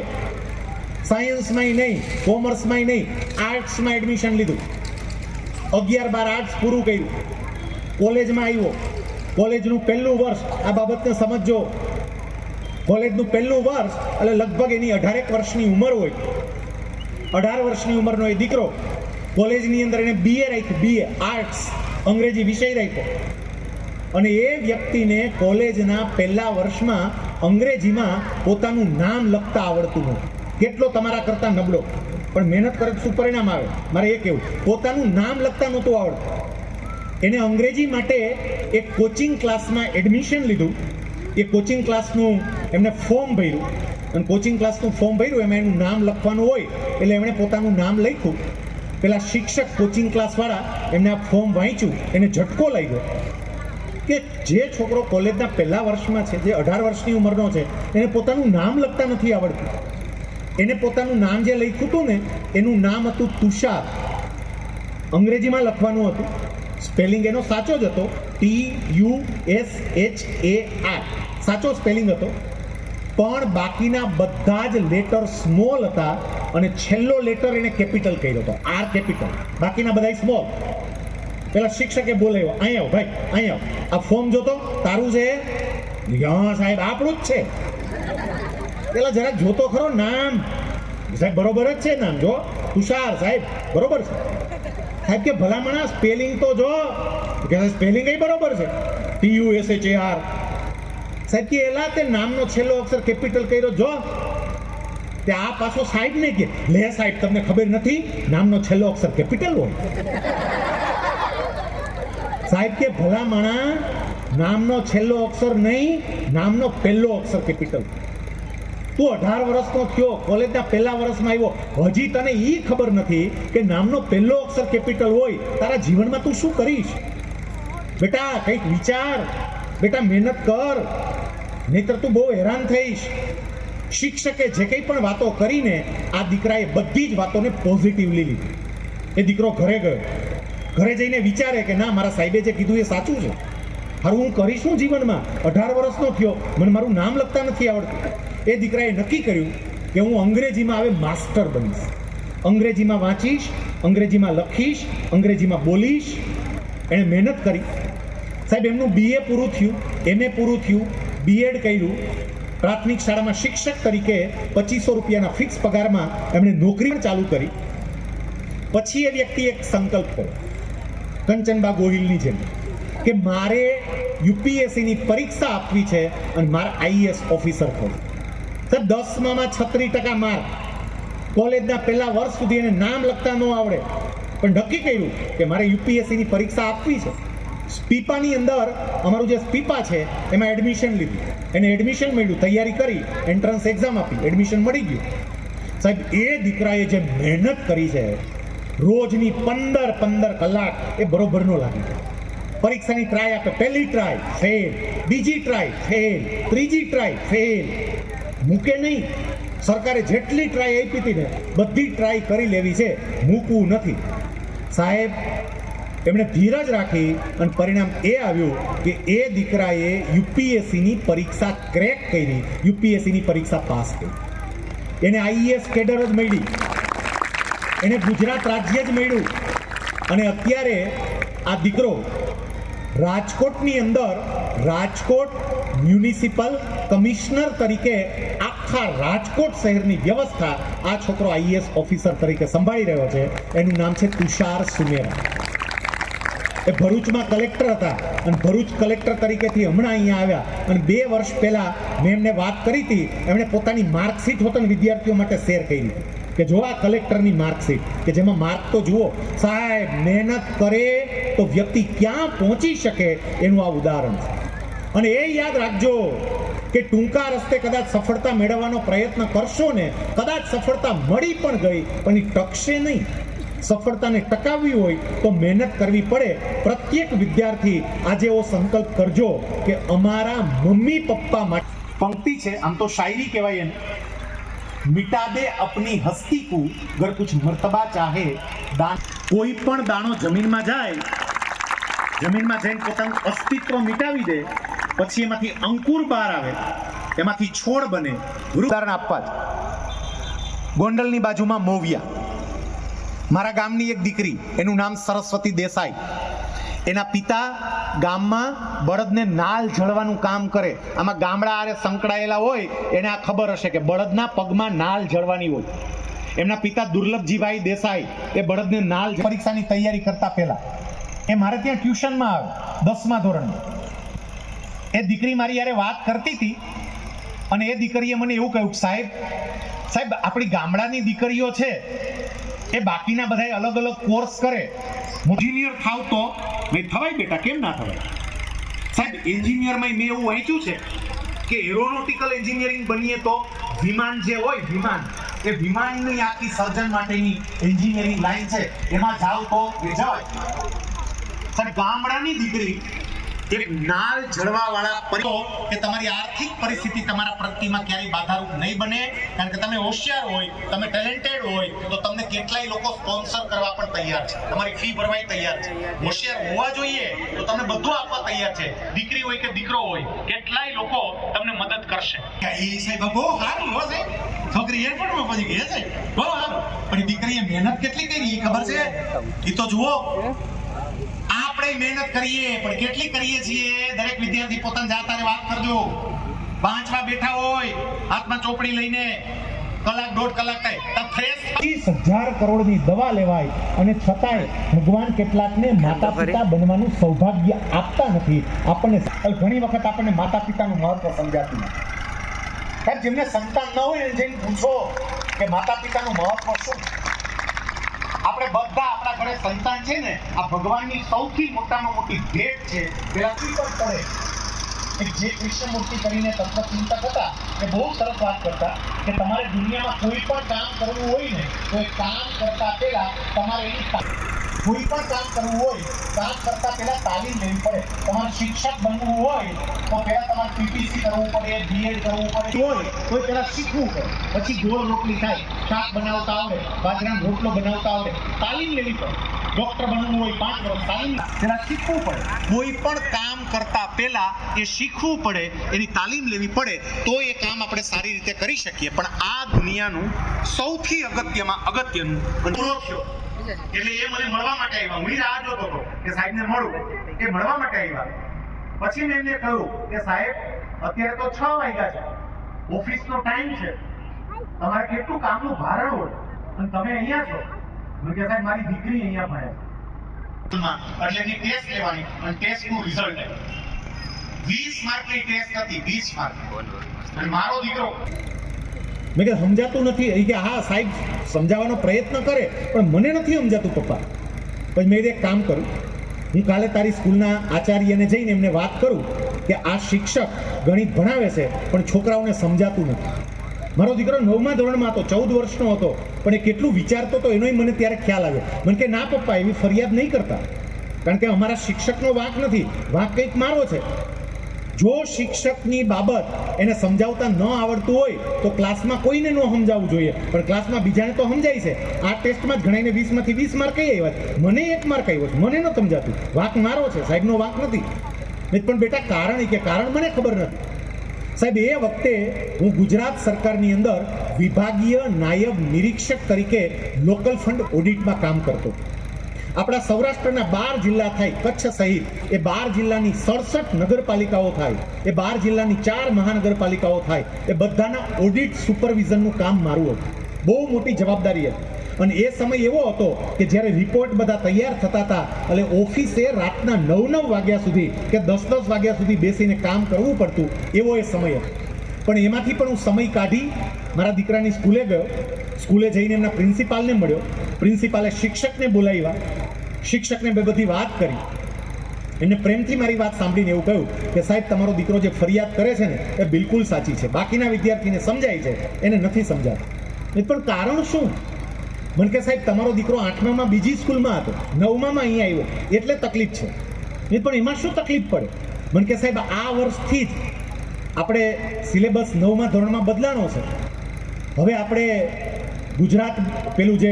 સાયન્સમાંય નહીં, કોમર્સમાંય નહીં, આર્ટ્સમાં એડમિશન લીધું. 11-12 આર્ટ્સ પૂરું કર્યું, કોલેજમાં આવ્યો. કોલેજનું પહેલું વર્ષ, આ બાબતને સમજજો, કોલેજનું પહેલું વર્ષ એટલે લગભગ એની 18 વર્ષની ઉંમર હોય. 18 વર્ષની ઉંમરનો એ દીકરો કોલેજની અંદર એને BA રાખ્યું, BA આર્ટ્સ, અંગ્રેજી વિષય રાખ્યો. અને એ વ્યક્તિને કોલેજના પહેલા વર્ષમાં અંગ્રેજીમાં પોતાનું નામ લખતા આવડતું નથી. કેટલો તમારા કરતા નબળો, પણ મહેનત કરે શું પરિણામ આવે? મારે એ કહેવું, પોતાનું નામ લખતા નહોતું આવડતું. એને અંગ્રેજી માટે એક કોચિંગ ક્લાસમાં એડમિશન લીધું. એ કોચિંગ ક્લાસનું એમને ફોર્મ ભર્યું, અને કોચિંગ ક્લાસનું ફોર્મ ભર્યું એમાં એનું નામ લખવાનું હોય એટલે એમણે પોતાનું નામ લખ્યું. પેલા શિક્ષક કોચિંગ ક્લાસવાળા એમને આ ફોર્મ વાંચ્યું, એને ઝટકો લાગ્યો કે જે છોકરો કોલેજના પહેલા વર્ષમાં છે, જે 18 વર્ષની ઉંમરનો છે, એને પોતાનું નામ લખતા નથી આવડતું. એને પોતાનું નામ જે લખ્યું હતું ને, એનું નામ હતું તુષાર. અંગ્રેજીમાં લખવાનું હતું, સ્પેલિંગ એનો સાચો જ હતો, TUSHAR, સાચો સ્પેલિંગ હતો. પણ બાકીના બધા જ લેટર સ્મોલ હતા અને છેલ્લો લેટર એને કેપિટલ કર્યો હતો, R કેપિટલ, બાકીના બધા સ્મોલ. પેલા શિક્ષકે બોલાવ્યો, અહીં આવ ભાઈ, અહીં આવ, આ ફોર્મ જોતો, તારું છે? હા સાહેબ આપણું જ છે. પેલા જરાક જોતો ખરો નામ, સાહેબ બરોબર જ છે નામ, જો તુષાર સાહેબ બરોબર છે. સાહેબ કે ભલામણા સ્પેલિંગ તો જો, કે સ્પેલિંગ એ બરોબર છે, TUSHAR. સાહેબ કે એલા તે નામનો છેલ્લો અક્ષર કેપિટલ કર્યો જો. તે આ પાછો સાહેબ ને કે લે સાહેબ તમને ખબર નથી નામનો છેલ્લો અક્ષર કેપિટલ હોય? સાહેબ કે ભલામણા નામનો છેલ્લો અક્ષર નહીં, નામનો પહેલો અક્ષર કેપિટલ. તું 18 વર્ષનો થયો, કોલેજના પહેલા વર્ષમાં આવ્યો, હજી તને એ ખબર નથી કે નામનો પહેલો અક્ષર કેપિટલ હોય, તારા જીવનમાં તું શું કરીશ? બેટા કંઈક વિચાર, બેટા મહેનત કર, નહીતર તું બહુ હેરાન થઈશ. શિક્ષકે જે કંઈ પણ વાતો કરીને આ દીકરાએ બધી જ વાતોને પોઝિટિવલી લીધી. એ દીકરો ઘરે ગયો, ઘરે જઈને વિચારે કે ના, મારા સાહેબે જે કીધું એ સાચું છે. હારું હું કરીશ શું જીવનમાં? 18 વર્ષનો થયો, મને મારું નામ લખતા નથી આવડતું. એ દીકરાએ નક્કી કર્યું કે હું અંગ્રેજીમાં હવે માસ્ટર બનીશ, અંગ્રેજીમાં વાંચીશ, અંગ્રેજીમાં લખીશ, અંગ્રેજીમાં બોલીશ. એણે મહેનત કરી. સાહેબ એમનું BA પૂરું થયું, MA પૂરું થયું, B.Ed કર્યું. પ્રાથમિક શાળામાં શિક્ષક તરીકે 2500 રૂપિયાના ફિક્સ પગારમાં એમણે નોકરી પણ ચાલુ કરી. પછી એ વ્યક્તિ એક સંકલ્પ કર્યો, કંચનબા ગોહિલની જેમ, કે મારે UPSCની પરીક્ષા આપવી છે અને મારે IAS ઓફિસર થવું. સાહેબ 10માં 36% માર્ક, કોલેજના પહેલા વર્ષ સુધી એને નામ લખતા ન આવડે, પણ નક્કી કર્યું કે મારે UPSCની પરીક્ષા આપવી છે. સ્પીપાની અંદર અમારું જે સ્પીપા છે એમાં એડમિશન લીધું, એને એડમિશન મળ્યું, તૈયારી કરી, એન્ટ્રન્સ એક્ઝામ આપી, એડમિશન મળી ગયું. સાહેબ એ દીકરાએ જે મહેનત કરી છે, રોજની 15 કલાક, એ બરોબર ન લાગી. પરીક્ષાની ટ્રાય આપે, પહેલી ટ્રાય ફેલ, બીજી ટ્રાય ફેલ, ત્રીજી ટ્રાય ફેલ. મૂકે નહીં. સરકારે જેટલી ટ્રાય આપી હતી ને બધી ટ્રાય કરી લેવી છે, મૂકવું નથી. સાહેબ એમણે ધીરજ રાખી અને પરિણામ એ આવ્યું કે એ દીકરાએ UPSCની પરીક્ષા ક્રેક કરી, UPSCની પરીક્ષા પાસ કરી. એને IAS કેડર જ મળી, એને ગુજરાત રાજ્ય જ મળ્યું. અને અત્યારે આ દીકરો રાજકોટની અંદર રાજકોટ મ્યુનિસિપલ કમિશનર તરીકે આખા રાજકોટ શહેરની વ્યવસ્થા આ છોકરો IAS ઓફિસર તરીકે સંભાળી રહ્યો છે. એનું નામ છે તુષાર સુમેરા. એ ભરૂચમાં કલેક્ટર હતા અને ભરૂચ કલેક્ટર તરીકેથી હમણાં અહીંયા આવ્યા. અને 2 વર્ષ પહેલા મેં એમને વાત કરી હતી, એમણે પોતાની માર્કશીટ હોતને વિદ્યાર્થીઓ માટે શેર કરી કે જો આ કલેક્ટરની માર્કશીટ કે જેમાં માર્ક તો જુઓ. સાહેબ મહેનત કરે તો વ્યક્તિ ક્યાં પહોંચી શકે એનું આ ઉદાહરણ છે. અને એ યાદ રાખજો કે ટૂંકા રસ્તે કદાચ સફળતા મેળવવાનો પ્રયત્ન કરશો ને, કદાચ સફળતા મળી પણ ગઈ પણ એ ટકશે નહીં. સફળતાને ટકાવવી હોય તો મહેનત કરવી પડે. પ્રત્યેક વિદ્યાર્થી આજે એવો સંકલ્પ કરજો કે અમારા મમ્મી પપ્પા માટે. પંક્તિ છે, આમ તો શાયરી કહેવાય એને, મિટા દે અપની હસ્તી કો ગર કુછ મર્તબા ચાહે દાન. કોઈ પણ દાણો જમીનમાં જાય, જમીનમાં જઈને પોતાનું અસ્તિત્વ મિટાવી દે, પછી એમાંથી અંકુર બહાર આવે, એમાંથી છોડ બને. ઉદાહરણ આપવા જ, ગોંડલની બાજુમાં મોવિયા, મારા ગામની એક દીકરી, એનું નામ સરસ્વતી દેસાઈ. એના પિતા ગામમાં બળદને નાલ ઝળવાનું કામ કરે. આમાં ગામડા આરે સંકળાયેલા હોય એને આ ખબર હશે કે બળદના પગમાં નાલ ઝળવાની હોય. એમના પિતા દુર્લભજીભાઈ દેસાઈ એ બળદને નાલ, પરીક્ષાની તૈયારી કરતા પહેલા એ મારે ત્યાં ટ્યુશનમાં આવે 10મા ધોરણમાં. એ દીકરી મારી યારે વાત કરતી હતી અને એ દીકરીએ મને એવું કહ્યું, સાહેબ આપણી ગામડાની દીકરીઓ છે એ બાકીના બધા અલગ અલગ કોર્સ કરે, એન્જિનિયર થાવ તો મેં થવાય બેટા, કેમ ના થવાય? સાહેબ એન્જિનિયરમાં મેં એવું વાંચ્યું છે કે એરોનોટિકલ એન્જિનિયરિંગ બનીએ તો વિમાન જે હોય, વિમાન, એ વિમાનની આખી સર્જન માટેની એન્જિનિયરિંગ લાઈન છે, એમાં જાવ તો એ જવાય. સાહેબ ગામડાની દીકરી એક નાલ ઝળવા વાળા કે તમારી આર્થિક પરિસ્થિતિ તમારા પ્રગતિમાં ક્યારેય બાધારૂપ નહીં બને, કારણ કે તમે હોશિયાર હોય, તમે ટેલેન્ટેડ હોય તો તમને કેટલાય લોકો સ્પોન્સર કરવા પણ તૈયાર છે, તમારી ફી ભરવાય તૈયાર છે. હોશિયાર હોવા જોઈએ તો તમને બધું આપવા તૈયાર છે. દીકરી હોય કે દીકરો હોય, કેટલાય લોકો તમને મદદ કરશે. એ સાહેબ બહુ સારું હો સાહેબ, છોકરી એરપોર્ટમાં પહોંચી ગઈ છે, બહુ સારું. પણ દીકરીએ મહેનત કેટલી કરી એ ખબર છે? એ તો જુઓ, આપણે મહેનત કરીએ પણ કેટલી કરીએ છીએ? દરેક વિદ્યાર્થી પોતાની જાતને વાત કરજો. વાંચવા બેઠા હોય, હાથમાં ચોપડી લઈને કલાક દોઢ કલાક થાય, 30,000 કરોડની દવા લેવાય અને છતાંય ભગવાન કેટલાકને માતા પિતા બનવાનું સૌભાગ્ય આપતા નથી. આપણને ઘણી વખત આપણને માતા પિતાનું મહત્વ સમજાતું નથી. કારણ જેમને સંતાન ન હોય એને જઈને પૂછો કે માતા પિતાનું મહત્વ શું. આપણે બધા આપણા ઘરે સંતાન છે ને, આ ભગવાનની સૌથી મોટામાં મોટી ભેટ છે. પેલા શું પડે કે જે કૃષ્ણમૂર્તિ કરીને તત્વચિંતક હતા એ બહુ સરસ વાત કરતા કે તમારે દુનિયામાં કોઈ પણ કામ કરવું હોય ને તો એ કામ કરતા પહેલા તમારે એની કોઈ પણ કામ કરવું હોય, કામ કરતા પહેલા તાલીમ લેવી પડે. તમારે શિક્ષક બનવું હોય તો પહેલા તમારે પીટીસી કરવું પડે, બીએડ કરવું પડે હોય તો પહેલા શીખવું પડે. પછી ગોળ રોટલી થાય, શાક બનાવતા આવડે, બાજરાનો રોટલો બનાવતા આવડે, તાલીમ લેવી પડે. ડોક્ટર બનવું હોય 5 વર્ષ તાલીમ પહેલા શીખવું પડે. કોઈ પણ કામ કરતા પહેલા એ શીખવું પડે, એની તાલીમ લેવી પડે તો એ કામ આપણે સારી રીતે કરી શકીએ. પણ આ દુનિયાનું સૌથી અગત્યનું એટલે એ મને મળવા માટે આવ્યા. હું રાહ જોતો હતો કે સાહેબને મળું. એ મળવા માટે આવ્યા. પછી મેં એમને કહ્યું કે સાહેબ અત્યારે તો 6 વાગ્યા છે, ઓફિસનો ટાઈમ છે, તમારે કેટલું કામનું ભારણ હોય અને તમે અહીંયા છો. મેં કે સાહેબ મારી દીકરી અહીંયા ભણે છે, એટલે એની ટેસ્ટ લેવાની અને ટેસ્ટનું રિઝલ્ટ આવ્યું. 20 માર્કની ટેસ્ટ હતી, 20 માર્ક. અને મારો દીકરો, મેં કે સમજાતું નથી. એ કે હા સાહેબ સમજાવવાનો પ્રયત્ન કરે પણ મને નથી સમજાતું પપ્પા. પછી મેં એક કામ કરું, હું કાલે તારી સ્કૂલના આચાર્યને જઈને એમને વાત કરું કે આ શિક્ષક ગણિત ભણાવે છે પણ છોકરાઓને સમજાતું નથી. મારો દીકરો 9મા ધોરણમાં હતો, 14 વર્ષનો હતો, પણ એ કેટલું વિચારતો હતો એનોય મને ત્યારે ખ્યાલ આવ્યો. મને કે ના પપ્પા એવી ફરિયાદ નહીં કરતા, કારણ કે અમારા શિક્ષકનો વાંક નથી, વાંક કંઈક મારો છે. જો શિક્ષકની બાબત એને સમજાવતા ન આવડતું હોય તો ક્લાસમાં કોઈને ન સમજાવવું જોઈએ, પણ ક્લાસમાં બીજાને તો સમજાય છે. આ ટેસ્ટમાં જ ઘણાને 20માંથી 20 માર્ક કઈ આવ્યા, મને 1 માર્ક આવ્યો છે, મને ન સમજાતું. વાંક મારો છે, સાહેબનો વાંક નથી. પણ બેટા કારણ કે કારણ મને ખબર નથી. સાહેબ એ વખતે હું ગુજરાત સરકારની અંદર વિભાગીય નાયબ નિરીક્ષક તરીકે લોકલ ફંડ ઓડિટમાં કામ કરતો. આપણા સૌરાષ્ટ્રના 12 જિલ્લા થાય, કચ્છ સહિત એ 12 જિલ્લાની 67 નગરપાલિકાઓ થાય, એ 12 જિલ્લાની 4 મહાનગરપાલિકાઓ થાય, એ બધાના ઓડિટ સુપરવિઝનનું કામ મારું હતું. બહુ મોટી જવાબદારી હતી. અને એ સમય એવો હતો કે જ્યારે રિપોર્ટ બધા તૈયાર થતા હતા એટલે ઓફિસે રાતના 9 વાગ્યા સુધી કે 10 વાગ્યા સુધી બેસીને કામ કરવું પડતું, એવો એ સમય હતો. પણ એમાંથી પણ હું સમય કાઢી મારા દીકરાની સ્કૂલે ગયો. સ્કૂલે જઈને એમના પ્રિન્સિપાલને મળ્યો. પ્રિન્સિપાલે શિક્ષકને બોલાવ્યા, શિક્ષકને બધી વાત કરી. એમને પ્રેમથી મારી વાત સાંભળીને એવું કહ્યું કે સાહેબ તમારો દીકરો જે ફરિયાદ કરે છે ને એ બિલકુલ સાચી છે, બાકીના વિદ્યાર્થીને સમજાય છે, એને નથી સમજાતું. પણ કારણ શું? મને કે સાહેબ તમારો દીકરો 8મામાં બીજી સ્કૂલમાં હતો, 9મામાં અહીંયા આવ્યો એટલે તકલીફ છે. પણ એમાં શું તકલીફ પડે? મને કે સાહેબ આ વર્ષથી જ આપણે સિલેબસ 9મા ધોરણમાં બદલાનો છે. હવે આપણે ગુજરાત પેલું જે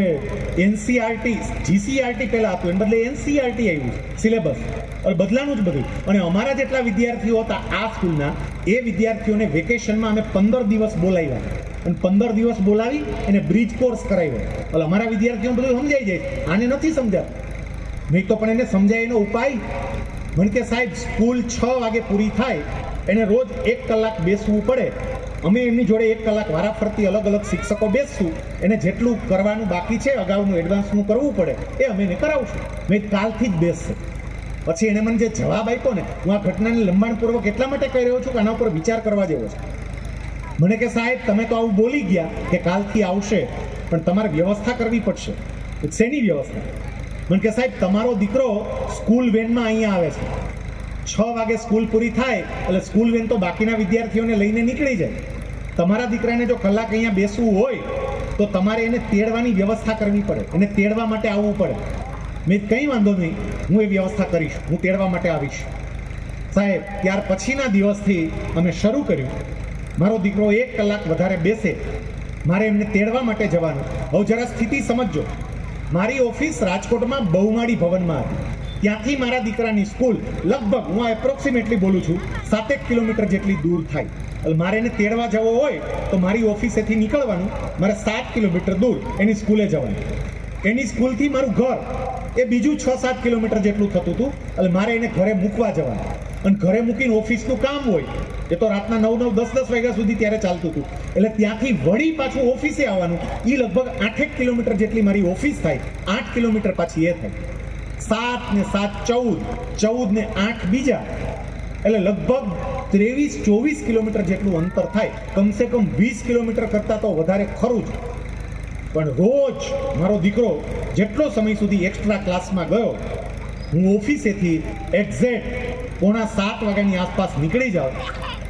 એનસીઆરટી જીસીઆરટી પહેલાં હતું એને બદલે એનસીઆરટી આવ્યું સિલેબસ, અને બદલાનું જ બધું. અને અમારા જેટલા વિદ્યાર્થીઓ હતા આ સ્કૂલના, એ વિદ્યાર્થીઓને વેકેશનમાં અમે 15 દિવસ બોલાવ્યા અને 15 દિવસ બોલાવી એને બ્રિજ કોર્સ કરાવ્યો. એટલે અમારા વિદ્યાર્થીઓને બધું સમજાઈ જાય, આને નથી સમજાતું. નહીં તો પણ એને સમજાય એનો ઉપાય. મને કે સાહેબ સ્કૂલ 6 વાગે પૂરી થાય, એને રોજ 1 કલાક બેસવું પડે. અમે એમની જોડે 1 કલાક વારાફરતી અલગ અલગ શિક્ષકો બેસશું, એને જેટલું કરવાનું બાકી છે અગાઉનું એડવાન્સનું કરવું પડે એ અમે એને કરાવશું. મેં કાલથી જ બેસશે. પછી એને મને જે જવાબ આપ્યો ને, હું આ ઘટનાને લંબાણપૂર્વક એટલા માટે કહી રહ્યો છું કે આના ઉપર વિચાર કરવા જેવો છે. મને કે સાહેબ તમે તો આવું બોલી ગયા કે કાલથી આવશે, પણ તમારે વ્યવસ્થા કરવી પડશે. શેની વ્યવસ્થા? મને કે સાહેબ તમારો દીકરો સ્કૂલ વેનમાં અહીંયા આવે છે, 6 વાગે સ્કૂલ પૂરી થાય એટલે સ્કૂલ વેન તો બાકીના વિદ્યાર્થીઓને લઈને નીકળી જાય. તમારા દીકરાને જો કલાક અહીંયા બેસવું હોય તો તમારે એને તેડવાની વ્યવસ્થા કરવી પડે, એને તેડવા માટે આવવું પડે. મેં કંઈ વાંધો નહીં, હું એ વ્યવસ્થા કરીશ, હું તેડવા માટે આવીશ. સાહેબ ત્યાર પછીના દિવસથી અમે શરૂ કર્યું, મારો દીકરો 1 કલાક વધારે બેસે, મારે એમને તેડવા માટે જવાનું. હવે જરા સ્થિતિ સમજજો. મારી ઓફિસ રાજકોટમાં બહુમાળી ભવનમાં હતી. ત્યાંથી મારા દીકરાની સ્કૂલ લગભગ, હું એપ્રોક્સિમેટલી બોલું છું, 7 કિલોમીટર જેટલી દૂર થાય. એટલે મારે એને તેડવા જવો હોય તો મારી ઓફિસેથી નીકળવાનું, મારે 7 કિલોમીટર દૂર એની સ્કૂલે જવાનું. એની સ્કૂલથી મારું ઘર એ બીજું 6-7 કિલોમીટર જેટલું થતું હતું. એટલે મારે એને ઘરે મૂકવા જવાનું, અને ઘરે મૂકીને ઓફિસનું કામ હોય એ તો રાતના 9-10 વાગ્યા સુધી ત્યારે ચાલતું હતું. એટલે ત્યાંથી વળી પાછું ઓફિસે આવવાનું. એ લગભગ 8 કિલોમીટર જેટલી મારી ઓફિસ થાય, 8 કિલોમીટર પાછી એ થાય. 7 ને 7 14 ને 8 બીજા, એટલે લગભગ 23-24 કિલોમીટર જેટલું અંતર થાય. કમસે કમ 20 કિલોમીટર કરતાં તો વધારે ખરું જ. પણ રોજ મારો દીકરો જેટલો સમય સુધી એક્સ્ટ્રા ક્લાસમાં ગયો, હું ઓફિસેથી એક્ઝેક્ટ 6:45 વાગ્યાની આસપાસ નીકળી જાઉં.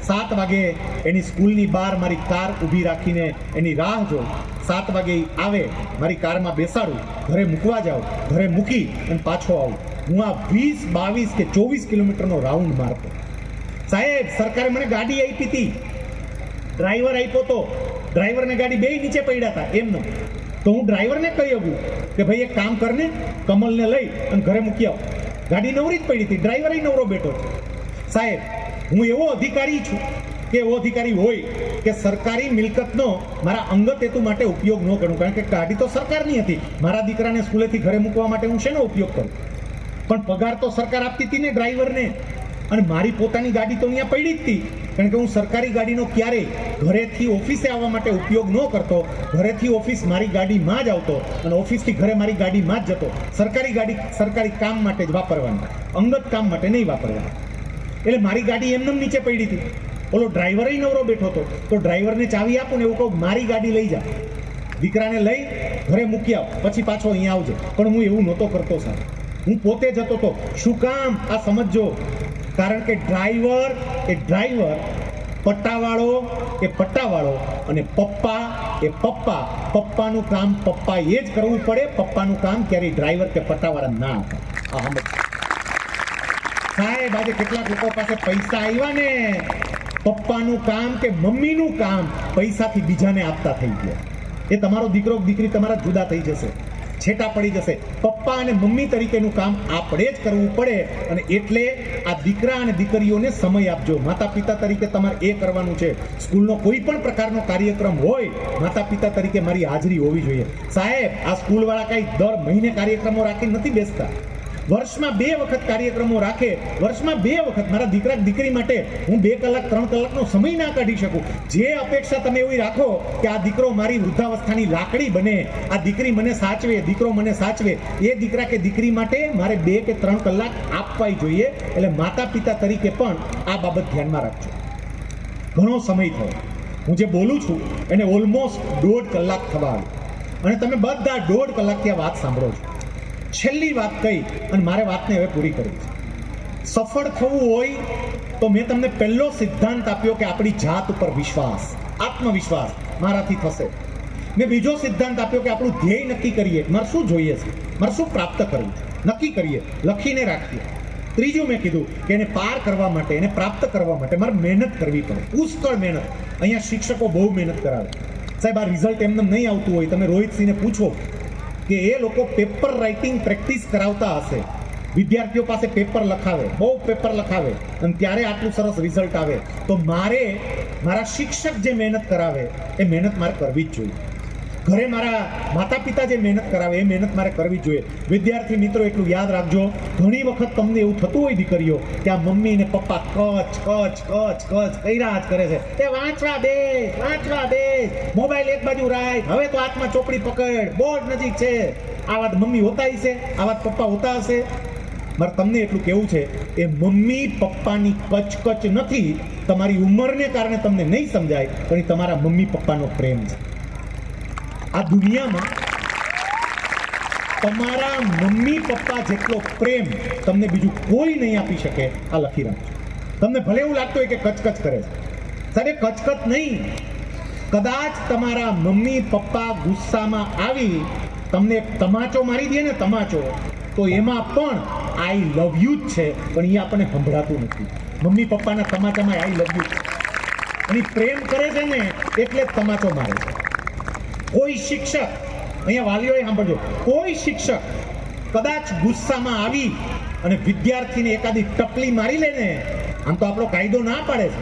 7 વાગે એની સ્કૂલની બહાર મારી કાર ઊભી રાખીને એની રાહ જોઉં. 7 વાગે આવે, મારી કારમાં બેસાડું, ઘરે મૂકવા જાઉં, ઘરે મૂકી અને પાછો આવું. હું આ 20, 22 કે 24 કિલોમીટરનો રાઉન્ડ મારતો. સાહેબ સરકારે મને ગાડી આપી હતી, ડ્રાઈવર આપ્યો તો, ડ્રાઈવરને ગાડી બે નીચે પડ્યા હતા એમનો. તો હું ડ્રાઈવરને કહી શકું કે ભાઈ એક કામ કરને, કમલને લઈ અને ઘરે મૂકી આવ. ગાડી નવરી જ પડી હતી, ડ્રાઈવર નવરો બેઠો છે. સાહેબ હું એવો અધિકારી છું કે એવો અધિકારી હોય કે સરકારી મિલકતનો મારા અંગત હેતુ માટે ઉપયોગ ન કરું, કારણ કે ગાડી તો સરકારની હતી. મારા દીકરાને સ્કૂલેથી ઘરે મૂકવા માટે હું શેનો ઉપયોગ કરું? પણ પગાર તો સરકાર આપતી હતી ને ડ્રાઈવરને, અને મારી પોતાની ગાડી તો અહીંયા પડી જ હતી. કારણ કે હું સરકારી ગાડીનો ક્યારેય ઘરેથી ઓફિસે આવવા માટે ઉપયોગ ન કરતો. ઘરેથી ઓફિસ મારી ગાડીમાં જ આવતો અને ઓફિસથી ઘરે મારી ગાડીમાં જ જતો. સરકારી ગાડી સરકારી કામ માટે જ વાપરવાની, અંગત કામ માટે નહીં વાપરવાની. એટલે મારી ગાડી એમને નીચે પડી હતી. ઓલો ડ્રાઈવર નવરો બેઠો હતો, તો ડ્રાઈવરને ચાવી આપું ને એવું કહું મારી ગાડી લઈ જા, દીકરાને લઈ ઘરે મૂકી આવ, પછી પાછો અહીંયા આવજે. પણ હું એવું નહોતો કરતો સાહેબ, હું પોતે જતો હતો. શું કામ? આ સમજજો. કારણ કે ડ્રાઈવર એ ડ્રાઈવર, પટ્ટાવાળો એ પટ્ટાવાળો, અને પપ્પા એ પપ્પા. પપ્પાનું કામ પપ્પા એ જ કરવું પડે. પપ્પાનું કામ ક્યારેય ડ્રાઈવર કે પટ્ટાવાળા ના કરે. આ સમજ સાહેબ. આજે કેટલાક લોકો પાસે પૈસા આવ્યા ને, પપ્પાનું કામ કે મમ્મીનું કામ પૈસાથી બીજાને આપતા થઈ ગયા. એ તમારો દીકરો દીકરી તમારા જુદા થઈ જશે, છેટા પડી જશે. પપ્પા અને મમ્મી તરીકેનું કામ આપણે જ કરવું પડે. અને એટલે આ દીકરા અને દીકરીઓને સમય આપજો. માતા પિતા તરીકે તમારે એ કરવાનું છે. સ્કૂલનો કોઈ પણ પ્રકારનો કાર્યક્રમ હોય, માતા પિતા તરીકે મારી હાજરી હોવી જોઈએ. સાહેબ આ સ્કૂલવાળા કઈ દર મહિને કાર્યક્રમો રાખીને નથી બેસતા. વર્ષમાં 2 વખત કાર્યક્રમો રાખે. વર્ષમાં 2 વખત મારા દીકરા દીકરી માટે હું 2 કલાક 3 કલાકનો સમય ના કાઢી શકું. જે અપેક્ષા તમે એવી રાખો કે આ દીકરો મારી વૃદ્ધાવસ્થાની લાકડી બને, આ દીકરી મને સાચવે, દીકરો મને સાચવે, એ દીકરા કે દીકરી માટે મારે 2 કે 3 કલાક આપવાય જોઈએ. એટલે માતા પિતા તરીકે પણ આ બાબત ધ્યાનમાં રાખજો. ઘણો સમય થયો, હું જે બોલું છું એને ઓલમોસ્ટ 1.5 કલાક થવા આવ્યો, અને તમે બધા 1.5 કલાકથી આ વાત સાંભળો છો. છેલ્લી વાત કહી અને મારે વાતને હવે પૂરી કરવી છે. સફળ થવું હોય તો મેં તમને પહેલો સિદ્ધાંત આપ્યો કે આપણી જાત ઉપર વિશ્વાસ, આત્મવિશ્વાસ મારાથી થશે. મેં બીજો સિદ્ધાંત આપ્યો કે આપણું ધ્યેય નક્કી કરીએ, મારે શું જોઈએ છે, મારે શું પ્રાપ્ત કરવું, નક્કી કરીએ, લખીને રાખીએ. ત્રીજું મેં કીધું કે એને પાર કરવા માટે, એને પ્રાપ્ત કરવા માટે મારે મહેનત કરવી પડે, પુષ્કળ મહેનત. અહીંયા શિક્ષકો બહુ મહેનત કરાવે. સાહેબ, આ રિઝલ્ટ એમને નહીં આવતું હોય, તમે રોહિતસિંહને પૂછો કે એ લોકો પેપર રાઇટિંગ પ્રેક્ટિસ કરાવતા હશે, વિદ્યાર્થીઓ પાસે પેપર લખાવે, બહુ પેપર લખાવે, અને ત્યારે આટલું સરસ રિઝલ્ટ આવે. તો મારા શિક્ષક જે મહેનત કરાવે એ મહેનત મારે કરવી જ જોઈએ. ઘરે મારા માતા પિતા જે મહેનત કરાવે એ મહેનત મારે કરવી જ જોઈએ. વિદ્યાર્થી મિત્રો, એટલું યાદ રાખજો, ઘણી વખત તમને એવું થતું હોય દીકરીઓ કે આ મમ્મી ને પપ્પા કચ કર્યા જ કરે છે, એ વાંચવા દે, મોબાઈલ એક બાજુ રાખ, હવે તો હાથમાં ચોપડી પકડ, બોર્ડ નજીક છે. આ વાત મમ્મી હોતા હશે, આ વાત પપ્પા હોતા હશે. મારે તમને એટલું કહેવું છે, એ મમ્મી પપ્પાની કચ નથી, તમારી ઉંમરને કારણે તમને નહીં સમજાય, પણ એ તમારા મમ્મી પપ્પાનો પ્રેમ છે. આ દુનિયામાં તમારા મમ્મી પપ્પા જેટલો પ્રેમ તમને બીજું કોઈ નહીં આપી શકે. આ લખી રાખજો. તમને ભલે એવું લાગતું હોય કે કચકચ કરે છે, સાહેબ કચકચ નહીં. કદાચ તમારા મમ્મી પપ્પા ગુસ્સામાં આવી તમને એક તમાચો મારી દે ને, તમાચો, તો એમાં પણ આઈ લવ યુ જ છે, પણ એ આપણને સંભળાતું નથી. મમ્મી પપ્પાના તમાચામાં આઈ લવ યુ છે, અને પ્રેમ કરે છે ને એટલે જ તમાચો મારે છે. કોઈ શિક્ષક, અહીંયા વાલીઓએ સાંભળજો, કોઈ શિક્ષક કદાચ ગુસ્સામાં આવી અને વિદ્યાર્થીને એકાદી ટપલી મારી લે ને, આમ તો આપણો કાયદો ના પાડે છે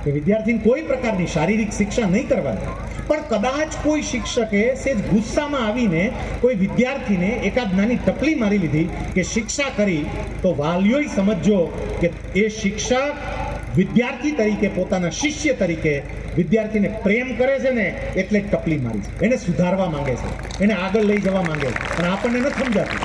કે વિદ્યાર્થીને કોઈ પ્રકારની શારીરિક શિક્ષા નહીં કરવાની, પણ કદાચ કોઈ શિક્ષકે સેજ ગુસ્સામાં આવીને કોઈ વિદ્યાર્થીને એકાદ નાની ટપલી મારી લીધી કે શિક્ષા કરી, તો વાલીઓએ સમજજો કે એ શિક્ષક વિદ્યાર્થી તરીકે, પોતાના શિષ્ય તરીકે વિદ્યાર્થીને પ્રેમ કરે છે ને એટલે જ ટપલી મારી છે. એને સુધારવા માંગે છે, એને આગળ લઈ જવા માંગે છે, પણ આપણને નથી સમજાતું.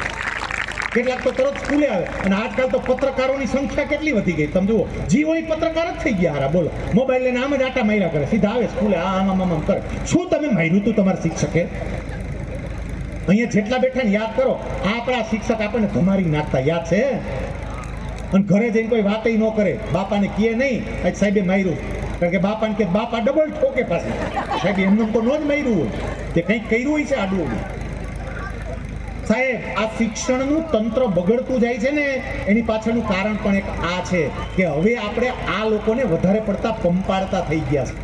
કેટલાક તો તરત સ્કૂલે આવે, અને આજકાલ તો પત્રકારોની સંખ્યા કેટલી વધી ગઈ, તમે જુઓ, જીવો પત્રકાર જ થઈ ગયા. હારા બોલો, મોબાઈલ લઈને આમ જ આટા માર્યા કરે, સીધા આવે સ્કૂલે, આમ કરે. શું તમે માર્યું તું તમારા શિક્ષકે? અહીંયા જેટલા બેઠા ને યાદ કરો, આપણા શિક્ષક આપણને ધમારી નાખતા, યાદ છે? અને ઘરે જઈને કોઈ વાત ન કરે, બાપાને કહે નહીં આજ સાહેબે માર્યું, કારણ કે બાપાને કે બાપા ડબલ ઠોકે પાસે, સાહેબ એમને તો ન જ માર્યું હોય, તે કંઈક કર્યું હોય છે આડું. સાહેબ, આ શિક્ષણનું તંત્ર બગડતું જાય છે ને, એની પાછળનું કારણ પણ એક આ છે કે હવે આપણે આ લોકોને વધારે પડતા પંપાડતા થઈ ગયા છે.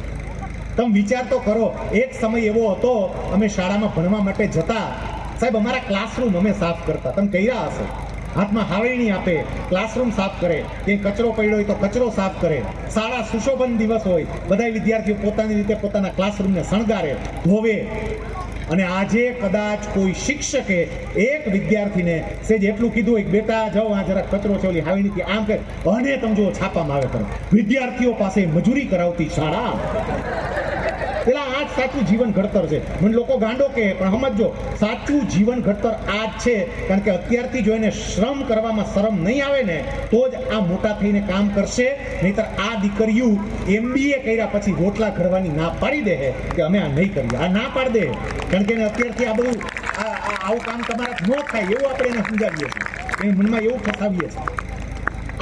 તમે વિચાર તો કરો, એક સમય એવો હતો, અમે શાળામાં ભણવા માટે જતા, સાહેબ અમારા ક્લાસરૂમ અમે સાફ કરતા. તમે કર્યા હશે, હાથમાં હાવરણી આપે, ક્લાસરૂમ સાફ કરે, કંઈ કચરો પડ્યો હોય તો કચરો સાફ કરે. શાળા સુશોભન દિવસ હોય, બધા વિદ્યાર્થીઓ પોતાની રીતે પોતાના ક્લાસરૂમને શણગારે, ધોવે. અને આજે કદાચ કોઈ શિક્ષકે એક વિદ્યાર્થીને સેજ એટલું કીધું હોય, બેટા જાઓ આ જરા કચરો છે, ઓલી હાવણીથી આમ કરે, અને તમે જો છાપામાં આવે કરે. વિદ્યાર્થીઓ પાસે મજૂરી કરાવતી શાળા. પેલા આ જ સાચું જીવન ઘડતર છે. મને લોકો ગાંડો કહે, પણ સમજો, સાચું જીવન ઘડતર આ જ છે. કારણ કે અત્યારથી જો એને શ્રમ કરવામાં શરમ નહીં આવે ને, તો જ આ મોટા થઈને કામ કરશે. નહીતર આ દીકરીઓ MBA કર્યા પછી રોટલા ઘડવાની ના પાડી દે કે અમે આ નહીં કરીએ, આ ના પાડી દે. કારણ કે એને અત્યારથી આ બધું આવું કામ તમારા ન થાય એવું આપણે એને સમજાવીએ છીએ, એ મનમાં એવું ફસાવીએ છીએ.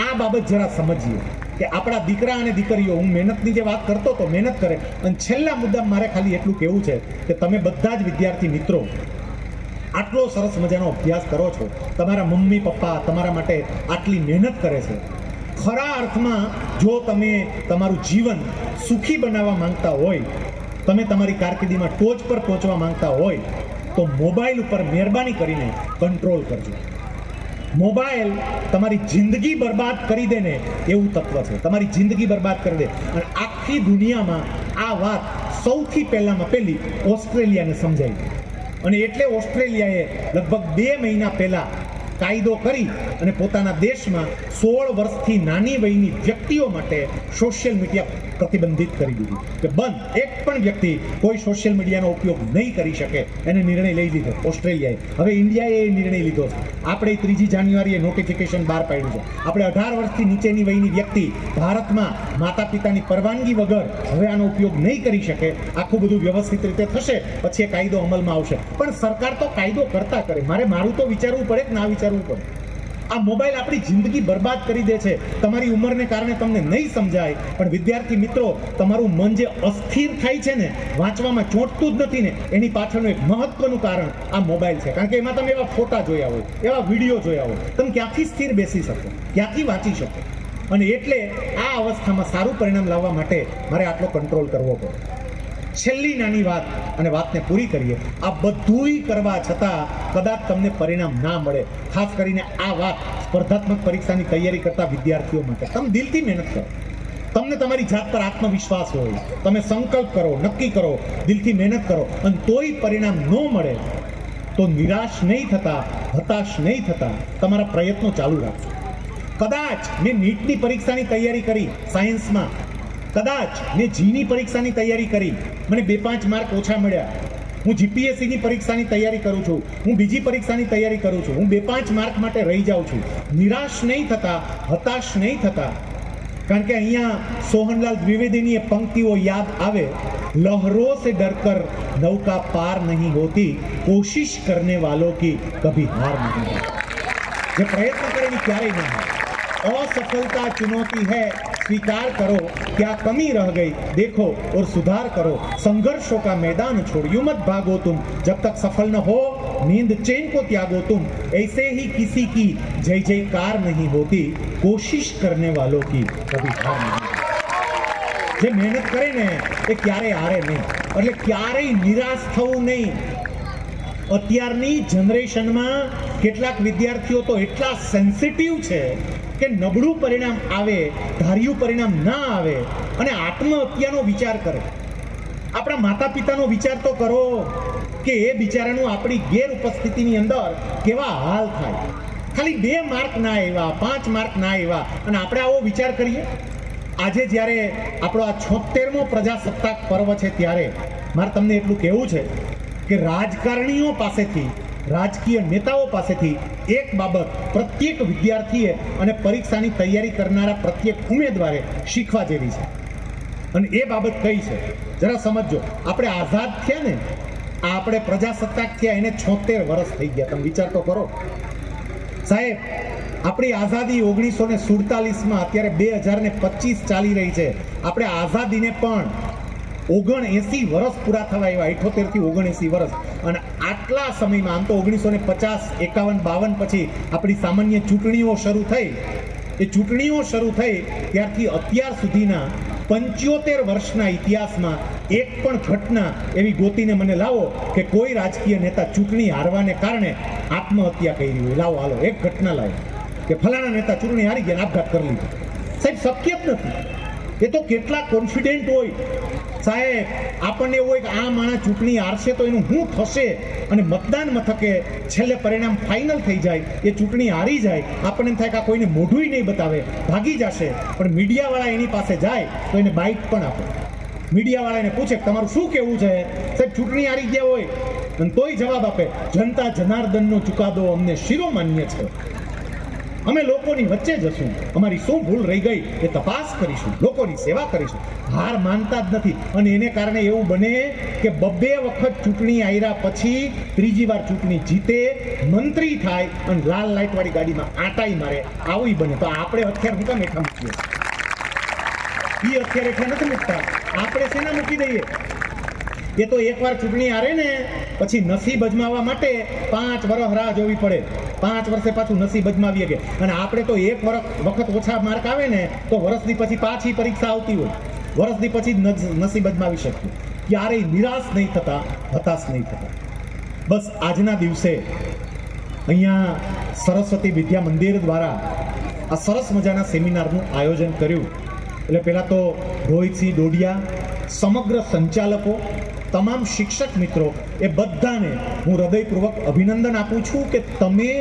આ બાબત જરા સમજીએ કે આપણા દીકરા અને દીકરીઓ, હું મહેનતની જે વાત કરતો તો મહેનત કરે. અને છેલ્લા મુદ્દા મારે ખાલી એટલું કહેવું છે કે તમે બધા જ વિદ્યાર્થી મિત્રો આટલો સરસ મજાનો અભ્યાસ કરો છો, તમારા મમ્મી પપ્પા તમારા માટે આટલી મહેનત કરે છે. ખરા અર્થમાં જો તમે તમારું જીવન સુખી બનાવવા માંગતા હોય, તમે તમારી કારકિર્દીમાં ટોચ પર પહોંચવા માંગતા હોય, તો મોબાઈલ ઉપર મહેરબાની કરીને કંટ્રોલ કરજો. મોબાઈલ તમારી જિંદગી બરબાદ કરી દે ને એવું તત્વ છે, તમારી જિંદગી બરબાદ કરી દે. અને આખી દુનિયામાં આ વાત સૌથી પહેલી ઓસ્ટ્રેલિયાને સમજાઈ, અને એટલે ઓસ્ટ્રેલિયાએ લગભગ 2 મહિના પહેલા કાયદો કરી અને પોતાના દેશમાં 16 વર્ષથી નાની વયની વ્યક્તિઓ માટે સોશિયલ મીડિયા પ્રતિબંધિત કરી દીધું કે બંધ, એક પણ વ્યક્તિ કોઈ સોશિયલ મીડિયાનો ઉપયોગ નહીં કરી શકે. એને નિર્ણય લઈ લીધો ઓસ્ટ્રેલિયાએ. હવે ઇન્ડિયાએ એ નિર્ણય લીધો છે. આપણે 3 જાન્યુઆરીએ નોટિફિકેશન બહાર પાડ્યું છે. આપણે 18 વર્ષથી નીચેની વયની વ્યક્તિ ભારતમાં માતા પિતાની પરવાનગી વગર હવે આનો ઉપયોગ નહીં કરી શકે. આખું બધું વ્યવસ્થિત રીતે થશે, પછી એ કાયદો અમલમાં આવશે. પણ સરકાર તો કાયદો કરતા કરે, મારું તો વિચારવું પડે કે ના વિચારવું પડે? આ મોબાઈલ આપણી જિંદગી બરબાદ કરી દે છે. તમારી ઉંમરને કારણે તમને નહીં સમજાય, પણ વિદ્યાર્થી મિત્રો, તમારું મન જે અસ્થિર થાય છે ને, વાંચવામાં ચોંટતું જ નથી ને, એની પાછળનું એક મહત્વનું કારણ આ મોબાઈલ છે. કારણ કે એમાં તમે એવા ફોટા જોયા હોય, એવા વિડીયો જોયા હોય, તમે ક્યાંથી સ્થિર બેસી શકો, ક્યાંથી વાંચી શકો? અને એટલે આ અવસ્થામાં સારું પરિણામ લાવવા માટે મારે આટલો કંટ્રોલ કરવો પડે. છેલ્લી નાની વાત, અને વાતને પૂરી કરીએ. આ બધુંય કરવા છતાં કદાચ તમને પરિણામ ના મળે, ખાસ કરીને આ વાત સ્પર્ધાત્મક પરીક્ષાની તૈયારી કરતા વિદ્યાર્થીઓ માટે. તમે દિલથી મહેનત કરો, તમને તમારી જાત પર આત્મવિશ્વાસ હોય, તમે સંકલ્પ કરો, નક્કી કરો, દિલથી મહેનત કરો, અને તોય પરિણામ ન મળે તો નિરાશ નહીં થતા, હતાશ નહીં થતા, તમારા પ્રયત્નો ચાલુ રાખજો. કદાચ મેં નીટની પરીક્ષાની તૈયારી કરી સાયન્સમાં, કદાચ મેં જીની પરીક્ષાની તૈયારી કરી, મને 2-5 માર્ક ઓછા મળ્યા. હું જીપીએસસીની પરીક્ષાની તૈયારી કરું છું, હું બીજી પરીક્ષાની તૈયારી કરું છું, હું 2-5 માર્ક માટે રહી જાઉં છું. નિરાશ નહીં થતા, હતાશ નહીં થતા. કારણ કે અહીંયા સોહનલાલ દ્વિવેદીની એ પંક્તિઓ યાદ આવે, લહરો સે ડરકર નૌકા પાર નહીં હોતી, કોશિશ કરને વાલો કી કભી હાર નહીં હોતી. જે પ્રયત્ન કરે એ ક્યારેય નહીં હોય. असफलता चुनौती है, स्वीकार करो क्या कमी रह गई, देखो और सुधार करो. संघर्षों का मैदान छोड़ यूं मत भागो तुम, जब तक सफल न हो नींद चैन को त्यागो तुम. ऐसे ही किसी की जय जयकार नहीं होती, कोशिश करने वालों की कभी हार नहीं. જે મહેનત કરે ને એ ક્યારેય હારે નહીં, એટલે ક્યારેય નિરાશ થવું નહીં. અત્યારની જનરેશનમાં કેટલાક વિદ્યાર્થીઓ તો એટલા સેન્સિટિવ છે કે નબળું પરિણામ આવે, ધાર્યું પરિણામ ના આવે અને આત્મહત્યાનો વિચાર કરે. આપણા માતા પિતાનો વિચાર તો કરો કે એ બિચારાનું આપણી ગેર ઉપસ્થિતિની અંદર કેવા હાલ થાય. ખાલી 2 માર્ક ના આવ્યા, 5 માર્ક ના આવ્યા, અને આપણે આવો વિચાર કરીએ. આજે જ્યારે આપણો આ 76મો પ્રજાસત્તાક પર્વ છે, ત્યારે મારે તમને એટલું કહેવું છે કે રાજકારણીઓ પાસેથી, રાજકીય નેતાઓ પાસેથી એક બાબત પ્રત્યેક વિદ્યાર્થીએ અને પરીક્ષાની તૈયારી કરનારા પ્રત્યેક ઉમેદવારે શીખવા જેવી છે. અને એ બાબત કઈ છે જરા સમજો. આપણે આઝાદ થયા ને, આપણે પ્રજાસત્તાક થયા એને 76 વર્ષ થઈ ગયા. તમે વિચાર તો કરો સાહેબ. આપણી આઝાદી 1947માં, અત્યારે 2025 ચાલી રહી છે. આપણે આઝાદીને પણ 79 વર્ષ પૂરા થવા આવ્યા, 78 થી 79 વર્ષ. અને આટલા સમયમાં, આમ તો 1950, 51, 52 પછી આપણી સામાન્ય ચૂંટણીઓ શરૂ થઈ. એ ચૂંટણીઓ શરૂ થઈ ત્યારથી અત્યાર સુધીના 75 વર્ષના ઇતિહાસમાં એક પણ ઘટના એવી ગોતીને મને લાવો કે કોઈ રાજકીય નેતા ચૂંટણી હારવાને કારણે આત્મહત્યા કરી હોય. લાવો, હાલો, એક ઘટના લાવો કે ફલાણા નેતા ચૂંટણી હારી ગયા, આપઘાત કરી લીધો. સાહેબ, શક્ય જ નથી. એ તો કેટલા કોન્ફિડન્ટ હોય સાહેબ. આપણને એવું હોય કે આ માણસ ચૂંટણી હારશે તો એનું શું થશે, અને મતદાન મથકે છેલ્લે પરિણામ ફાઇનલ થઈ જાય, એ ચૂંટણી હારી જાય, આપણને એમ થાય કે આ કોઈને મોઢુંય નહીં બતાવે, ભાગી જશે. પણ મીડિયાવાળા એની પાસે જાય તો એને બાઇટ પણ આપે. મીડિયાવાળા એને પૂછે તમારું શું કહેવું છે સાહેબ, ચૂંટણી હારી ગયા હોય, અને તોય જવાબ આપે, જનતા જનાર્દનનો ચુકાદો અમને શિરોમાન્ય છે, અમે લોકોની વચ્ચે જશું, અમારી શું ભૂલ રહી ગઈ એ તપાસ કરીશું, લોકોની સેવા કરીશું. હાર માનતા જ નથી. અને એને કારણે એવું બને કે 2 વખત ચૂંટણી હાર્યા પછી ત્રીજી વાર ચૂંટણી જીતે, મંત્રી થાય અને લાલ લાઇટ વાળી ગાડીમાં આટાઈ મારે. આવું બને. તો આપણે હથિયાર હું કામ હેઠા મૂકીએ? એ હથિયાર હેઠા નથી મૂકતા, આપણે શેના મૂકી દઈએ? એ તો એકવાર ચૂંટણી હારે ને પછી નસીબ અજમાવવા માટે 5 વર્ષ રાહ જોવી પડે. 5 વર્ષે પાછું નસીબ અજમાવીએ કે. અને આપણે તો એક વખત ઓછા માર્ક આવે ને તો વર્ષની પછી પાછી પરીક્ષા આવતી હોય, વર્ષની પછી નસીબ અજમાવી શકીએ. ક્યારેય નિરાશ નહીં થતા, હતાશ નહીં થતા. બસ આજના દિવસે અહીંયા સરસ્વતી વિદ્યા મંદિર દ્વારા આ સરસ મજાના સેમિનારનું આયોજન કર્યું. એટલે પહેલાં તો રોહિતસિંહ ડોડિયા, સમગ્ર સંચાલકો, તમામ શિક્ષક મિત્રો, એ બધાને હું હૃદયપૂર્વક અભિનંદન આપું છું કે તમે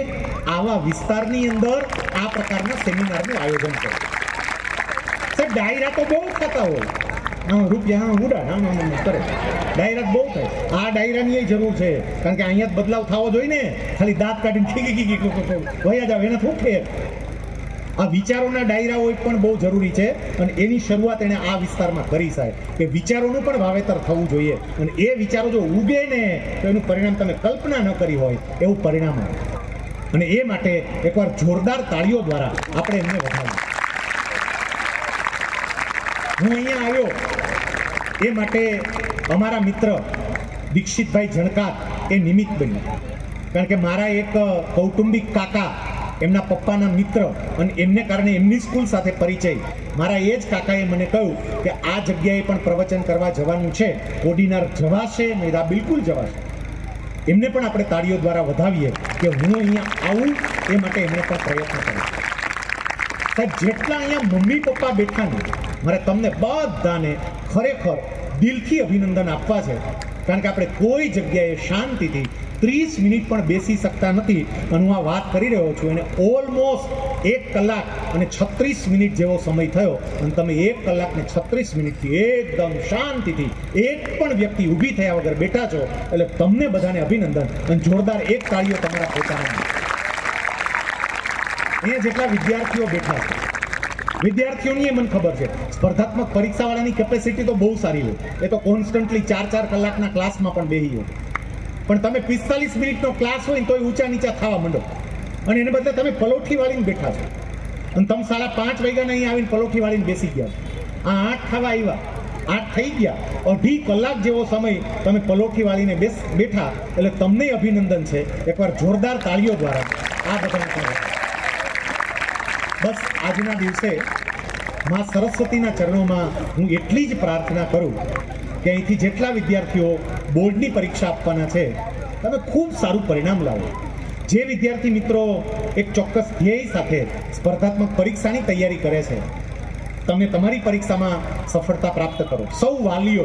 આવા વિસ્તારની અંદર આ પ્રકારના સેમિનારનું આયોજન કરો. સાહેબ, ડાયરા તો બહુ થતા હોય, રૂપિયા ઉડા કરે, ડાયરા બહુ થાય. આ ડાયરાની જરૂર છે, કારણ કે અહીંયા જ બદલાવ થવો જોઈએ ને. ખાલી દાંત કાઢીને વયા જાવ એને થોડે. આ વિચારોના ડાયરાઓ પણ બહુ જરૂરી છે, અને એની શરૂઆત એણે આ વિસ્તારમાં કરી સાહેબ, કે વિચારોનું પણ વાવેતર થવું જોઈએ. અને એ વિચારો જો ઉગે ને તો એનું પરિણામ તમે કલ્પના ન કરી હોય એવું પરિણામ આવે. અને એ માટે એકવાર જોરદાર તાળીઓ દ્વારા આપણે એમને વધાવીએ. હું અહીંયા આવ્યો એ માટે અમારા મિત્ર દીક્ષિતભાઈ જણકાર એ નિમિત્ત બન્યા. કારણ કે મારા એક કૌટુંબિક કાકા એમના પપ્પાના મિત્ર અને એમને કારણે એમની સ્કૂલ સાથે પરિચય. મારા એ જ કાકાએ મને કહ્યું કે આ જગ્યાએ પણ પ્રવચન કરવા જવાનું છે, કોડીનાર જવાશે? મેં કીધું, બિલકુલ જવાશે. એમને પણ આપણે તાળીઓ દ્વારા વધાવીએ કે હું અહીંયા આવું એ માટે એમણે પણ પ્રયત્ન કર્યો. સાહેબ, જેટલા અહીંયા મમ્મી પપ્પા બેઠા ને, મારે તમને બધાને ખરેખર દિલથી અભિનંદન આપવા છે. કારણ કે આપણે કોઈ જગ્યાએ શાંતિથી 30 મિનિટ પણ બેસી શકતા નથી. અને હું આ વાત કરી રહ્યો છું એને ઓલમોસ્ટ 1 કલાક અને 36 મિનિટ જેવો સમય થયો અને તમે 1 કલાક ને 36 મિનિટથી એકદમ શાંતિથી એક પણ વ્યક્તિ ઊભી થયા વગર બેઠા છો. એટલે તમને બધાને અભિનંદન અને જોરદાર એક તાળીઓ તમારા પોતાના. અહીંયા જેટલા વિદ્યાર્થીઓ બેઠા છે, વિદ્યાર્થીઓની એ મને ખબર છે, સ્પર્ધાત્મક પરીક્ષાવાળાની કેપેસિટી તો બહુ સારી હોય. એ તો કોન્સ્ટન્ટલી 4-4 કલાકના ક્લાસમાં પણ બેહી હોય. પણ તમે 45 મિનિટનો ક્લાસ હોય ને તોય ઊંચા નીચા થવા માંડો. અને એને બદલે તમે પલોઠી વાળીને બેઠા છો અને તમે 5:30 વાગ્યાના અહીં આવીને પલોઠી વાળીને બેસી ગયા છો. આ 8 થવા આવ્યા, 8 થઈ ગયા, 2.5 કલાક જેવો સમય તમે પલોઠી વાળીને બેઠા. એટલે તમને અભિનંદન છે. એકવાર જોરદાર તાળીઓ દ્વારા આ બધાને. બસ આજના દિવસે માં સરસ્વતીના ચરણોમાં હું એટલી જ પ્રાર્થના કરું કે અહીંથી જેટલા વિદ્યાર્થીઓ બોર્ડની પરીક્ષા આપવાના છે, તમે ખૂબ સારું પરિણામ લાવો. જે વિદ્યાર્થી મિત્રો એક ચોક્કસ ધ્યેય સાથે સ્પર્ધાત્મક પરીક્ષાની તૈયારી કરે છે, તમે તમારી પરીક્ષામાં સફળતા પ્રાપ્ત કરો. સૌ વાલીઓ